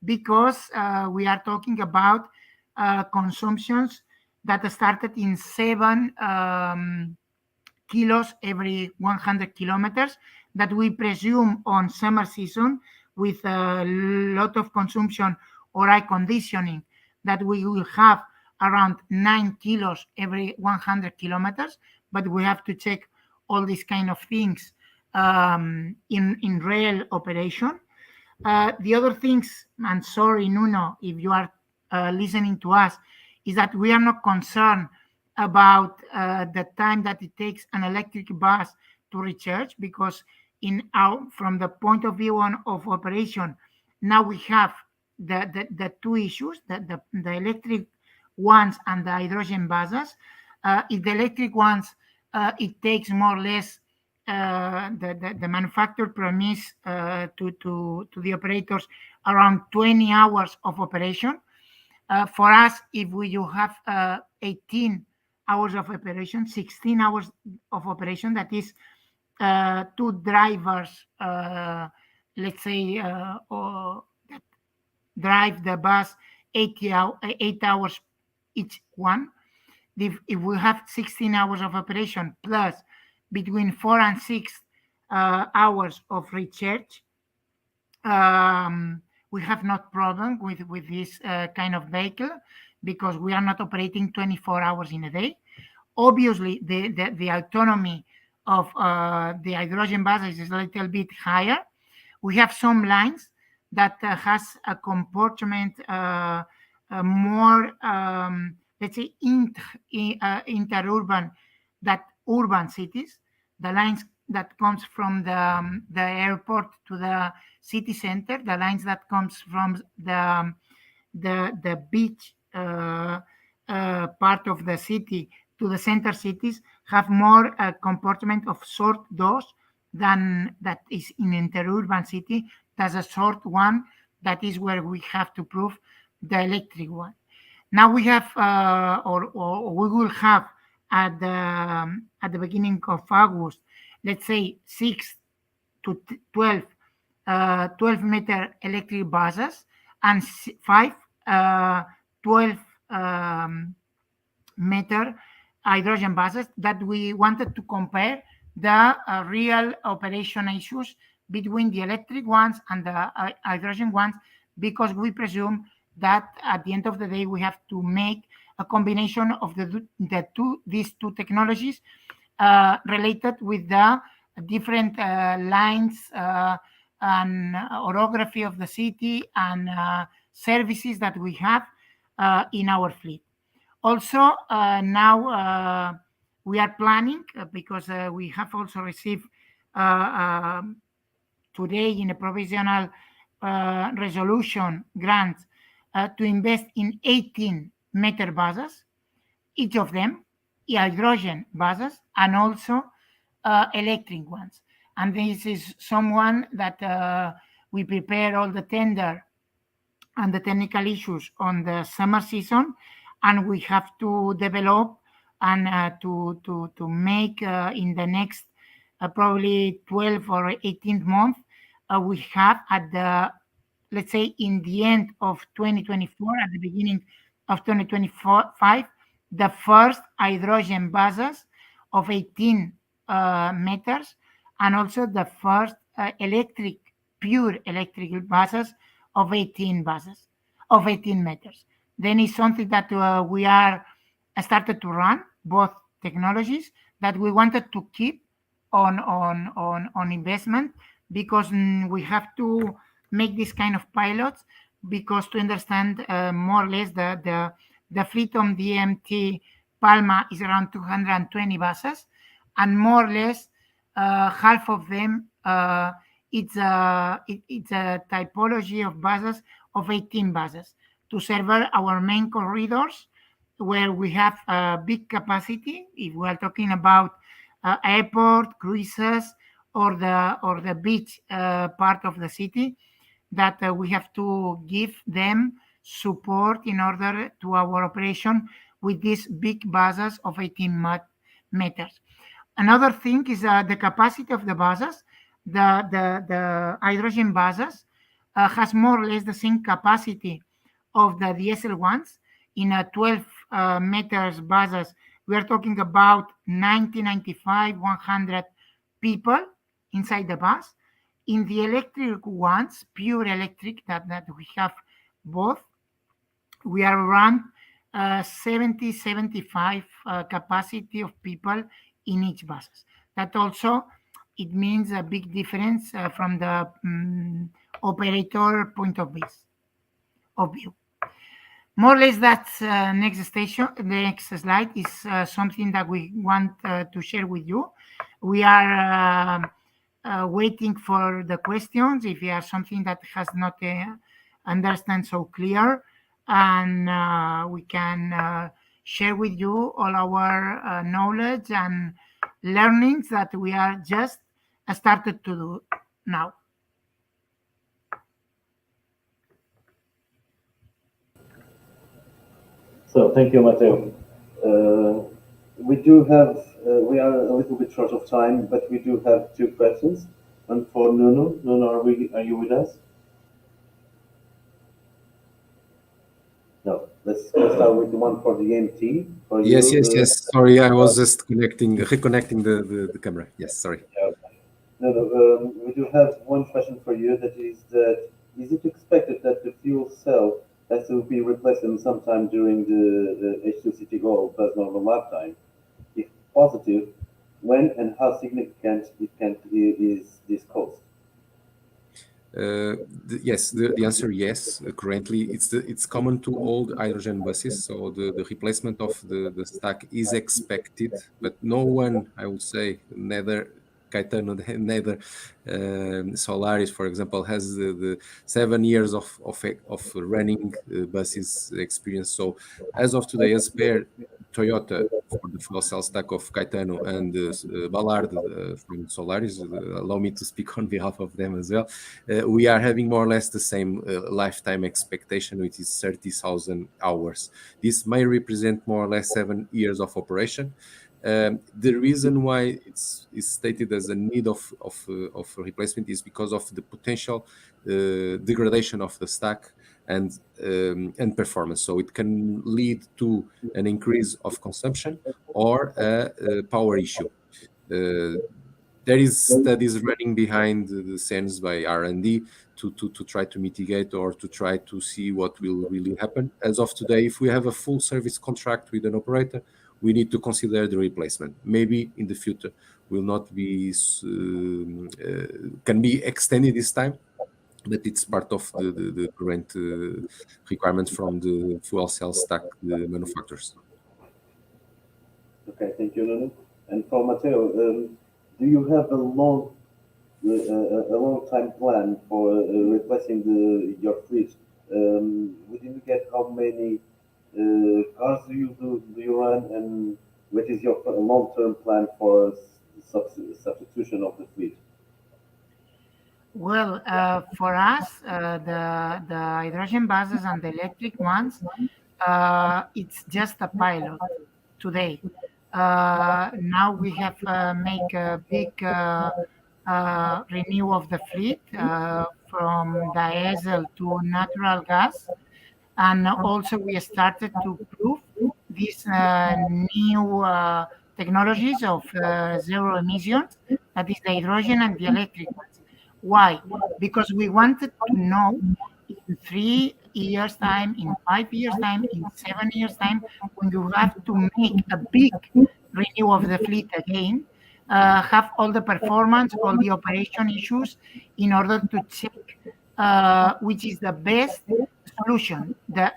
because we are talking about consumptions that started in 7 kilos every 100 kilometers, that we presume on summer season with a lot of consumption or air conditioning, that we will have around 9 kilos every 100 kilometers, but we have to check all these kind of things in real operation. The other things, and sorry, Nuno, if you are listening to us, is that we are not concerned about the time that it takes an electric bus to recharge, because from the point of view of operation, now we have the two issues, the electric ones and the hydrogen buses. If the electric ones, it takes more or less the manufacturer promise to the operators around 20 hours of operation. For us, if you have 18 hours of operation, 16 hours of operation, that is 2 drivers, let's say, or that drive the bus 8 hours each one. If we have 16 hours of operation plus between 4 and 6 hours of recharge, we have not problem with this kind of vehicle, because we are not operating 24 hours in a day. Obviously, the autonomy of the hydrogen buses is a little bit higher. We have some lines that has a comportment more, let's say, interurban than urban cities. The lines that comes from the airport to the city center, the lines that comes from the beach part of the city to the center cities have more comportment of short doors than that is in interurban city. There's a short one that is where we have to prove the electric one. Now we have, or we will have at the beginning of August, let's say 6 to 12 12-meter electric buses and 5 12 meter hydrogen buses that we wanted to compare the real operation issues between the electric ones and the hydrogen ones, because we presume that at the end of the day we have to make a combination of these two technologies related with the different lines and orography of the city and services that we have in our fleet. Also, now we are planning, because we have also received today in a provisional resolution grant to invest in 18-meter buses, each of them hydrogen buses and also electric ones. And this is someone that we prepare all the tender and the technical issues on the summer season, and we have to develop and to make in the next probably 12 or 18 months. We have at the, let's say, in the end of 2024, at the beginning of 2025, the first hydrogen buses of 18 meters, and also the first pure electric buses of 18 meters. Then it's something that we are started to run, both technologies that we wanted to keep on investment, because we have to make this kind of pilots, because to understand more or less the fleet on DMT Palma is around 220 buses, and more or less half of them it's a typology of buses of 18 buses to serve our main corridors where we have a big capacity. If we are talking about airport, cruises, or the beach part of the city, that we have to give them support in order to our operation with these big buses of 18 meters. Another thing is the capacity of the buses. The hydrogen buses has more or less the same capacity of the diesel ones. In a 12 meters buses, we are talking about 100 people inside the bus. In the electric ones, pure electric, that we have both, we are around 75 capacity of people in each buses. That also, it means a big difference from the operator point of view. More or less, that's next station. The next slide is something that we want to share with you. We are waiting for the questions if you have something that has not understand so clear, and we can share with you all our knowledge and learnings that we are just started to do now. So thank you, Mateo. We are a little bit short of time, but we do have two questions. One for Nuno. Nuno, are you with us? No. Let's start with the one for the MT. Yes. Sorry, I was just reconnecting the camera. Yes, sorry. No. We do have one question for you. That is it expected that the fuel cell has to be replaced sometime during the H2 City Goal bus normal lifetime? If positive, when and how significant is this cost? Yes, the answer yes. Currently, it's common to all hydrogen buses, so the replacement of the stack is expected, but no one, I would say, neither Caetano, neither Solaris, for example, has the 7 years of running buses experience. So as of today, as per Toyota for the fuel cell stack of Caetano and Ballard from Solaris, allow me to speak on behalf of them as well. We are having more or less the same lifetime expectation, which is 30,000 hours. This may represent more or less 7 years of operation. The reason why it's stated as a need of replacement is because of the potential degradation of the stack and performance. So it can lead to an increase of consumption or a power issue. There is studies running behind the scenes by R&D to try to mitigate or to try to see what will really happen. As of today, if we have a full service contract with an operator, we need to consider the replacement. Maybe in the future will not be can be extended this time, but it's part of the current requirements from the fuel cell stack manufacturers. Okay, thank you, Nuno. And for Matteo, do you have a long time plan for replacing your fleet? We didn't get how many cars do you run, and what is your long-term plan for substitution of the fleet? Well, for us, the hydrogen buses and the electric ones, it's just a pilot today. Now we have make a big renew of the fleet from diesel to natural gas, and also we started to prove these new technologies of zero emissions, that is the hydrogen and the electric ones. Why? Because we wanted to know in 3 years' time, in 5 years' time, in 7 years' time, when you have to make a big renew of the fleet again, have all the performance, all the operation issues in order to check which is the best solution, the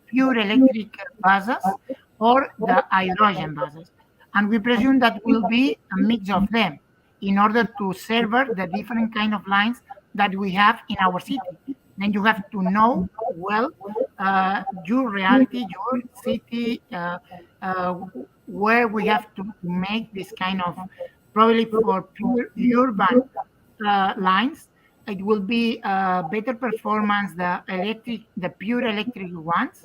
pure electric buses or the hydrogen buses. And we presume that will be a mix of them in order to serve the different kind of lines that we have in our city. Then you have to know well your reality, your city, where we have to make this kind of, probably for pure urban lines, it will be better performance, the pure electric ones.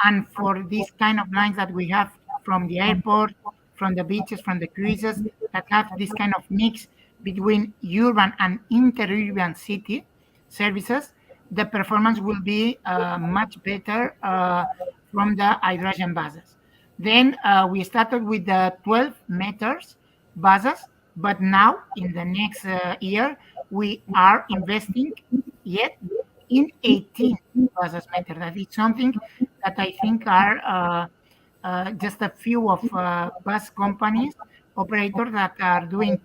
And for these kind of lines that we have from the airport, from the beaches, from the cruises, that have this kind of mix between urban and interurban city services, the performance will be much better from the hydrogen buses. Then we started with the 12 meters buses, but now in the next year, we are investing yet in 18 buses meter. That is something that I think are just a few of bus companies, operators that are doing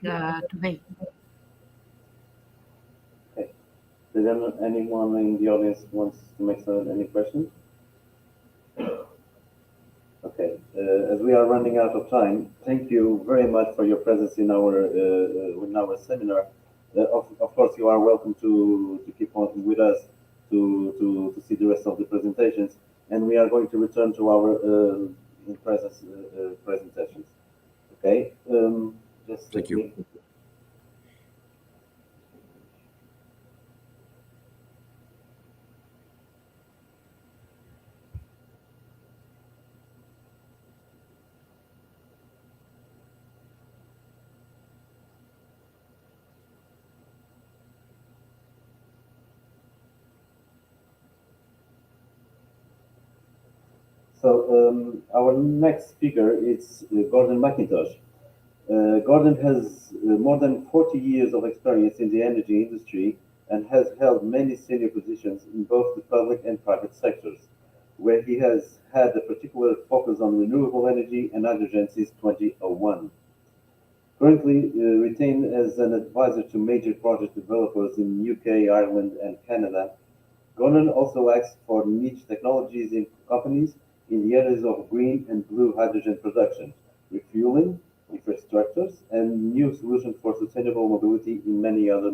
today. Okay. Does anyone in the audience wants to make any questions? Okay. As we are running out of time, thank you very much for your presence in our seminar. Of course, you are welcome to keep on with us to see the rest of the presentations, and we are going to return to our presentations. Okay. Just Thank you. So our next speaker is Gordon McIntosh. Gordon has more than 40 years of experience in the energy industry and has held many senior positions in both the public and private sectors, where he has had a particular focus on renewable energy and hydrogen since 2001. Currently retained as an advisor to major project developers in UK, Ireland, and Canada, Gordon also acts for niche technologies in companies in the areas of green and blue hydrogen production, refueling, infrastructures, and new solutions for sustainable mobility in many other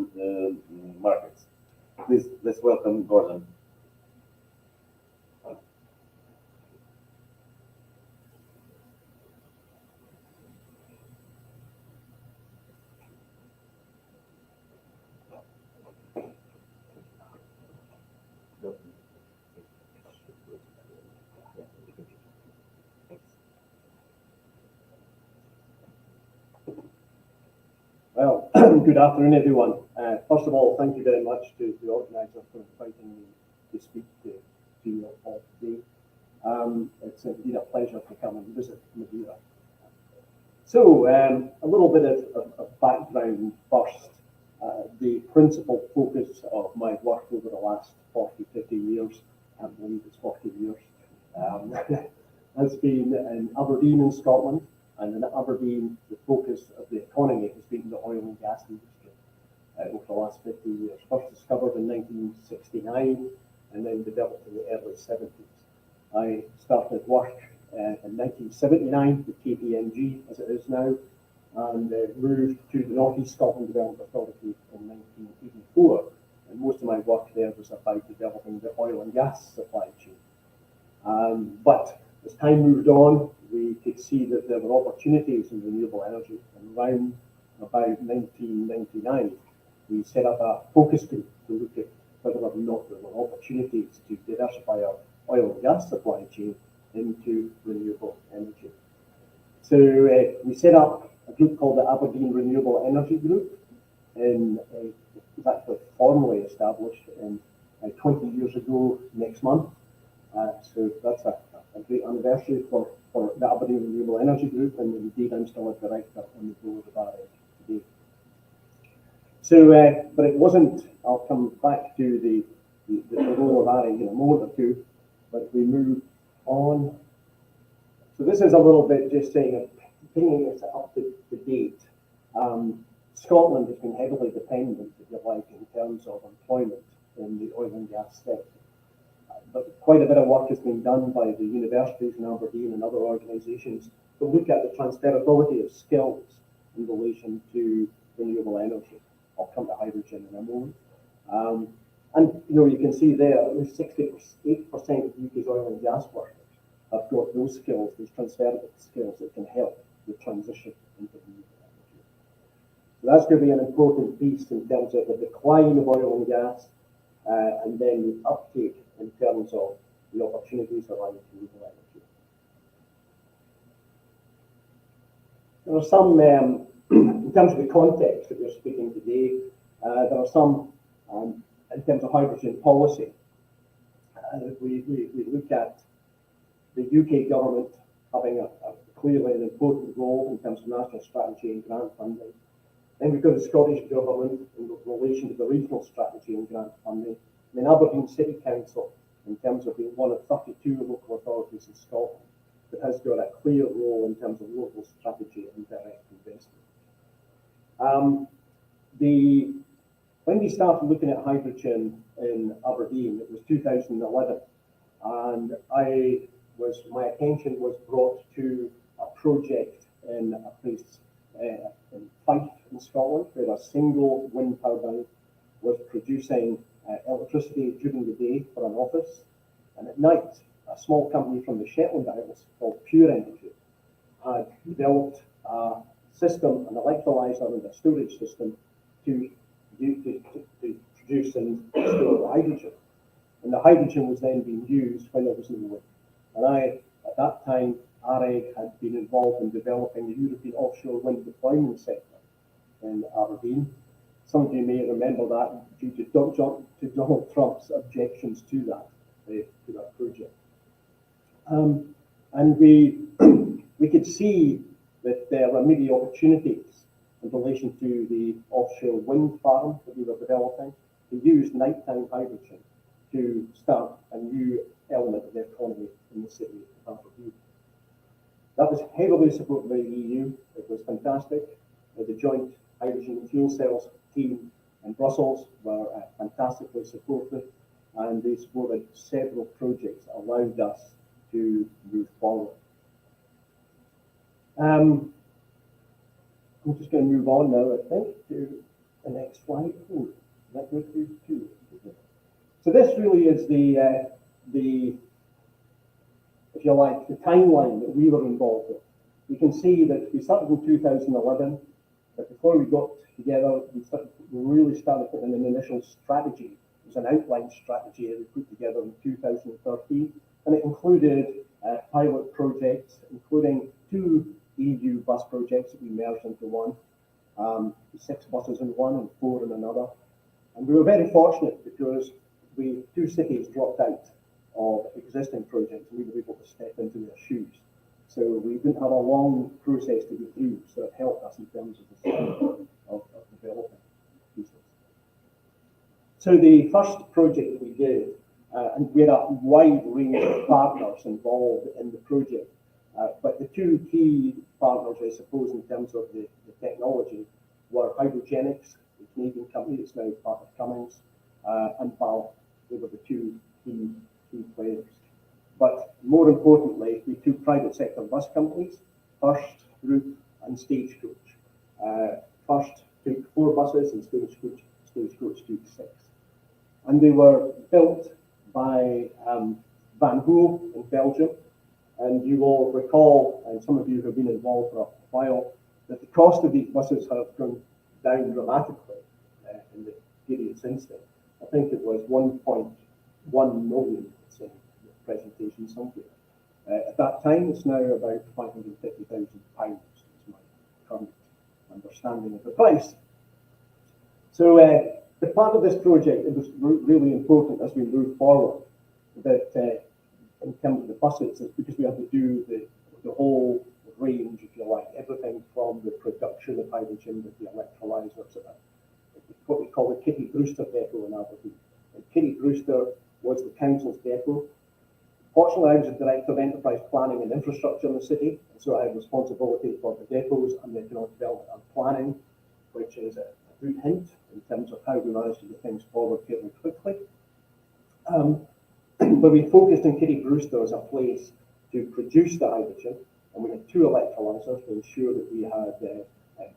markets. Please, let's welcome Gordon. Good afternoon, everyone. First of all, thank you very much to the organiser for inviting me to speak to you all today. It's indeed a pleasure to come and visit Madeira. So, a little bit of background first. The principal focus of my work over the last 40, 50 years, I can't believe it's 40 years, has been in Aberdeen in Scotland. And in Aberdeen, the focus of the economy has been the oil and gas industry over the last 50 years. First discovered in 1969 and then developed in the early 70s. I started work in 1979 with KPMG, as it is now, and moved to the North East Scotland Development Authority in 1984. And most of my work there was about developing the oil and gas supply chain. But as time moved on, we could see that there were opportunities in renewable energy. And around about 1999, we set up a focus group to look at whether or not there were opportunities to diversify our oil and gas supply chain into renewable energy. So we set up a group called the Aberdeen Renewable Energy Group, and it was actually formally established in 20 years ago next month. So that's a great anniversary for the Aberdeen Renewable Energy Group, and indeed I'm still a director on the board of AREG today. So, but it wasn't, I'll come back to the role of AREG in a moment or two, but we move on. So this is a little bit just saying, bringing it up to date. Scotland has been heavily dependent, if you like, in terms of employment in the oil and gas sector. But quite a bit of work has been done by the universities in Aberdeen and other organisations to look at the transferability of skills in relation to renewable energy. I'll come to hydrogen in a moment. And you can see there, at least 68% of UK's oil and gas workers have got those skills, those transferable skills that can help the transition into renewable energy. So that's going to be an important piece in terms of the decline of oil and gas, and then the uptake in terms of the opportunities around renewable energy. There are some, in terms of the context that we're speaking today, there are some, in terms of hydrogen policy. We look at the UK government having clearly an important role in terms of national strategy and grant funding. Then we've got the Scottish Government in relation to the regional strategy and grant funding. I mean, Aberdeen City Council, in terms of being one of 32 local authorities in Scotland, that has got a clear role in terms of local strategy and direct investment. When we started looking at hydrogen in Aberdeen, it was 2011, and my attention was brought to a project in a place in Fife in Scotland, where a single wind turbine was producing electricity during the day for an office, and at night a small company from the Shetland Isles called Pure Energy had developed a system, an electrolyzer and a storage system to produce and store hydrogen. And the hydrogen was then being used when there was no wind. And at that time, AREG had been involved in developing the European offshore wind deployment sector in Aberdeen. Some of you may remember that due to Donald Trump's objections to that project. And we could see that there were maybe opportunities in relation to the offshore wind farm that we were developing to use nighttime hydrogen to start a new element of the economy in the city of Aberdeen. That was heavily supported by the EU. It was fantastic. The joint hydrogen and fuel cells team in Brussels were fantastically supportive, and they supported several projects that allowed us to move forward. I'm just going to move on now, I think, to the next slide. Oh, that goes through two. So this really is the if you like, the timeline that we were involved with. You can see that we started in 2011, but before we got together, we really started putting an initial strategy. It was an outline strategy that we put together in 2013, and it included pilot projects, including 2 EU bus projects that we merged into one, 6 buses in one and 4 in another. And we were very fortunate because two cities dropped out of existing projects and we were able to step into their shoes. So we didn't have a long process to go through, so it helped us in terms of the speed of developing pieces. So the first project we did, and we had a wide range of partners involved in the project, but the two key partners, I suppose, in terms of the technology were Hydrogenics, the Canadian company that's now part of Cummins, and BAL. They were the two key players. But more importantly, the two private sector bus companies, First Group and Stagecoach. First took 4 buses and Stagecoach took 6. And they were built by Van Hool in Belgium. And you will recall, and some of you have been involved for a while, that the cost of these buses have gone down dramatically in the period since then. I think it was 1.1 million, it's in the presentation somewhere. At that time, it's now about £550,000 is my current understanding of the price. So the part of this project, it was really important as we move forward that in terms of the buses, is because we had to do the whole range, if you like, everything from the production of hydrogen with the electrolyzers at what we call the Kitty Brewster depot in Aberdeen. And Kitty Brewster was the council's depot. Fortunately, I was the Director of Enterprise Planning and Infrastructure in the city, and so I had responsibility for the depots and the economic development and planning, which is a good hint in terms of how we managed to get things forward fairly quickly. But we focused on Kitty Brewster as a place to produce the hydrogen, and we had 2 electrolyzers to ensure that we had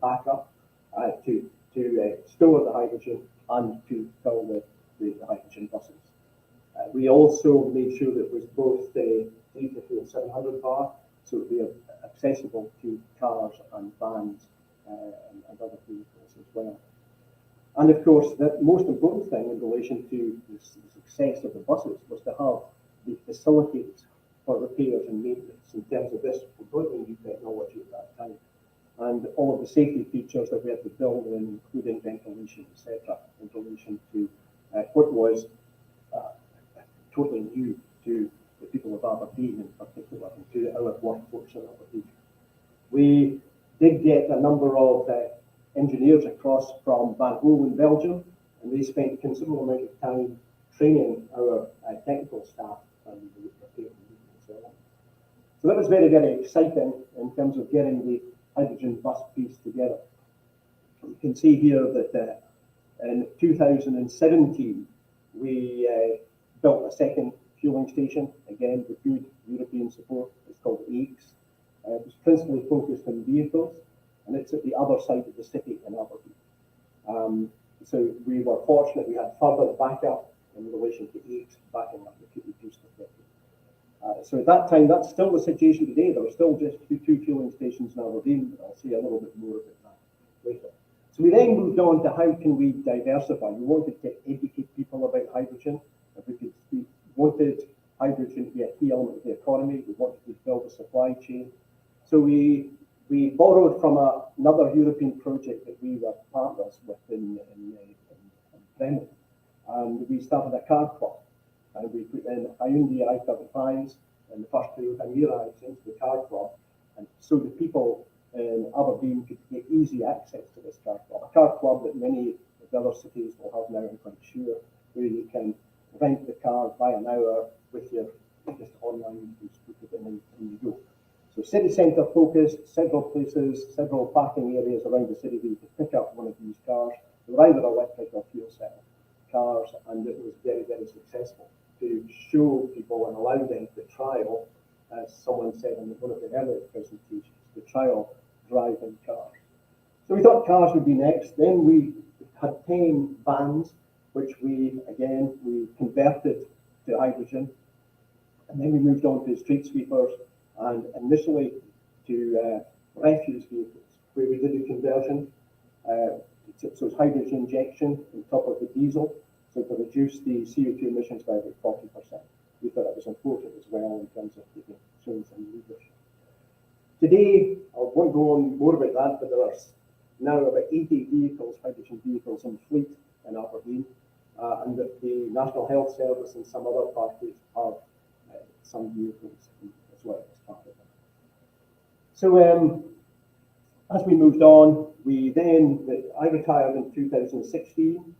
backup to store the hydrogen and to fill the hydrogen buses. We also made sure that it was both 350 and 700 bar, so it would be accessible to cars and vans and other vehicles as well. And of course, the most important thing in relation to the success of the buses was to have the facilities for repairs and maintenance in terms of this completely new technology at that time. And all of the safety features that we had to build in, including ventilation, etc., in relation to what was totally new to the people of Aberdeen in particular, and to our workforce in Aberdeen. We did get a number of engineers across from Van Hool in Belgium, and they spent a considerable amount of time training our technical staff and the repair and so on. So that was very, very exciting in terms of getting the hydrogen bus piece together. You can see here that in 2017, we built a second fueling station, again with good European support. It's called AIX. It was principally focused on vehicles, and it's at the other side of the city in Aberdeen. So we were fortunate we had further backup in relation to AIX backing up the Kitty Brewster depot. So at that time, that's still the situation today. There are still just 2 fueling stations in Aberdeen, but I'll say a little bit more about that later. So we then moved on to how can we diversify. We wanted to educate people about hydrogen. We wanted hydrogen to be a key element of the economy. We wanted to build a supply chain. So we borrowed from another European project that we were partners with in Bremen, and we started a car club. And we put in Hyundai i35s and the first 2 Mirais into the car club, and so the people in Aberdeen could get easy access to this car club. A car club that many of the other cities will have now, I'm quite sure, where you can rent the car by an hour with your just online, you just put it in and you go. So city centre focused, several places, several parking areas around the city where you could pick up one of these cars. They were either electric or fuel cell cars, and it was very, very successful to show people and allow them to trial, as someone said in one of the earlier presentations, to trial driving cars. So we thought cars would be next. Then we had 10 vans, which we converted to hydrogen. And then we moved on to street sweepers and initially to refuse vehicles, where we did the conversion. So it's hydrogen injection on top of the diesel, so to reduce the CO2 emissions by about 40%. We thought that was important as well in terms of showing some leadership. Today, I won't go on more about that, but now about 80 vehicles, hydrogen vehicles in fleet in Aberdeen, and that the National Health Service and some other parties have some vehicles as well as part of it. So as we moved on, I retired in 2016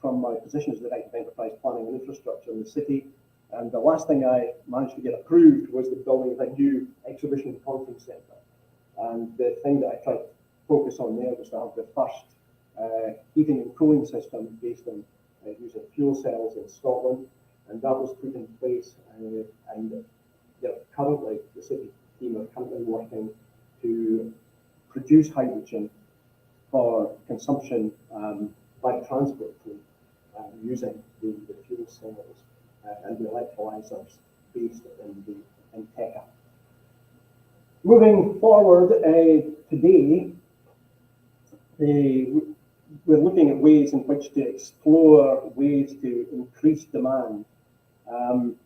from my position as the Director of Enterprise Planning and Infrastructure in the city. And the last thing I managed to get approved was the building of a new exhibition and conference centre. And the thing that I tried to focus on there was to have the first heating and cooling system based on using fuel cells in Scotland. And that was put in place. And currently, the city team are currently working to produce hydrogen for consumption by transport fleet using the fuel cells and the electrolyzers based in Teca. Moving forward, today, we're looking at ways in which to explore ways to increase demand. And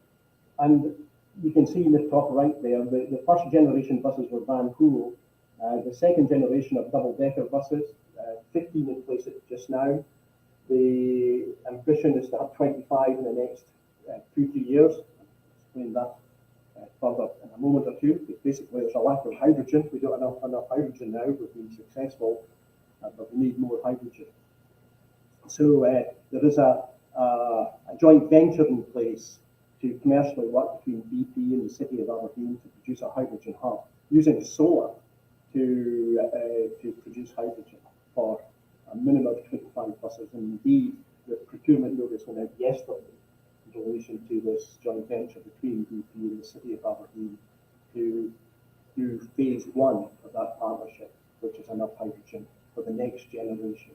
you can see in the top right there, the first generation buses were Van Hool. The second generation of double-decker buses, 15 in place just now. The ambition is to have 25 in the next 2-3 years. I'll explain that further in a moment or two. Basically, there's a lack of hydrogen. We don't have enough hydrogen now. We've been successful, but we need more hydrogen. So there is a joint venture in place to commercially work between BP and the city of Aberdeen to produce a hydrogen hub using solar to produce hydrogen for a minimum of 25 buses. And indeed, the procurement notice went out yesterday in relation to this joint venture between BP and the city of Aberdeen to do phase 1 of that partnership, which is enough hydrogen for the next generation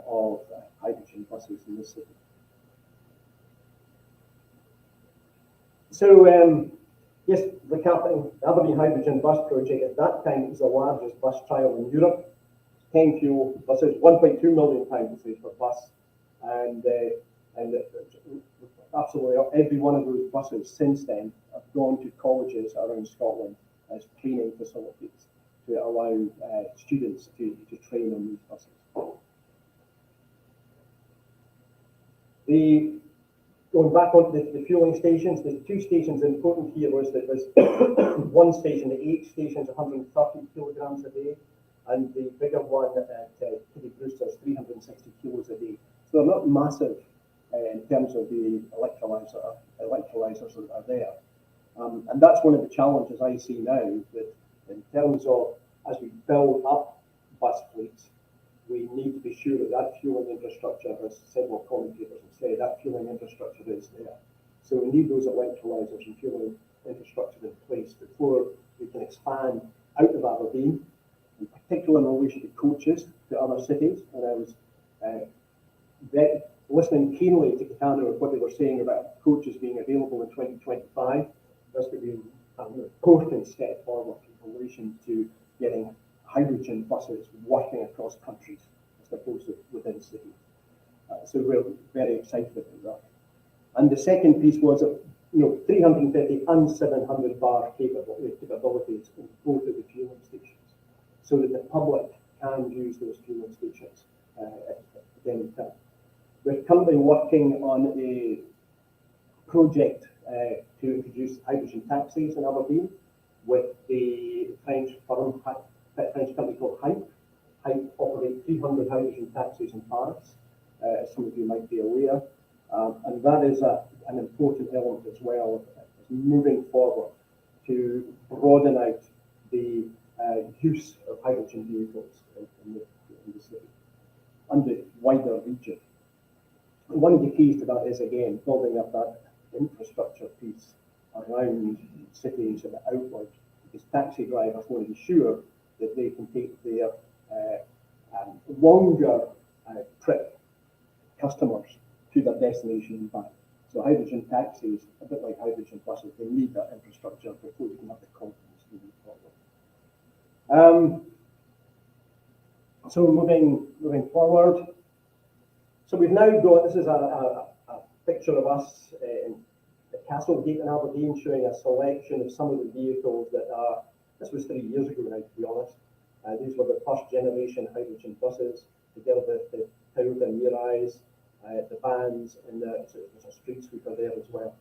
of hydrogen buses in the city. So, yes, recapping, the Aberdeen Hydrogen Bus Project at that time was the largest bus trial in Europe. 10 fuel buses, £1.2 million per bus, and absolutely every one of those buses since then have gone to colleges around Scotland as training facilities to allow students to train on these buses. Going back onto the fueling stations, the 2 stations important here was that there's one station, the 8 stations, 130 kilograms a day, and the bigger one at Kitty Brewster is 360 kilos a day. So they're not massive in terms of the electrolyzers that are there. And that's one of the challenges I see now, that in terms of as we build up bus fleets, we need to be sure that that fueling infrastructure, as several commentators have said, that fueling infrastructure is there. So we need those electrolyzers and fueling infrastructure in place before we can expand out of Aberdeen, in particular in relation to coaches to other cities. And I was listening keenly to Katana of what they were saying about coaches being available in 2025. That's going to be an important step forward in relation to getting hydrogen buses working across countries as opposed to within cities. So we're very excited about that. And the second piece was 350 and 700 bar capabilities in both of the fueling stations, so that the public can use those fueling stations at any time. We're currently working on a project to introduce hydrogen taxis in Aberdeen with the French company called Hype. Hype operate 300 hydrogen taxis in Paris, as some of you might be aware. And that is an important element as well, moving forward to broaden out the use of hydrogen vehicles in the city and the wider region. And one of the keys to that is, again, building up that infrastructure piece around cities and outward, because taxi drivers want to be sure that they can take their longer trip customers to their destination and back. So hydrogen taxis, a bit like hydrogen buses, they need that infrastructure before you can have the confidence to move forward. So moving forward. So we've now got, this is a picture of us in the Castlegate in Aberdeen, showing a selection of some of the vehicles that are, this was 3 years ago now, to be honest, These were the first generation hydrogen buses, together with the Toyota Mirais, the vans, and there's a street sweeper there as well.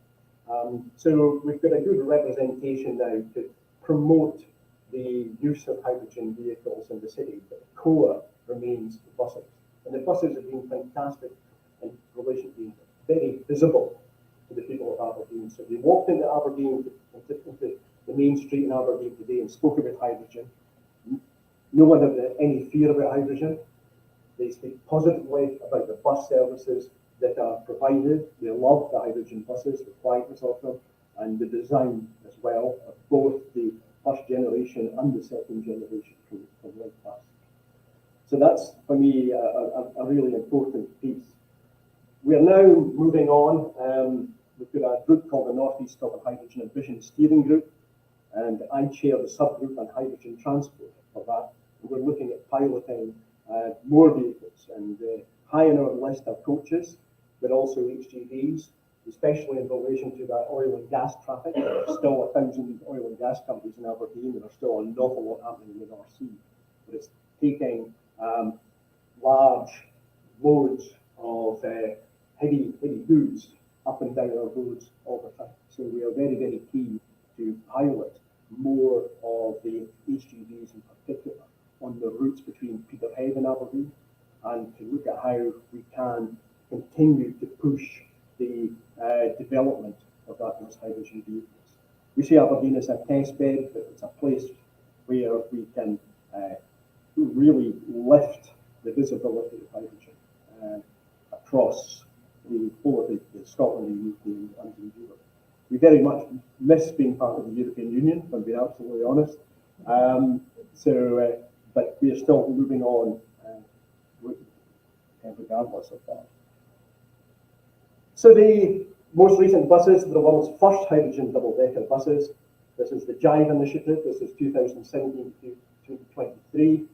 So we've got a good representation now to promote the use of hydrogen vehicles in the city, but the core remains the buses. And the buses have been fantastic in relation to being very visible to the people of Aberdeen. So if you walked into Aberdeen, into the main street in Aberdeen today and spoke about hydrogen, no one had any fear about hydrogen. They speak positively about the bus services that are provided. They love the hydrogen buses, the quietness of them, and the design as well of both the first generation and the second generation from Wrightbus. So that's, for me, a really important piece. We are now moving on. We've got a group called the North East Scotland Hydrogen and Vision Steering Group, and I chair the subgroup on hydrogen transport for that. We're looking at piloting more vehicles, and high on our list are coaches, but also HGVs, especially in relation to that oil and gas traffic. There are still 1,000 oil and gas companies in Aberdeen, and there's still an awful lot happening in the North Sea. But it's taking large loads of heavy goods up and down our roads all the time. So we are very, very keen to pilot more of the HGVs in particular on the routes between Peterhead and Aberdeen, and to look at how we can continue to push the development of those hydrogen vehicles. We see Aberdeen as a test bed, but it's a place where we can really lift the visibility of hydrogen across the whole of the Scotland, the UK, and in Europe. We very much miss being part of the European Union, if I'm being absolutely honest. But we are still moving on regardless of that. So the most recent buses, the world's first hydrogen double-decker buses. This is the JIVE initiative. This is 2017 to 2023.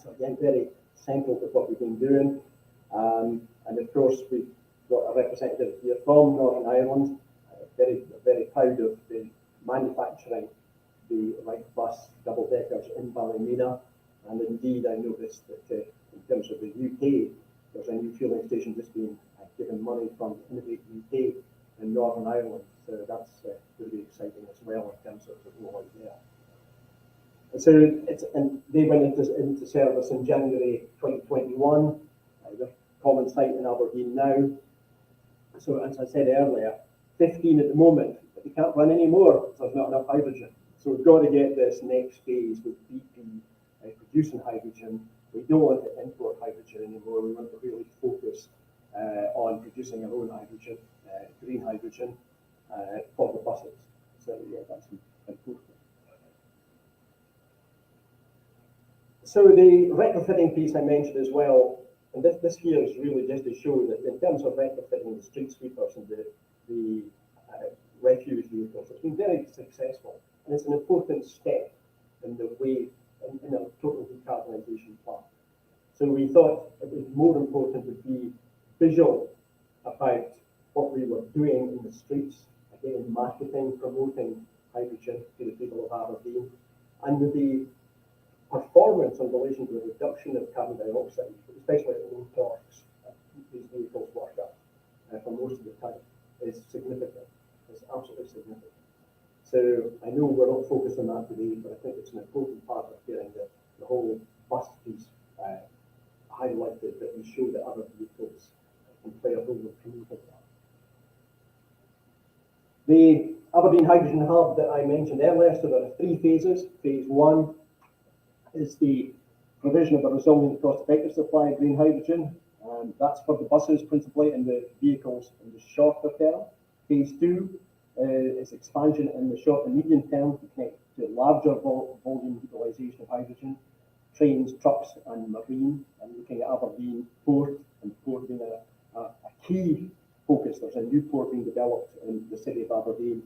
So again, very central to what we've been doing. And of course, we've got a representative here from Northern Ireland. Very, very proud of the manufacturing the Wrightbus double-deckers in Ballymena. And indeed, I noticed that in terms of the UK, there's a new fueling station just being given money from Innovate UK in Northern Ireland. So that's really exciting as well in terms of the rollout there. And so and they went into service in January 2021. They're common site in Aberdeen now. So as I said earlier, 15 at the moment, but they can't run any more because there's not enough hydrogen. So we've got to get this next phase with BP producing hydrogen. We don't want to import hydrogen anymore. We want to really focus on producing our own hydrogen, green hydrogen, for the buses. So yeah, that's important. So the retrofitting piece I mentioned as well, and this here is really just to show that in terms of retrofitting the street sweepers and the refuse vehicles, it's been very successful, and it's an important step in the way in a total decarbonisation plan. So we thought it was more important to be visual about what we were doing in the streets, again, marketing, promoting hydrogen to the people of Aberdeen, and with the performance in relation to the reduction of carbon dioxide, especially at low torques these vehicles work at for most of the time, is significant. It's absolutely significant. So I know we're not focused on that today, but I think it's an important part of getting the whole bus piece highlighted, that we show that other vehicles can play a role in promoting that. The Aberdeen Hydrogen Hub that I mentioned earlier, so there are 3 phases. Phase 1 is the provision of a resilient, cost-effective supply of green hydrogen. That's for the buses principally, and the vehicles in the shorter term. Phase 2 is expansion in the short and medium term to connect to larger volume utilisation of hydrogen, trains, trucks, and marine, and looking at Aberdeen Port, and Port being a key focus. There's a new port being developed in the city of Aberdeen,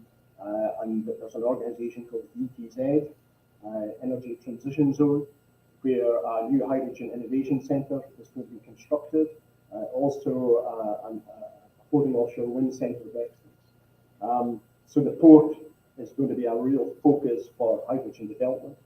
and there's an organisation called ETZ, Energy Transition Zone, where a new hydrogen innovation centre is going to be constructed, also a floating offshore wind centre of excellence. So the port is going to be a real focus for hydrogen development.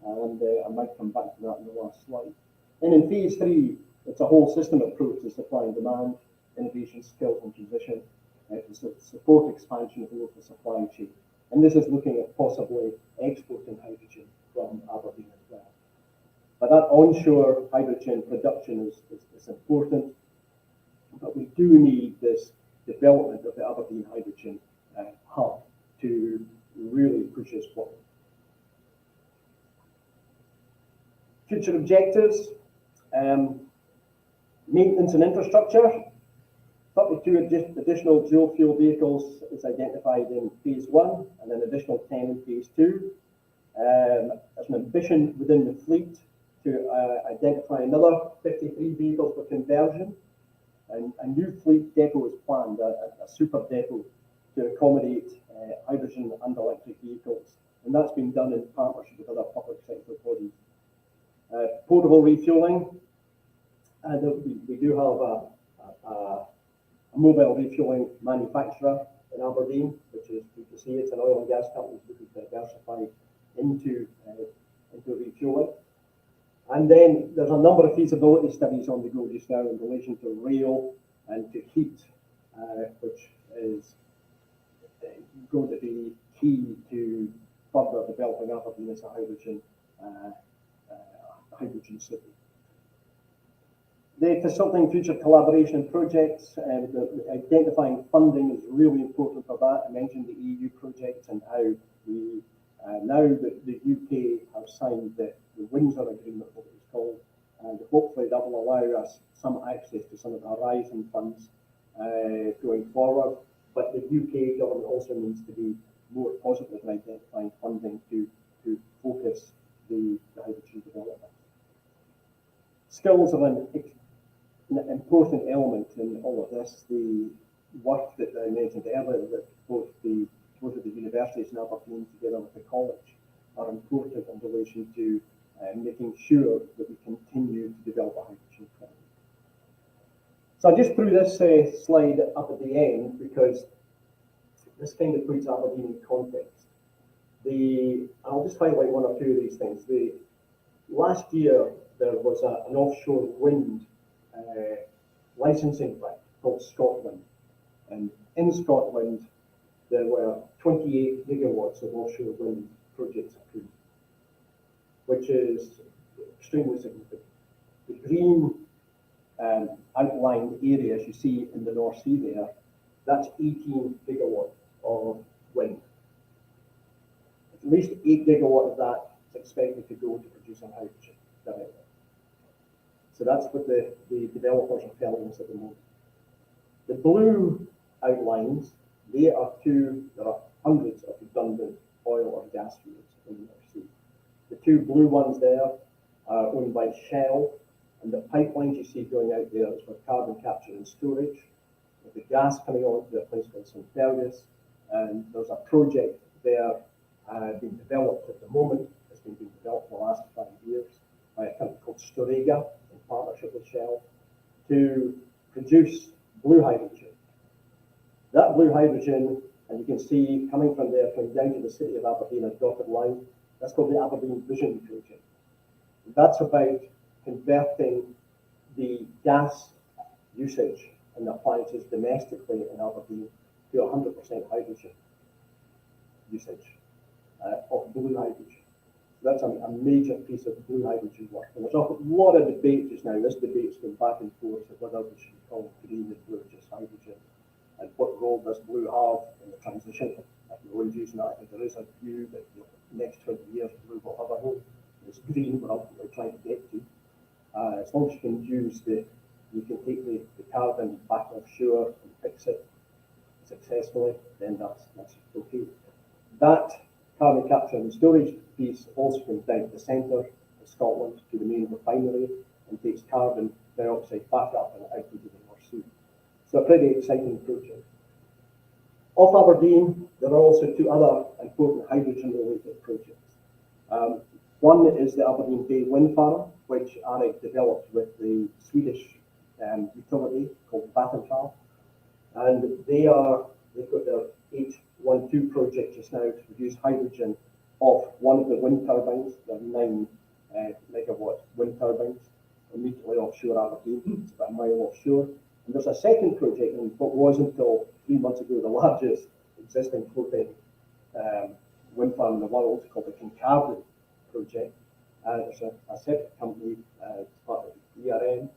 and I might come back to that in the last slide. Then in phase 3, it's a whole system approach to supply and demand, innovation, skills and transition, to support expansion of the local supply chain. And this is looking at possibly exporting hydrogen from Aberdeen as well. But that onshore hydrogen production is important, but we do need this development of the Aberdeen hydrogen hub to really push us forward. Future objectives, maintenance and infrastructure. 32 additional dual fuel vehicles is identified in phase 1 and an additional 10 in phase 2. There's an ambition within the fleet to identify another 53 vehicles for conversion. And a new fleet depot is planned, a super depot to accommodate hydrogen and electric vehicles. And that's been done in partnership with other public sector bodies. Portable refueling. We do have a mobile refueling manufacturer in Aberdeen, which is good to see. It's an oil and gas company looking to diversify into refueling. And then there's a number of feasibility studies on the go just now in relation to rail and to heat, which is going to be key to further developing Aberdeen as a hydrogen city. The facilitating future collaboration projects, identifying funding is really important for that. I mentioned the EU project and how we, now that the UK have signed the Windsor Agreement, what it's called, and hopefully that will allow us some access to some of the Horizon funds going forward. But the UK government also needs to be more positive in identifying funding to focus the hydrogen development. Skills are an important element in all of this. The work that I mentioned earlier, that both of the universities in Aberdeen together with the college are important in relation to making sure that we continue to develop a hydrogen economy. So I just threw this slide up at the end because this kind of puts Aberdeen in context. I'll just highlight one or two of these things. Last year there was an offshore wind licensing round called Scotland, and in Scotland there were 28 gigawatts of offshore wind projects approved, which is extremely significant. The green outlined area, as you see in the North Sea there, that's 18 gigawatts of wind. At least 8 gigawatts of that is expected to go to producing hydrogen directly. So that's what the developers are telling us at the moment. The blue outlines, there are hundreds of redundant oil or gas fields in the North Sea. The two blue ones there are owned by Shell, and the pipelines you see going out there is for carbon capture and storage. With the gas coming on to a place called St. Fergus, and there's a project there being developed at the moment. It's been being developed for the last 5 years by a company called Storegga in partnership with Shell to produce blue hydrogen. That blue hydrogen, and you can see coming from there, coming down to the city of Aberdeen, a dotted line, that's called the Aberdeen Vision Project. That's about converting the gas usage and appliances domestically in Aberdeen to 100% hydrogen usage of blue hydrogen. So that's a major piece of blue hydrogen work. And there's a lot of debate just now. This debate's going back and forth of whether we should call green and blue just hydrogen, and what role does blue have in the transition. We're always using that. I think there is a view that in the next 20 years blue will have a role. It's green we're ultimately trying to get to. As long as you can take the carbon back offshore and fix it successfully, then that's okay. That carbon capture and storage piece also comes down to the centre of Scotland, to the main refinery, and takes carbon dioxide back up and out into the North Sea. So a pretty exciting project. Off Aberdeen, there are also two other important hydrogen-related projects. One is the Aberdeen Bay Wind Farm, which ARIC developed with the Swedish utility called Vattenfall, and they've got their H12 project just now to produce hydrogen of one of the wind turbines. There are 9 megawatt wind turbines immediately offshore Aberdeen. It's about a mile offshore. And there's a second project, and what was until 3 months ago the largest existing floating wind farm in the world, called the Kincardine project. There's a separate company, part of ERN,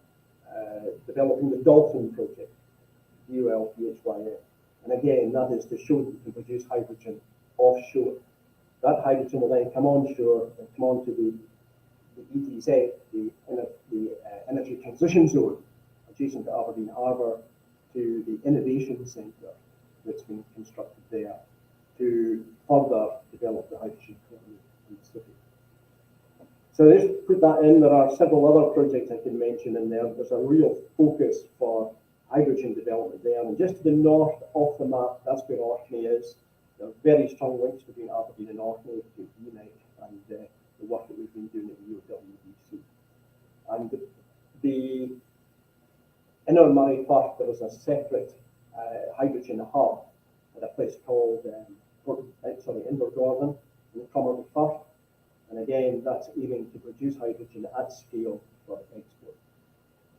developing the Dolphin project, DOLPHYN. And again, that is to show that you can produce hydrogen offshore. That hydrogen will then come onshore and come onto the ETZ, the Energy Transition Zone, adjacent to Aberdeen Harbour, to the Innovation Centre that's been constructed there to further develop the hydrogen economy in the city. So just put that in. There are several other projects I can mention in there. There's a real focus for hydrogen development there. And just to the north of the map, that's where Orkney is. There are very strong links between Aberdeen and Orkney, between UNITE and the work that we've been doing at UOWBC. And the Inner Murray Firth, there is a separate hydrogen hub at a place called Invergordon in the Cromarty Firth. And again, that's aiming to produce hydrogen at scale for export.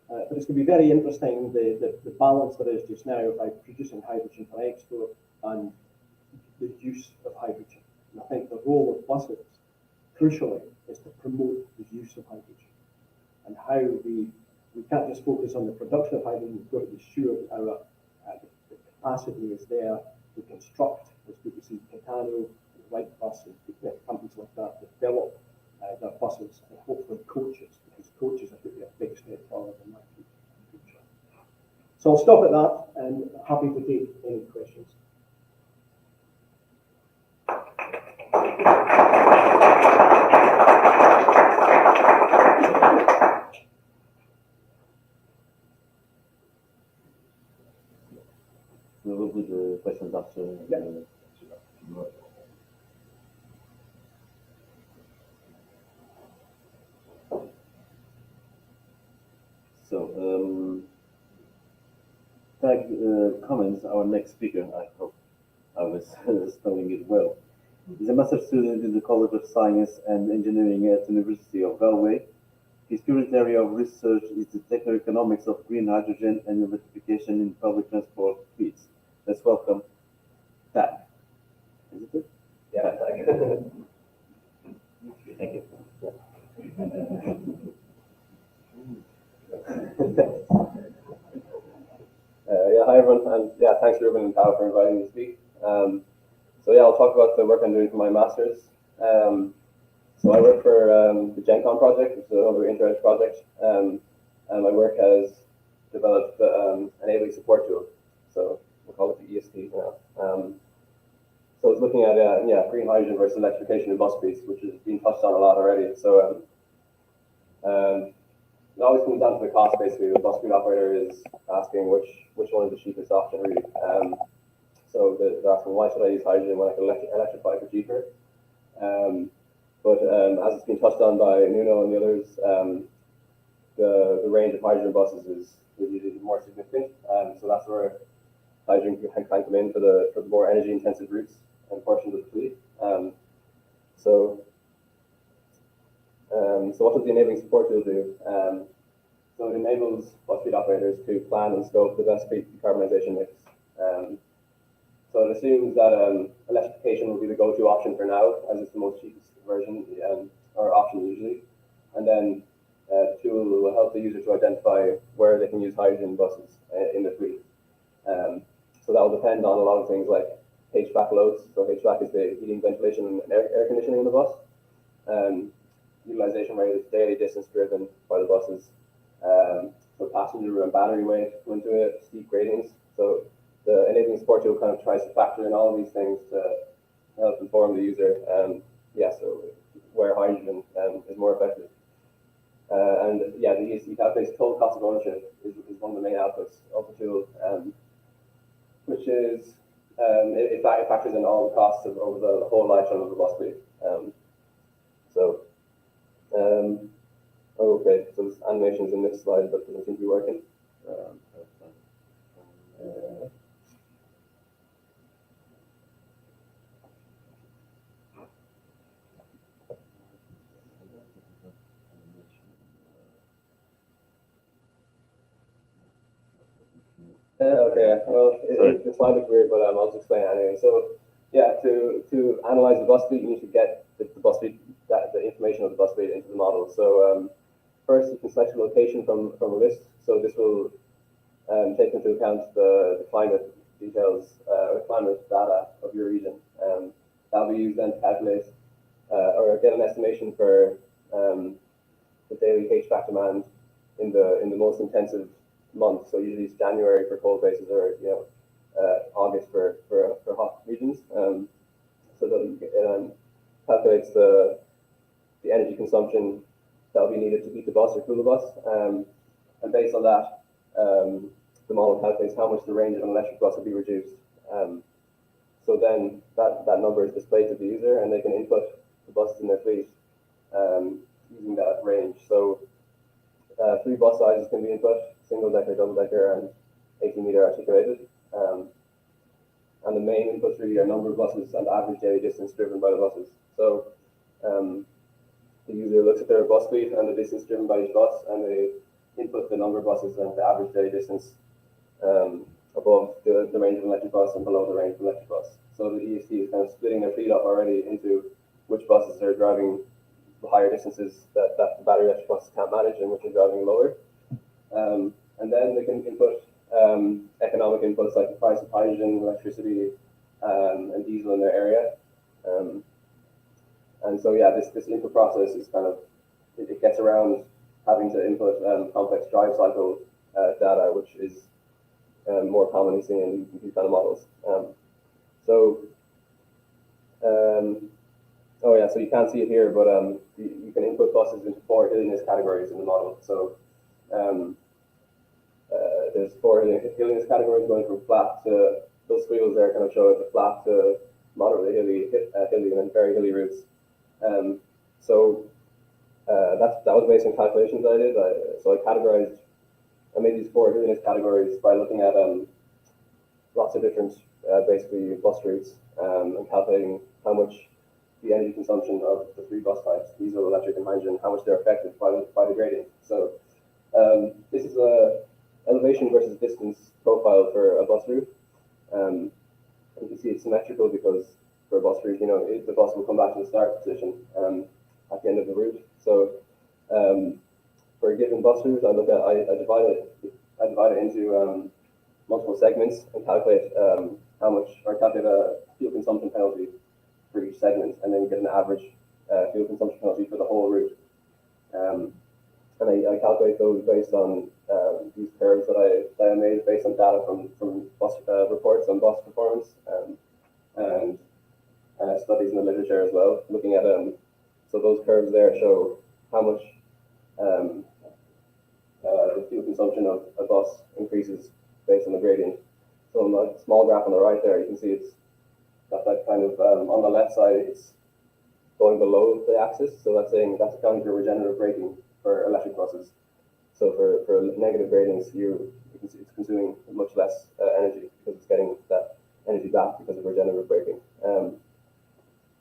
But it's going to be very interesting, the balance there is just now by producing hydrogen for export and the use of hydrogen. And I think the role of buses, crucially, is to promote the use of hydrogen and how we can't just focus on the production of hydrogen. We've got to be sure that our the capacity is there to construct, as we see Catano, Wrightbus, and companies like that develop their buses and hopefully coaches, because coaches are going to be a big step forward in that future. So I'll stop at that and happy to take any questions. We will do the questions after. Yeah. So, Tag Cummins, our next speaker, I hope I was spelling it well, is a master's student in the College of Science and Engineering at the University of Galway. His current area of research is the techno-economics of green hydrogen and electrification in public transport fleets. Let's welcome Tag. Is it good? Yeah, Tag. Thank you. Hi everyone, and thanks Ruben and Tao for inviting me to speak. I'll talk about the work I'm doing for my master's. So I work for the GenCon project, which is another InterEdge project, and my work has developed the enabling support tool. So we'll call it the EST for now. So it's looking at green hydrogen versus electrification in bus fleets, which has been touched on a lot already. So it always comes down to the cost. Basically, the bus fleet operator is asking which one is the cheapest option, really. So they're asking, why should I use hydrogen when I can electrify for cheaper? But as it's been touched on by Nuno and the others, the range of hydrogen buses is usually more significant. So that's where hydrogen can come in for the more energy intensive routes and portions of the fleet. So what does the enabling support tool do? So it enables bus fleet operators to plan and scope the best fleet decarbonisation mix. So it assumes that electrification will be the go-to option for now, as it's the most cheapest version or option usually. And then the tool will help the user to identify where they can use hydrogen buses in the fleet. So that will depend on a lot of things like HVAC loads. So HVAC is the heating, ventilation, and air conditioning in the bus. Utilization rate is daily distance driven by the buses. So passenger and battery weight go into it, steep gradings. So the enabling support tool kind of tries to factor in all of these things to help inform the user. So where hydrogen is more effective. The EST calculates total cost of ownership is one of the main outputs of the tool, which is it factors in all the costs over the whole lifetime of the bus fleet. Okay, so there's animations in this slide, but it doesn't seem to be working. Okay, well, the slide looks weird, but I'll just explain it anyway. So, yeah, to analyze the bus fleet, you need to get the bus fleet, the information of the bus fleet into the model. So, first, you can select a location from a list. So this will take into account the climate details or climate data of your region. That'll be used then to calculate or get an estimation for the daily HVAC demand in the most intensive month. So usually it's January for cold places, or August for hot regions. So that it calculates the energy consumption that will be needed to heat the bus or cool the bus, and based on that, the model calculates how much the range of an electric bus will be reduced. So then that number is displayed to the user, and they can input the buses in their fleet using that range. So 3 bus sizes can be input: single decker, double decker, and 80-meter articulated. And the main inputs really are number of buses and average daily distance driven by the buses. So the user looks at their bus fleet and the distance driven by each bus, and they input the number of buses and the average daily distance above the range of an electric bus and below the range of an electric bus. So the EST is kind of splitting their fleet up already into which buses are driving the higher distances that the battery electric buses can't manage, and which are driving lower. And then they can input economic inputs like the price of hydrogen, electricity, and diesel in their area. And so, yeah, this input process is kind of, it gets around having to input complex drive cycle data, which is more commonly seen in these kind of models. Oh yeah, so you can't see it here, but you can input buses into 4 hilliness categories in the model. So there's 4 hilliness categories going from flat to, those squiggles there kind of show the flat to moderately hilly, hilly and then very hilly routes. That was based on calculations I did. So I made these 4 hilliness categories by looking at lots of different basically bus routes and calculating how much the energy consumption of the 3 bus types, diesel, electric, and hydrogen, how much they're affected by the gradient. So this is a elevation versus distance profile for a bus route. You can see it's symmetrical because for a bus route, the bus will come back to the start position at the end of the route. So for a given bus route, I divide it into multiple segments and calculate calculate a fuel consumption penalty for each segment, and then you get an average fuel consumption penalty for the whole route. And I calculate those based on these curves that I made based on data from bus reports on bus performance and studies in the literature as well. Looking at so those curves there show how much the fuel consumption of a bus increases based on the gradient. So on the small graph on the right there, you can see it's got that kind of on the left side, it's going below the axis. So that's accounting for regenerative braking for electric buses. So for negative gradients, you can see it's consuming much less energy because it's getting that energy back because of regenerative braking.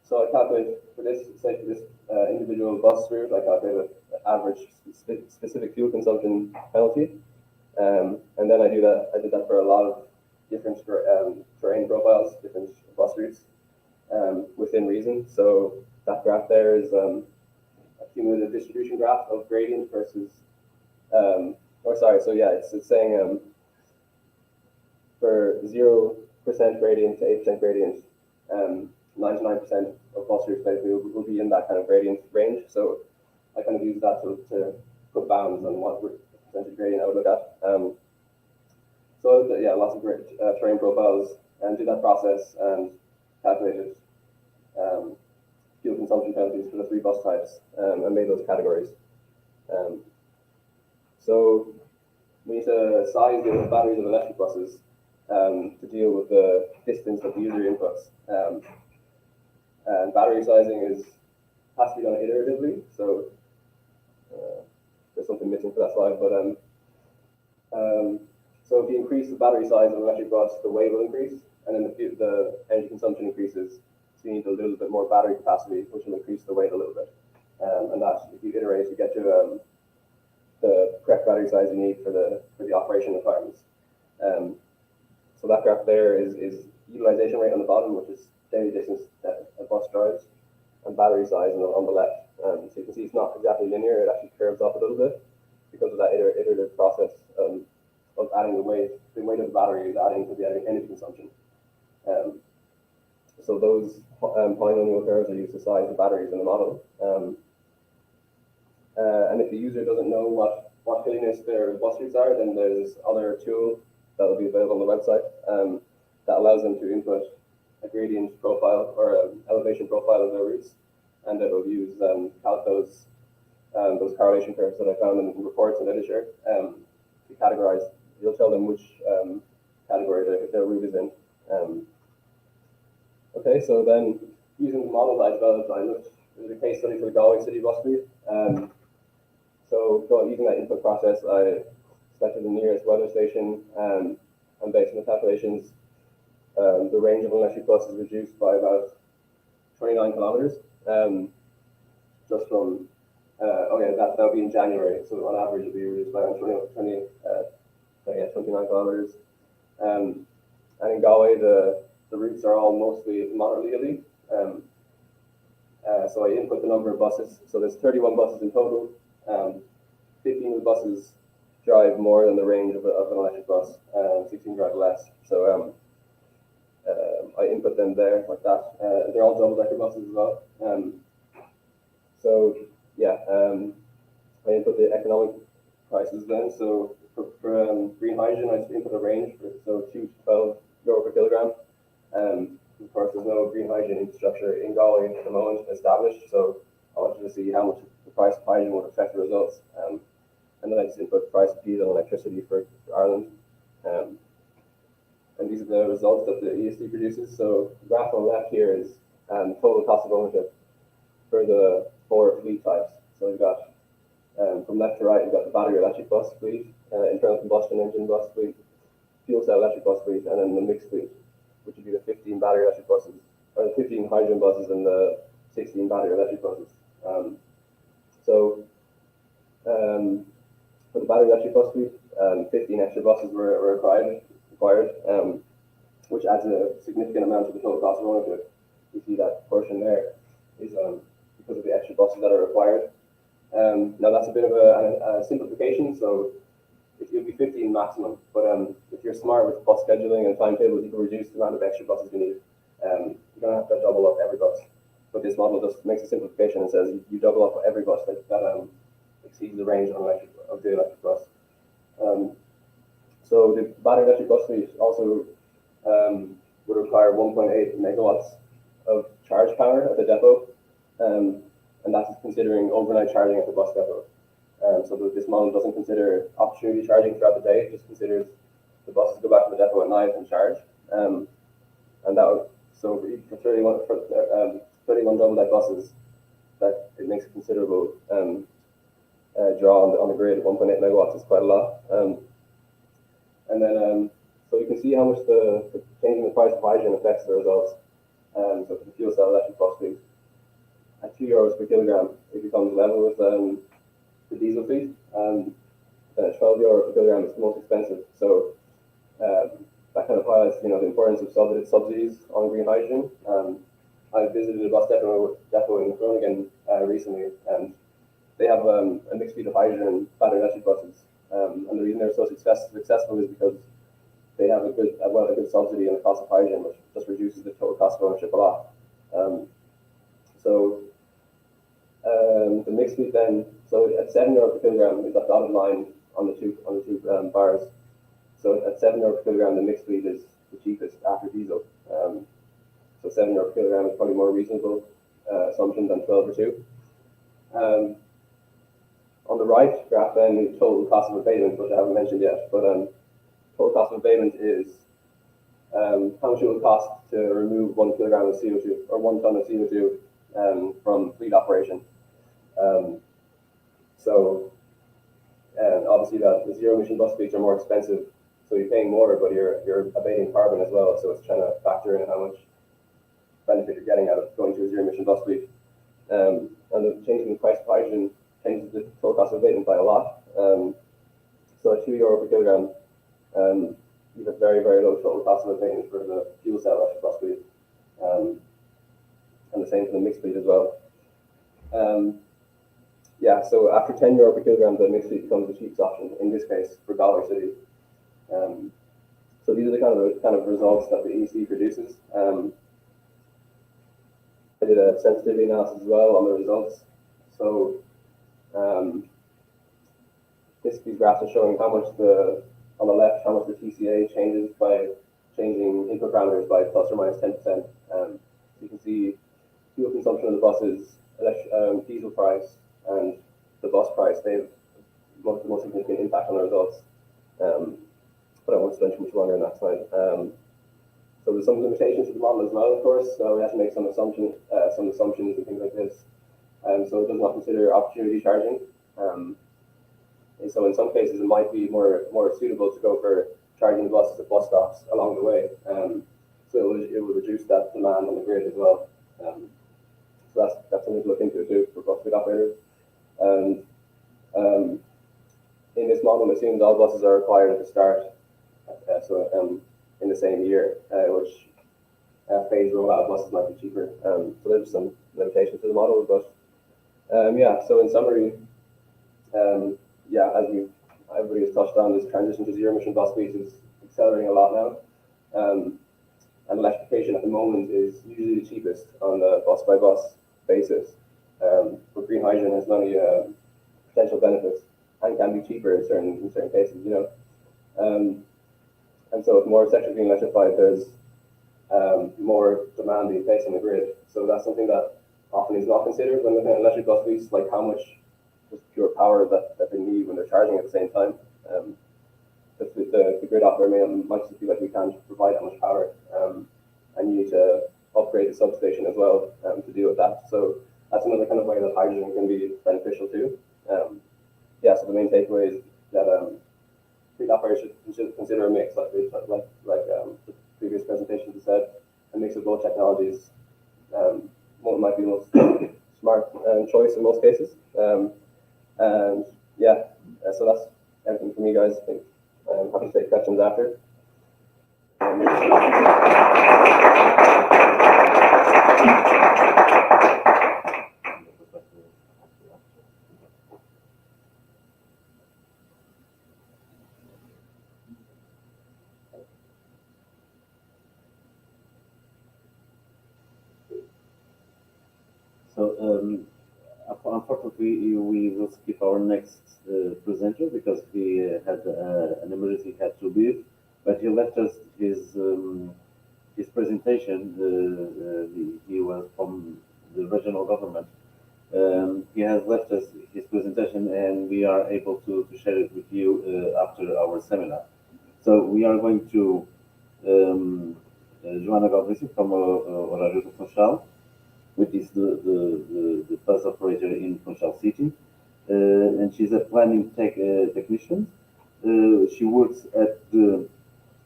So I calculate for this, say for this individual bus route, I calculate an average specific fuel consumption penalty, and then I did that for a lot of different terrain profiles, different bus routes within reason. So that graph there is a cumulative distribution graph of gradient versus, it's saying for 0% gradient to 8% gradient, 99% of bus routes basically will be in that kind of gradient range. So I kind of use that to put bounds on what percentage gradient I would look at. Lots of great terrain profiles, and do that process and calculated fuel consumption penalties for the 3 bus types and made those categories. So we need to size the batteries of electric buses to deal with the distance that the user inputs. And battery sizing has to be done iteratively. So there's something missing for that slide, but so if you increase the battery size of an electric bus, the weight will increase, and then the energy consumption increases. So you need a little bit more battery capacity, which will increase the weight a little bit. And that, if you iterate, you get to the correct battery size you need for the operation requirements. So that graph there is utilization rate on the bottom, which is daily distance that a bus drives, and battery size on the left. So you can see it's not exactly linear, it actually curves up a little bit because of that iterative process of adding the weight of the battery is adding to the energy consumption. So those polynomial curves are used to size the batteries in the model. And if the user doesn't know what hilliness their bus routes are, then there's this other tool that will be available on the website that allows them to input a gradient profile or an elevation profile of their routes, and it will use those correlation curves that I found in reports and literature to categorize. You'll tell them which category their route is in. Okay, so then using the model that I developed, I looked at a case study for the Galway City bus route. So using that input process, I selected the nearest weather station, and based on the calculations, the range of an electric bus is reduced by about 29 kilometers. Just from, that would be in January, so on average it would be reduced by 29 kilometers. And in Galway, the routes are all mostly moderately hilly. So I input the number of buses. So there's 31 buses in total. 15 of the buses drive more than the range of an electric bus, 16 drive less. So I input them there like that. They're all double-decker buses as well. I input the economic prices then. So for green hydrogen, I just input a range, so 2 to 12 euro per kilogram. Of course, there's no green hydrogen infrastructure in Galway at the moment established, so I wanted to see how much the price of hydrogen would affect the results. And then I just input the price of diesel and electricity for Ireland. And these are the results that the ESD produces. So the graph on the left here is total cost of ownership for the 4 fleet types. So we've got, from left to right, we've got the battery electric bus fleet, internal combustion engine bus fleet, fuel cell electric bus fleet, and then the mixed fleet, which would be the 15 battery electric buses, or the 15 hydrogen buses and the 16 battery electric buses. For the battery electric bus fleet, 15 extra buses were required, which adds a significant amount to the total cost of ownership. You see that portion there is because of the extra buses that are required. Now that's a bit of a simplification, so it will be 15 maximum, but if you're smart with bus scheduling and timetables, you can reduce the amount of extra buses you need. You don't have to double up every bus, but this model just makes a simplification and says you double up every bus that exceeds the range of the electric bus. So the battery electric bus fleet also would require 1.8 megawatts of charge power at the depot, and that's considering overnight charging at the bus depot. So this model doesn't consider opportunity charging throughout the day; it just considers the buses go back to the depot at night and charge. And that would, so for 31 double-deck buses, that it makes a considerable draw on the grid. 1.8 megawatts is quite a lot. And then so you can see how much the changing the price of hydrogen affects the results. So for the fuel cell electric bus fleet, at €2 per kilogram, it becomes level with the diesel fleet. At €12 per kilogram, it's the most expensive. So that kind of highlights, the importance of subsidies on green hydrogen. I visited a bus depot in Groningen recently, and they have a mixed fleet of hydrogen and battery electric buses. And the reason they're so successful is because they have a good subsidy on the cost of hydrogen, which just reduces the total cost of ownership a lot. The mixed fleet then, so at €7 per kilogram is that dotted line on the two bars. So at €7 per kilogram, the mixed fleet is the cheapest after diesel. So €7 per kilogram is probably more reasonable assumption than 12 or 2. On the right graph then is total cost of abatement, which I haven't mentioned yet, but total cost of abatement is how much it will cost to remove 1 kilogram of CO2 or 1 ton of CO2 from fleet operation. Obviously the zero emission bus fleets are more expensive, so you're paying more, but you're abating carbon as well. So it's trying to factor in how much benefit you're getting out of going to a zero emission bus fleet. And the changing the price of hydrogen changes the total cost of abatement by a lot. So at €2 per kilogram, you have very, very low total cost of maintenance for the fuel cell electric bus fleet. And the same for the mixed fleet as well. Yeah, so after €10 per kilogram, the mixed fleet becomes the cheapest option, in this case, for Galway City. So these are the kind of results that the EC produces. I did a sensitivity analysis as well on the results. So these graphs are showing how much on the left, how much the TCA changes by changing input parameters by plus or minus 10%. So you can see fuel consumption of the buses, diesel price, and the bus price. They have the most significant impact on the results. But I won't spend too much longer on that slide. So there's some limitations to the model as well, of course. So we have to make some assumptions and things like this. So it does not consider opportunity charging. And so in some cases, it might be more suitable to go for charging the buses at bus stops along the way. So it will reduce that demand on the grid as well. So that's something to look into too for bus fleet operators. And in this model, it assumes all buses are acquired at the start, in the same year, which phase rollout buses might be cheaper. So there's some limitations to the model, but yeah. So in summary, yeah, as everybody has touched on, this transition to zero-emission bus fleets is accelerating a lot now. And electrification at the moment is usually the cheapest on the bus-by-bus basis. But green hydrogen has many potential benefits and can be cheaper in certain cases, you know. And so if more sectors being electrified, there's more demand being placed on the grid. So that's something that often is not considered when looking at electric bus fleets, like how much just pure power that they need when they're charging at the same time. The grid operator might just feel like we can't provide that much power, and you need to upgrade the substation as well to deal with that. So that's another kind of way that hydrogen can be beneficial too. Yeah, so the main takeaway is that fleet operators should consider a mix, like the previous presentations have said, a mix of both technologies. One might be the most smart choice in most cases. And yeah, so that's everything for me, guys. I think I'm happy to take questions after. So unfortunately, we will skip our next presenter because he had an emergency, he had to leave, but he left us his presentation. He was from the regional government. He has left us his presentation, and we are able to share it with you after our seminar. So we are going to Joana Galvesi from Horário do Funchal, which is the bus operator in Funchal City, and she's a planning technician. She works at the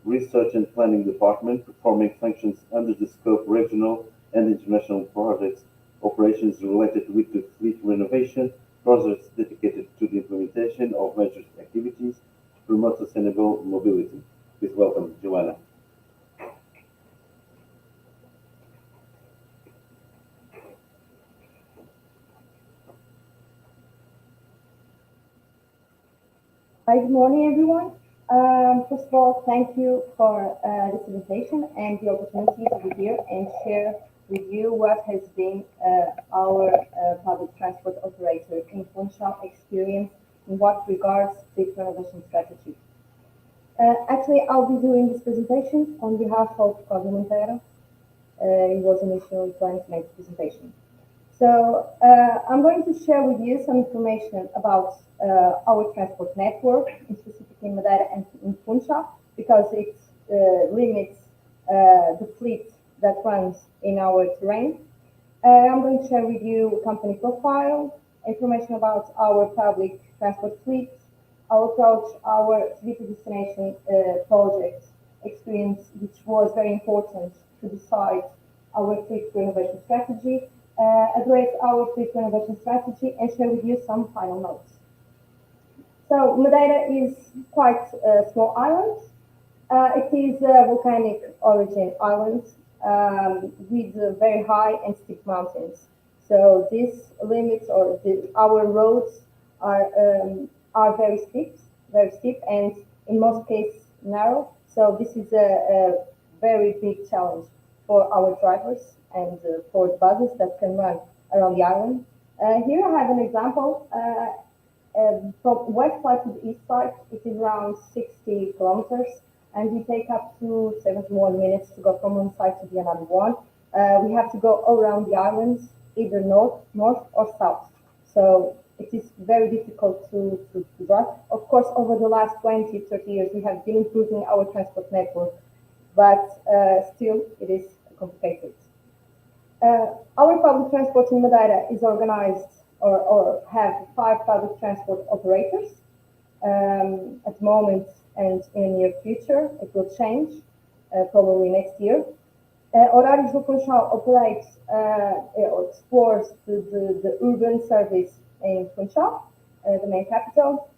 Research and Planning Department, performing functions under the scope regional and international projects, operations related with the fleet renovation, projects dedicated to the implementation of major activities to promote sustainable mobility. Please welcome Joana. Hi, good morning, everyone. First of all, thank you for this invitation and the opportunity to be here and share with you what has been our public transport operator in Funchal experience in what regards fleet renovation strategy. Actually, I'll be doing this presentation on behalf of Cláudio Monteiro. He was initially planning to make the presentation. So I'm going to share with you some information about our transport network, specifically in Madeira and in Funchal, because it limits the fleet that runs in our terrain. I'm going to share with you company profile, information about our public transport fleet, our approach, our city destination project experience, which was very important to decide our fleet renovation strategy, address our fleet renovation strategy, and share with you some final notes. So Madeira is quite a small island. It is a volcanic origin island with very high and steep mountains. So these limits or our roads are very steep, and in most cases narrow. So this is a very big challenge for our drivers and for buses that can run around the island. Here I have an example. From west side to the east side, it is around 60 kilometers, and we take up to 71 minutes to go from one side to the another one. We have to go around the islands, either north or south. So it is very difficult to drive. Of course, over the last 20, 30 years, we have been improving our transport network, but still it is complicated. Our public transport in Madeira is organized or have 5 public transport operators at the moment, and in the near future it will change, probably next year. Horários do Funchal operates or explores the urban service in Funchal, the main capital.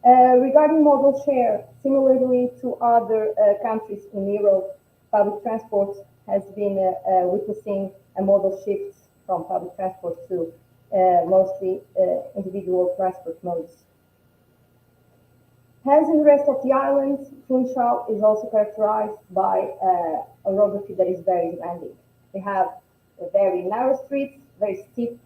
Regarding modal share, similarly to other countries in Europe, public transport has been witnessing a modal shift from public transport to mostly individual transport modes. As in the rest of the island, Funchal is also characterized by orography that is very demanding. We have very narrow streets, very steep.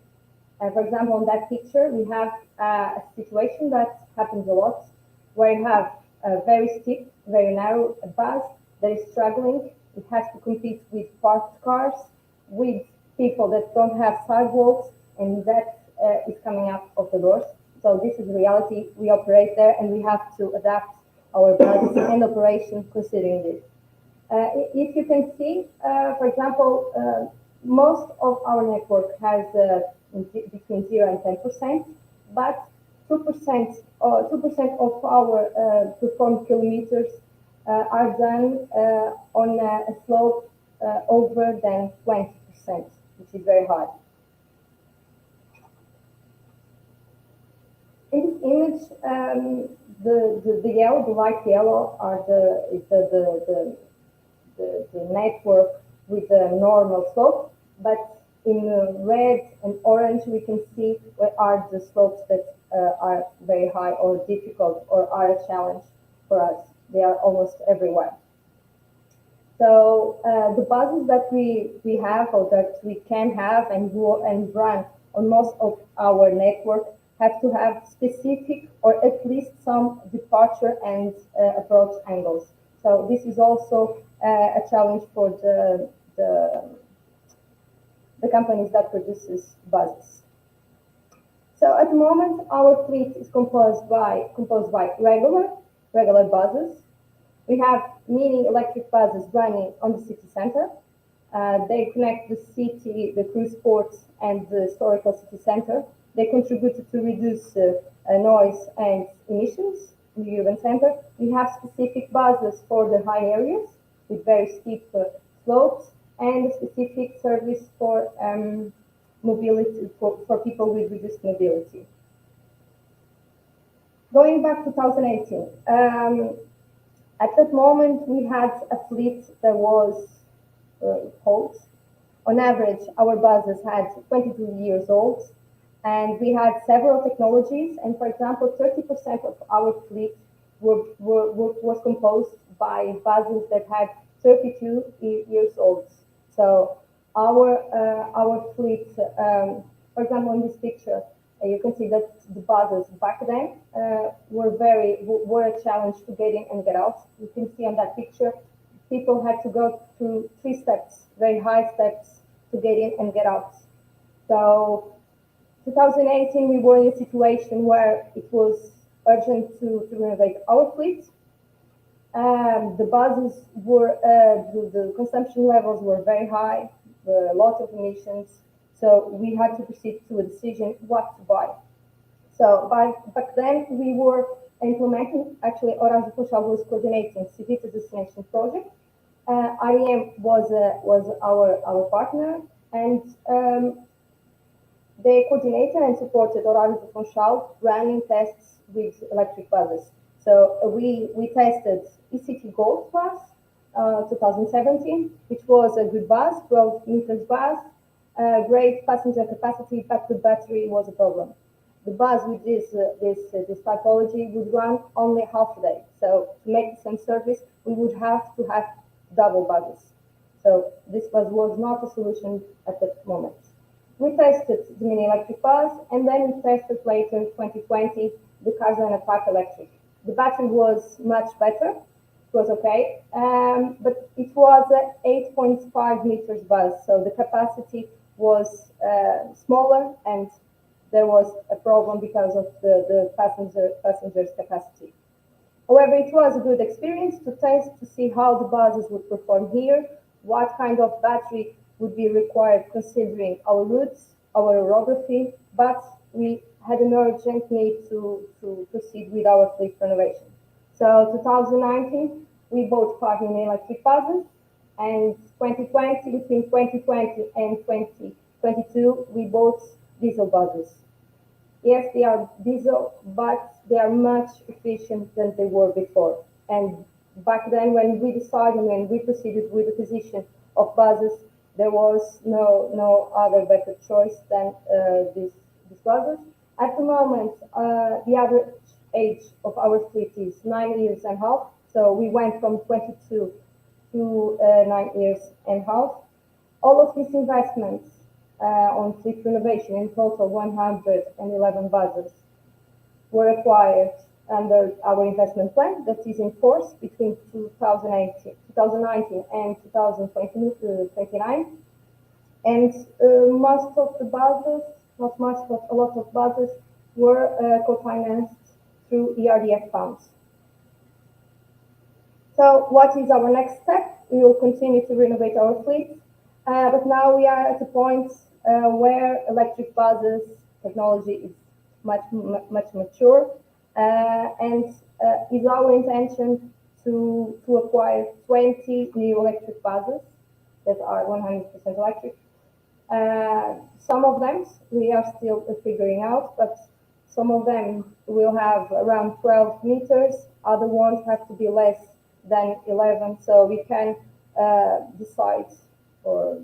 For example, on that picture, we have a situation that happens a lot, where you have a very steep, very narrow bus that is struggling. It has to compete with parked cars, with people that don't have sidewalks, and that is coming out of the doors. So this is the reality. We operate there, and we have to adapt our buses and operation considering this. If you can see, for example, most of our network has between 0 and 10%, but 2% of our performed kilometers are done on a slope over than 20%, which is very high. In this image, the yellow, the light yellow, are the network with the normal slope, but in red and orange we can see what are the slopes that are very high or difficult or are a challenge for us. They are almost everywhere. So the buses that we have or that we can have and run on most of our network have to have specific or at least some departure and approach angles. So this is also a challenge for the companies that produces buses. So at the moment, our fleet is composed by regular buses. We have mini electric buses running on the city center. They connect the city, the cruise ports, and the historical city center. They contribute to reduce noise and emissions in the urban center. We have specific buses for the high areas with very steep slopes, and a specific service for mobility for people with reduced mobility. Going back to 2018, at that moment we had a fleet that was old. On average, our buses had 22 years old, and we had several technologies. And for example, 30% of our fleet was composed by buses that had 32 years old. So our fleet, for example, in this picture, you can see that the buses back then were a challenge to get in and get out. You can see on that picture, people had to go through 3 steps, very high steps, to get in and get out. So 2018, we were in a situation where it was urgent to renovate our fleet. The buses were, the consumption levels were very high, a lot of emissions. So we had to proceed to a decision what to buy. So back then we were implementing, actually Horários do Funchal was coordinating Civita Destination Project. IEM was our partner, and they coordinated and supported Horários do Funchal running tests with electric buses. So we tested ECT Gold Class, 2017, which was a good bus, 12 meters bus, great passenger capacity, but the battery was a problem. The bus with this typology would run only half a day. So to make the same service, we would have to have double buses. So this was not a solution at that moment. We tested the mini electric bus, and then we tested later, 2020, the Carzen Attack electric. The battery was much better, it was okay, but it was an 8.5 meters bus, so the capacity was smaller, and there was a problem because of the passengers capacity. However, it was a good experience to test to see how the buses would perform here, what kind of battery would be required considering our routes, our orography, but we had an urgent need to proceed with our fleet renovation. So 2019, we bought 5 mini electric buses, and 2020, between 2020 and 2022, we bought diesel buses. Yes, they are diesel, but they are much efficient than they were before. And back then, when we decided, when we proceeded with the acquisition of buses, there was no other better choice than these buses. At the moment, the average age of our fleet is 9 years and a half. So we went from 22 to 9 years and a half. All of these investments on fleet renovation, in total 111 buses, were acquired under our investment plan that is in force between 2019 and 2029. And most of the buses, not most, but a lot of buses were co-financed through ERDF funds. So what is our next step? We will continue to renovate our fleet, but now we are at a point where electric buses technology is much mature, and is our intention to acquire 20 new electric buses that are 100% electric. Some of them we are still figuring out, but some of them will have around 12 meters. Other ones have to be less than 11, so we can decide or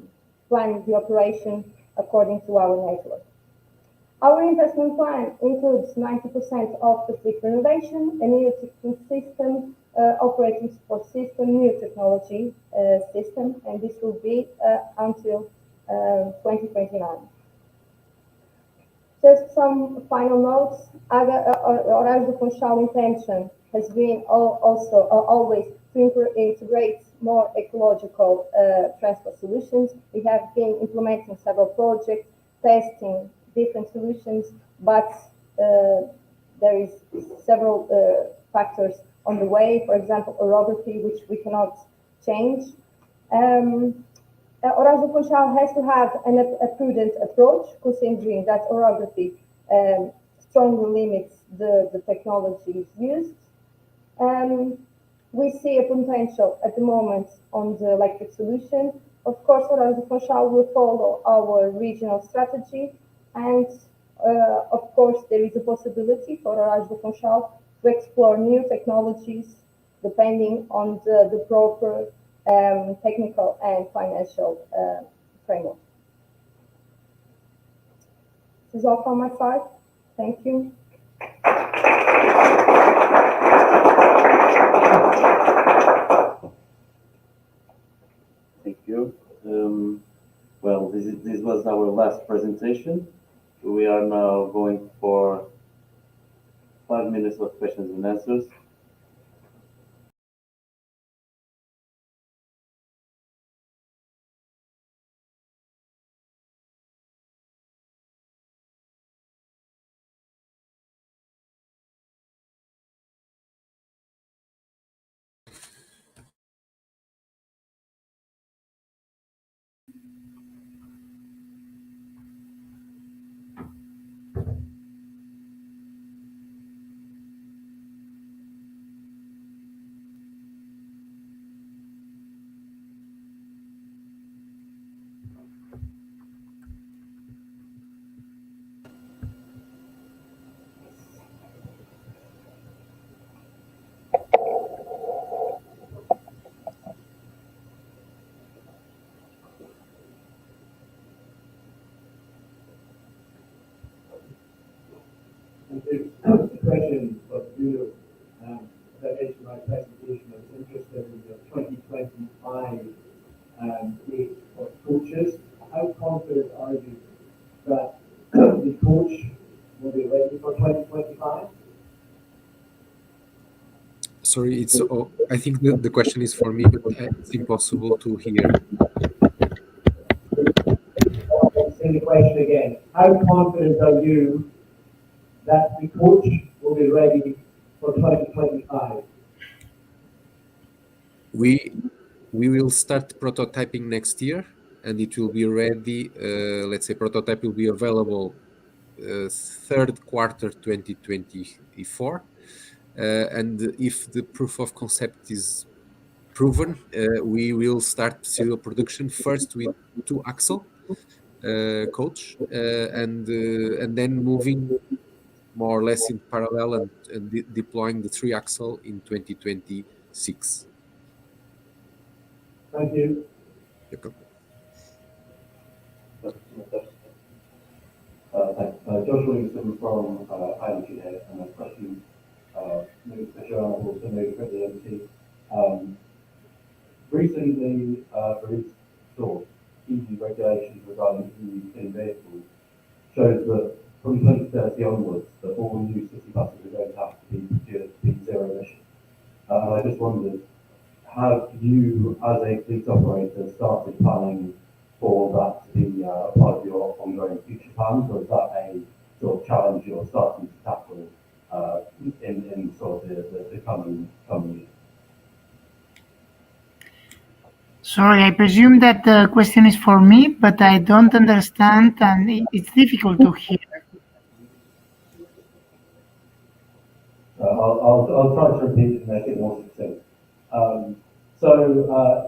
plan the operation according to our network. Our investment plan includes 90% of the fleet renovation, a new ticketing system, operating support system, new technology system, and this will be until 2029. Just some final notes. Horários do Funchal intention has been also always to integrate more ecological transport solutions. We have been implementing several projects, testing different solutions, but there is several factors on the way, for example, orography, which we cannot change. Horários do Funchal has to have a prudent approach, considering that orography strongly limits the technologies used. We see a potential at the moment on the electric solution. Of course, Horários do Funchal will follow our regional strategy, and of course, there is a possibility for Horários do Funchal to explore new technologies depending on the proper technical and financial framework. This is all from my side. Thank you. Thank you. Well, this was our last presentation. We are now going for 5 minutes of questions and answers. A question for you. As I mentioned in my presentation, I was interested in your 2025 date for coaches. How confident are you that the coach will be ready for 2025? Sorry, it's. Oh, I think the question is for me, but it's impossible to hear. I'll say the question again. How confident are you that the coach will be ready for 2025? We will start prototyping next year, and it will be ready. Let's say prototype will be available third quarter 2024, and if the proof of concept is proven, we will start serial production first with 2-axle coach, and then moving more or less in parallel and deploying the 3-axle in 2026. Thank you. Thanks. Josh Williamson from IMG here, and a question maybe for Joanne, also maybe for the MT. Recently released EU regulations regarding EU clean vehicles shows that from 2030 onwards, that all new city buses are going to have to be zero emission. And I just wondered, have you, as a fleet operator, started planning for that to be part of your ongoing future plans, or is that a sort of challenge you're starting to tackle in sort of the coming years? Sorry, I presume that the question is for me, but I don't understand, and it's difficult to hear. I'll try to repeat and make it more succinct.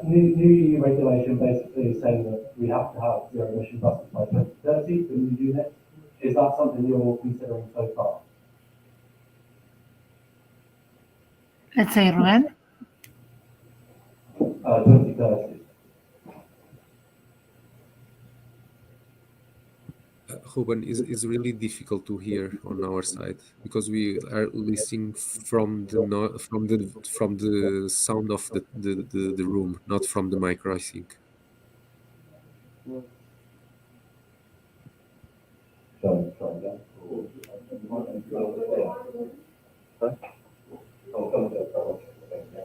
New EU regulation basically is saying that we have to have zero emission buses by 2030 for new units. Is that something you're considering so far? Let's say, Ruben. 2030. Ruben, is really difficult to hear on our side because we are listening from the sound of the room, not from the micro, I think.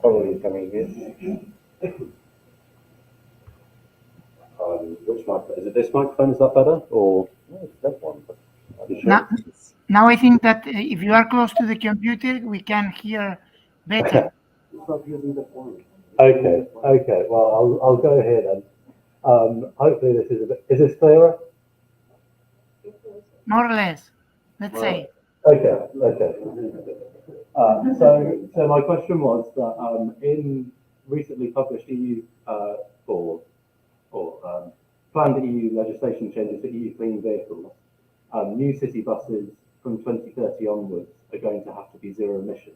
Probably coming here. Which microphone? Is it this microphone? Is that better? Or it's that one? Sure? Now I think that if you are close to the computer, we can hear better. Okay. Well, I'll go here then. Hopefully this is is this clearer? More or less, let's say. Okay. So my question was that in recently published EU planned EU legislation changes to EU clean vehicles, new city buses from 2030 onwards are going to have to be zero emission.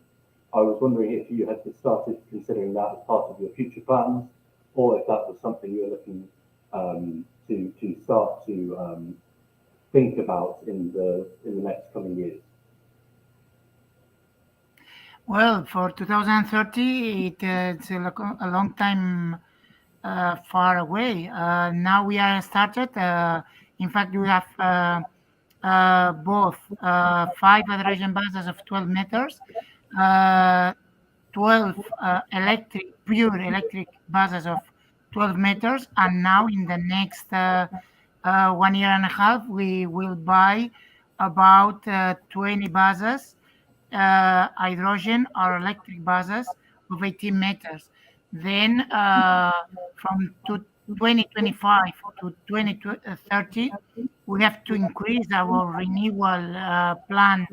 I was wondering if you had started considering that as part of your future plans, or if that was something you're looking to start to think about in the next coming years. Well, for 2030, it's a long time far away. Now we are started. In fact, we have both 5 hydrogen buses of 12 meters, 12 pure electric buses of 12 meters, and now in the next 1 year and a half, we will buy about 20 buses, hydrogen or electric buses of 18 meters. Then from 2025 to 2030, we have to increase our renewal plan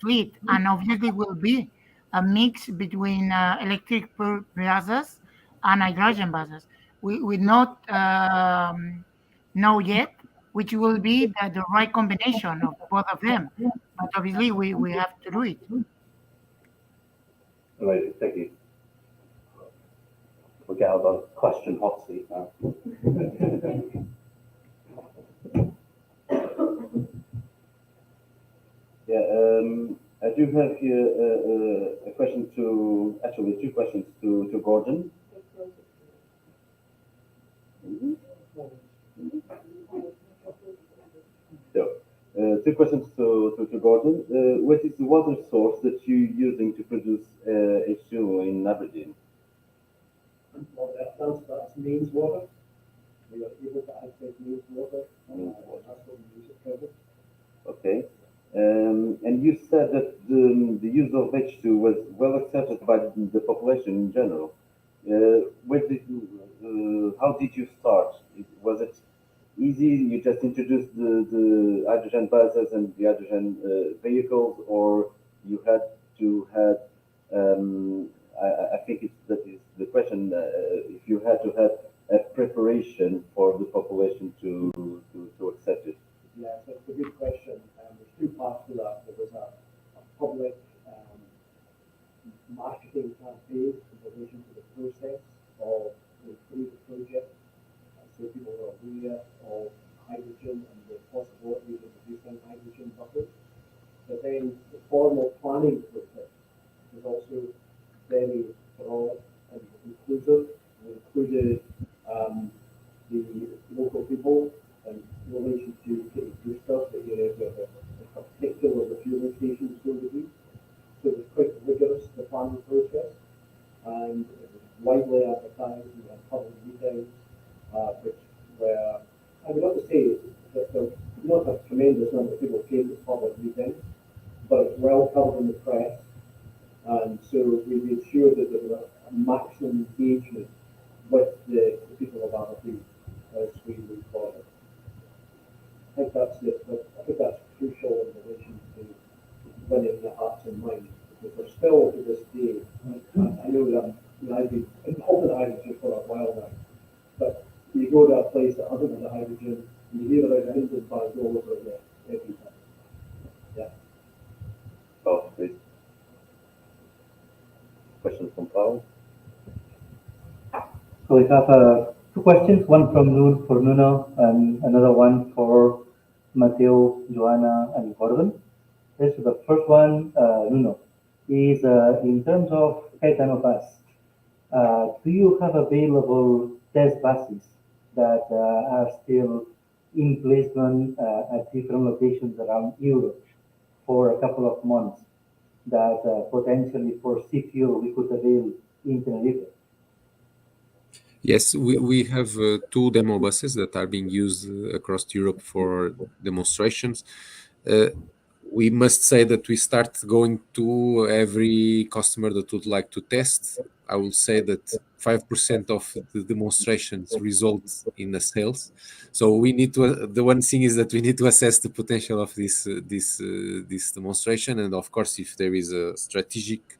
fleet, and obviously will be a mix between electric buses and hydrogen buses. We not know yet which will be the right combination of both of them, but obviously we have to do it. Amazing, thank you. We'll get out of the question hot seat now. Yeah, I do have here a question to, actually two questions to Gordon. So, two questions to Gordon. What is the water source that you're using to produce H2 in Aberdeen? Well, that's mains water. We are able to access mains water. That's what we use at present. Okay. And you said that the use of H2 was well accepted by the population in general. How did you start? Was it easy? You just introduced the hydrogen buses and the hydrogen vehicles, or you had to have, I think that is the question, if you had to have a preparation for the population to accept it. Yeah, so it's a good question. There's two parts to that. There was a public marketing campaign in relation to the process of the project. So people were aware of hydrogen and the possibilities of producing hydrogen buses. But then the formal planning process was also very broad and inclusive. It included the local people in relation to getting stuff that you know, a particular refueling station is going to be. So it was quite rigorous, the planning process, and it was widely advertised. We had public meetings, which were, I would not to say that there was not a tremendous number of people came to public meetings, but it was well covered in the press, and so we made sure that there was a maximum engagement with the people of Aberdeen as we move forward. I think that's it, but I think that's crucial in relation to winning the hearts and minds, because we're still to this day, I know that I've been involved in hydrogen for a while now, but you go to a place that hasn't got hydrogen, and you hear about hydrogen bags all over again every time. Yeah. Oh, please. Question from Paul. So we have two questions, one from Nuno and another one for Mateo, Joanna, and Gordon. Okay, so the first one, Nuno, is in terms of Caetano Bus, do you have available test buses that are still in placement at different locations around Europe for a couple of months that potentially for sea fuel we could avail in Tenerife? Yes, we have two demo buses that are being used across Europe for demonstrations. We must say that we start going to every customer that would like to test. I will say that 5% of the demonstrations result in the sales. So we need to. The one thing is that we need to assess the potential of this demonstration, and of course, if there is a strategic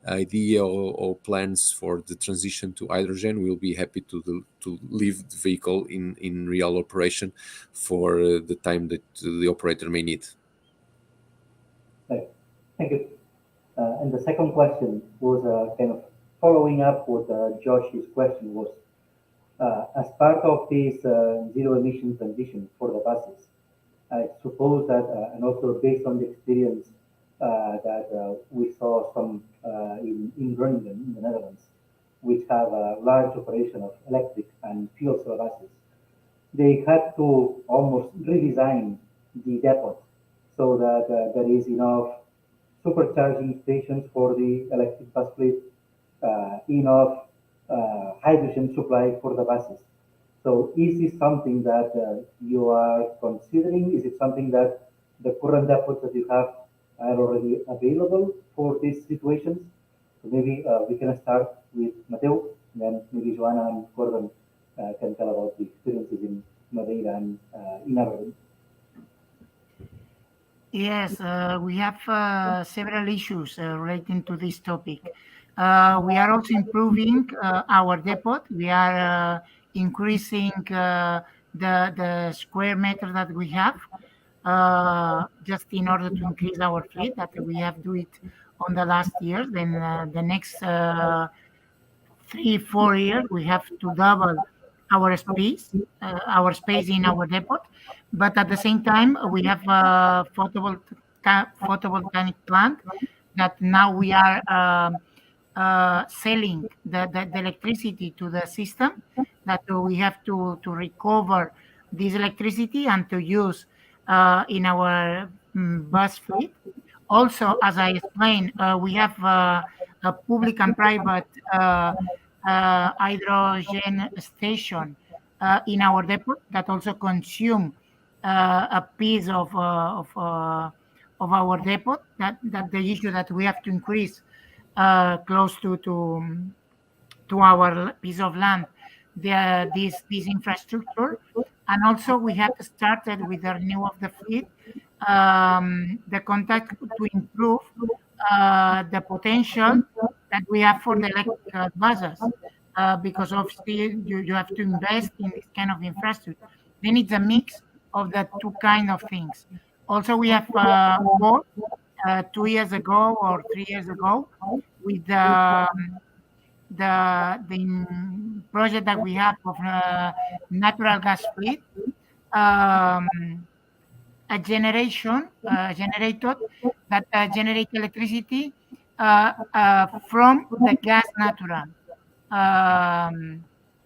idea or plans for the transition to hydrogen, we'll be happy to leave the vehicle in real operation for the time that the operator may need. Right. Thank you. And the second question was kind of following up what Josh's question was. As part of this zero emission transition for the buses, I suppose that, and also based on the experience that we saw some in Groningen, in the Netherlands, which have a large operation of electric and fuel cell buses, they had to almost redesign the depot so that there is enough supercharging stations for the electric bus fleet, enough hydrogen supply for the buses. So is this something that you are considering? Is it something that the current depots that you have are already available for these situations? So maybe we can start with Mateo, then maybe Joanna and Gordon can tell about the experiences in Madeira and in Aberdeen. Yes, we have several issues relating to this topic. We are also improving our depot. We are increasing the square meter that we have just in order to increase our fleet, that we have do it on the last year. Then the next 3-4 years, we have to double our space in our depot. But at the same time, we have photovoltaic plant that now we are selling the electricity to the system, that we have to recover this electricity and to use in our bus fleet. Also, as I explained, we have a public and private hydrogen station in our depot that also consume a piece of our depot. That the issue that we have to increase close to our piece of land, this infrastructure. And also we have started with the renewal of the fleet, the contact to improve the potential that we have for the electric buses, because obviously you have to invest in this kind of infrastructure. Then it's a mix of the two kind of things. Also, we have worked 2 years ago or 3 years ago with the project that we have of natural gas fleet, a generator that generate electricity from the gas natural.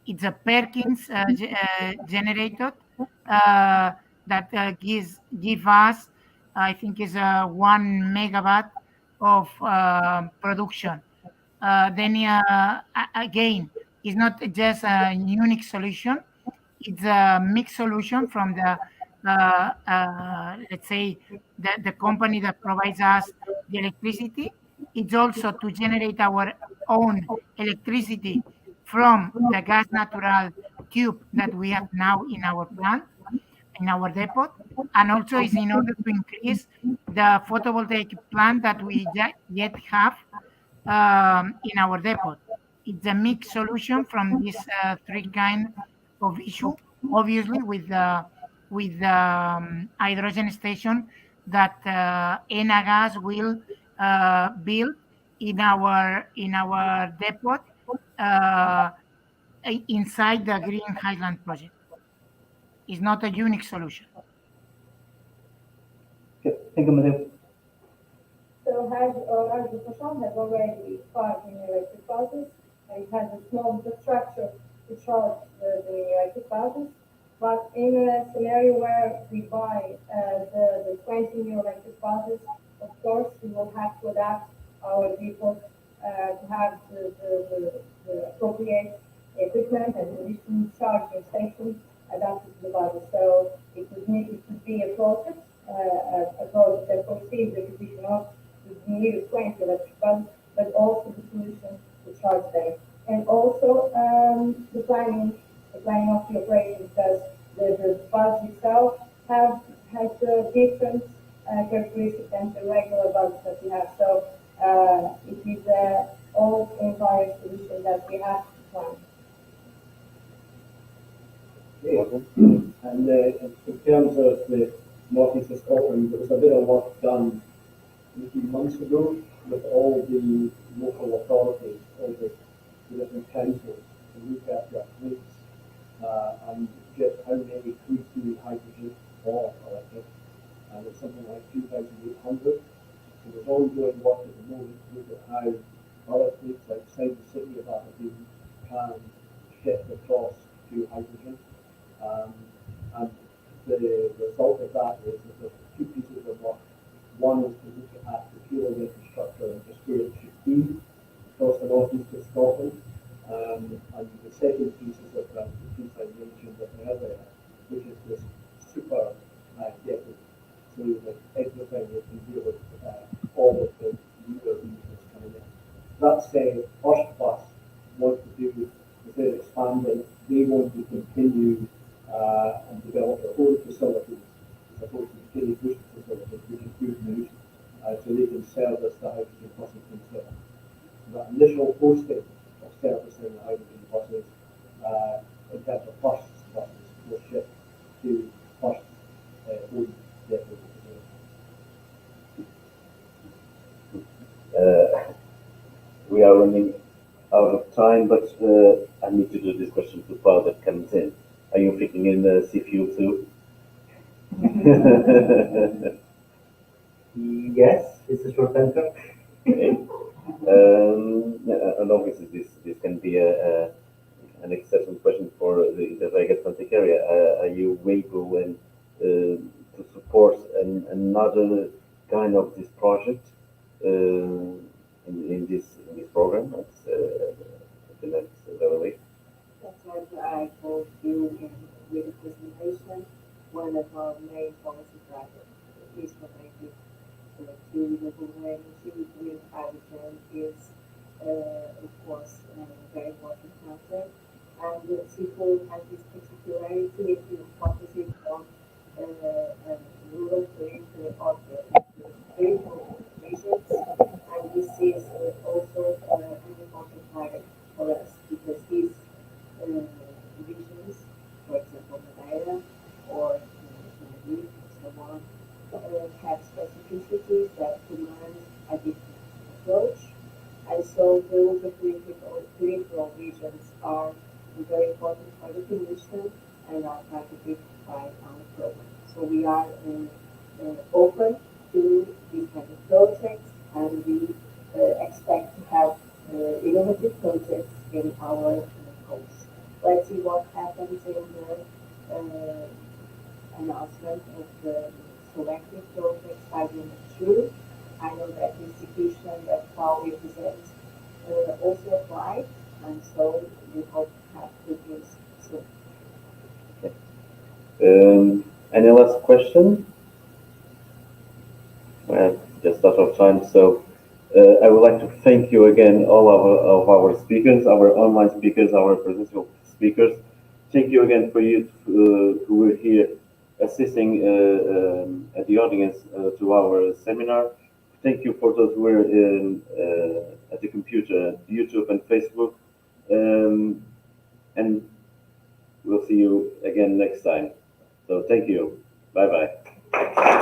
It's a Perkins generator that give us, I think, is 1 megawatt of production. Then again, it's not just a unique solution; it's a mixed solution from the let's say the company that provides us the electricity. It's also to generate our own electricity from the gas natural tube that we have now in our plant, in our depot, and also is in order to increase the photovoltaic plant that we yet have in our depot. It's a mixed solution from these three kind of issue. Obviously, with the hydrogen station that Enagas will build in our depot inside the Green Highland project. It's not a unique solution. Okay, thank you, Madam. So Argo Fashion has already started in electric buses. It has a small infrastructure to charge the electric buses. But in a scenario where we buy the 20 new electric buses, of course, we will have to adapt our depots to have the appropriate equipment and additional charging stations adapted to the buses. So it would be a process that foresees the acquisition of the new 20 electric buses, but also the solution to charge them. And also the planning of the operation, because the bus itself has different characteristics than the regular buses that we have. So it is all entire solution that we have to plan. And in terms of the Northeast of Scotland, there was a bit of work done a few months ago with all the local authorities, all the different councils, to look at their fleets and get how many could do hydrogen or electric. And it's something like 2,800. So there's ongoing work at the moment to look at how other fleets outside the city of Aberdeen can shift across to hydrogen. And the result of that is that there's two pieces of work. One is to look at the fueling infrastructure and just where it should be across the northeast of Scotland. And the second piece is that the piece I mentioned earlier, which is this super depot, so that everything that can deal with all of the newer vehicles coming in. That's First Bus want to do, if they're expanding, they want to continue and develop their own facilities as opposed to the Kerry Bush facilities, which is good news, so they can service the hydrogen buses themselves. So that initial hosting of servicing the hydrogen buses in terms of First buses will shift to First own depot facilities. We are running out of time, but I need to do this question to Paul that comes in. Are you fitting in the sea fuel too? Yes, it's a short answer. Okay. And obviously this can be an exceptional question for the Vegas Atlantic area. Are you able and to support another kind of this project in this program at the next evaluation? That's what I told you in with the presentation. One of our main policy drivers is related to renewable energy. Green hydrogen is, of course, a very important concept. And Seafood has this particularity if you focus it on rural periphery of the peripheral regions. And this is also an important target for us because these regions, for example, Madeira or Tenerife and so on, have specificities that demand a different approach. And so those peripheral regions are very important for the Commission and are targeted by our program. So we are open to these kind of projects, and we expect to have innovative projects in our goals. Let's see what happens in the announcement of the selected projects by the end of June. I know that the institution that Paul represents also applied, and so we hope to have good news soon. Any last question? Well, just out of time, so I would like to thank you again, all of our speakers, our online speakers, our presential speakers. Thank you again for you who were here assisting at the audience to our seminar. Thank you for those who were at the computer, YouTube and Facebook. And we'll see you again next time. So thank you. Bye-bye.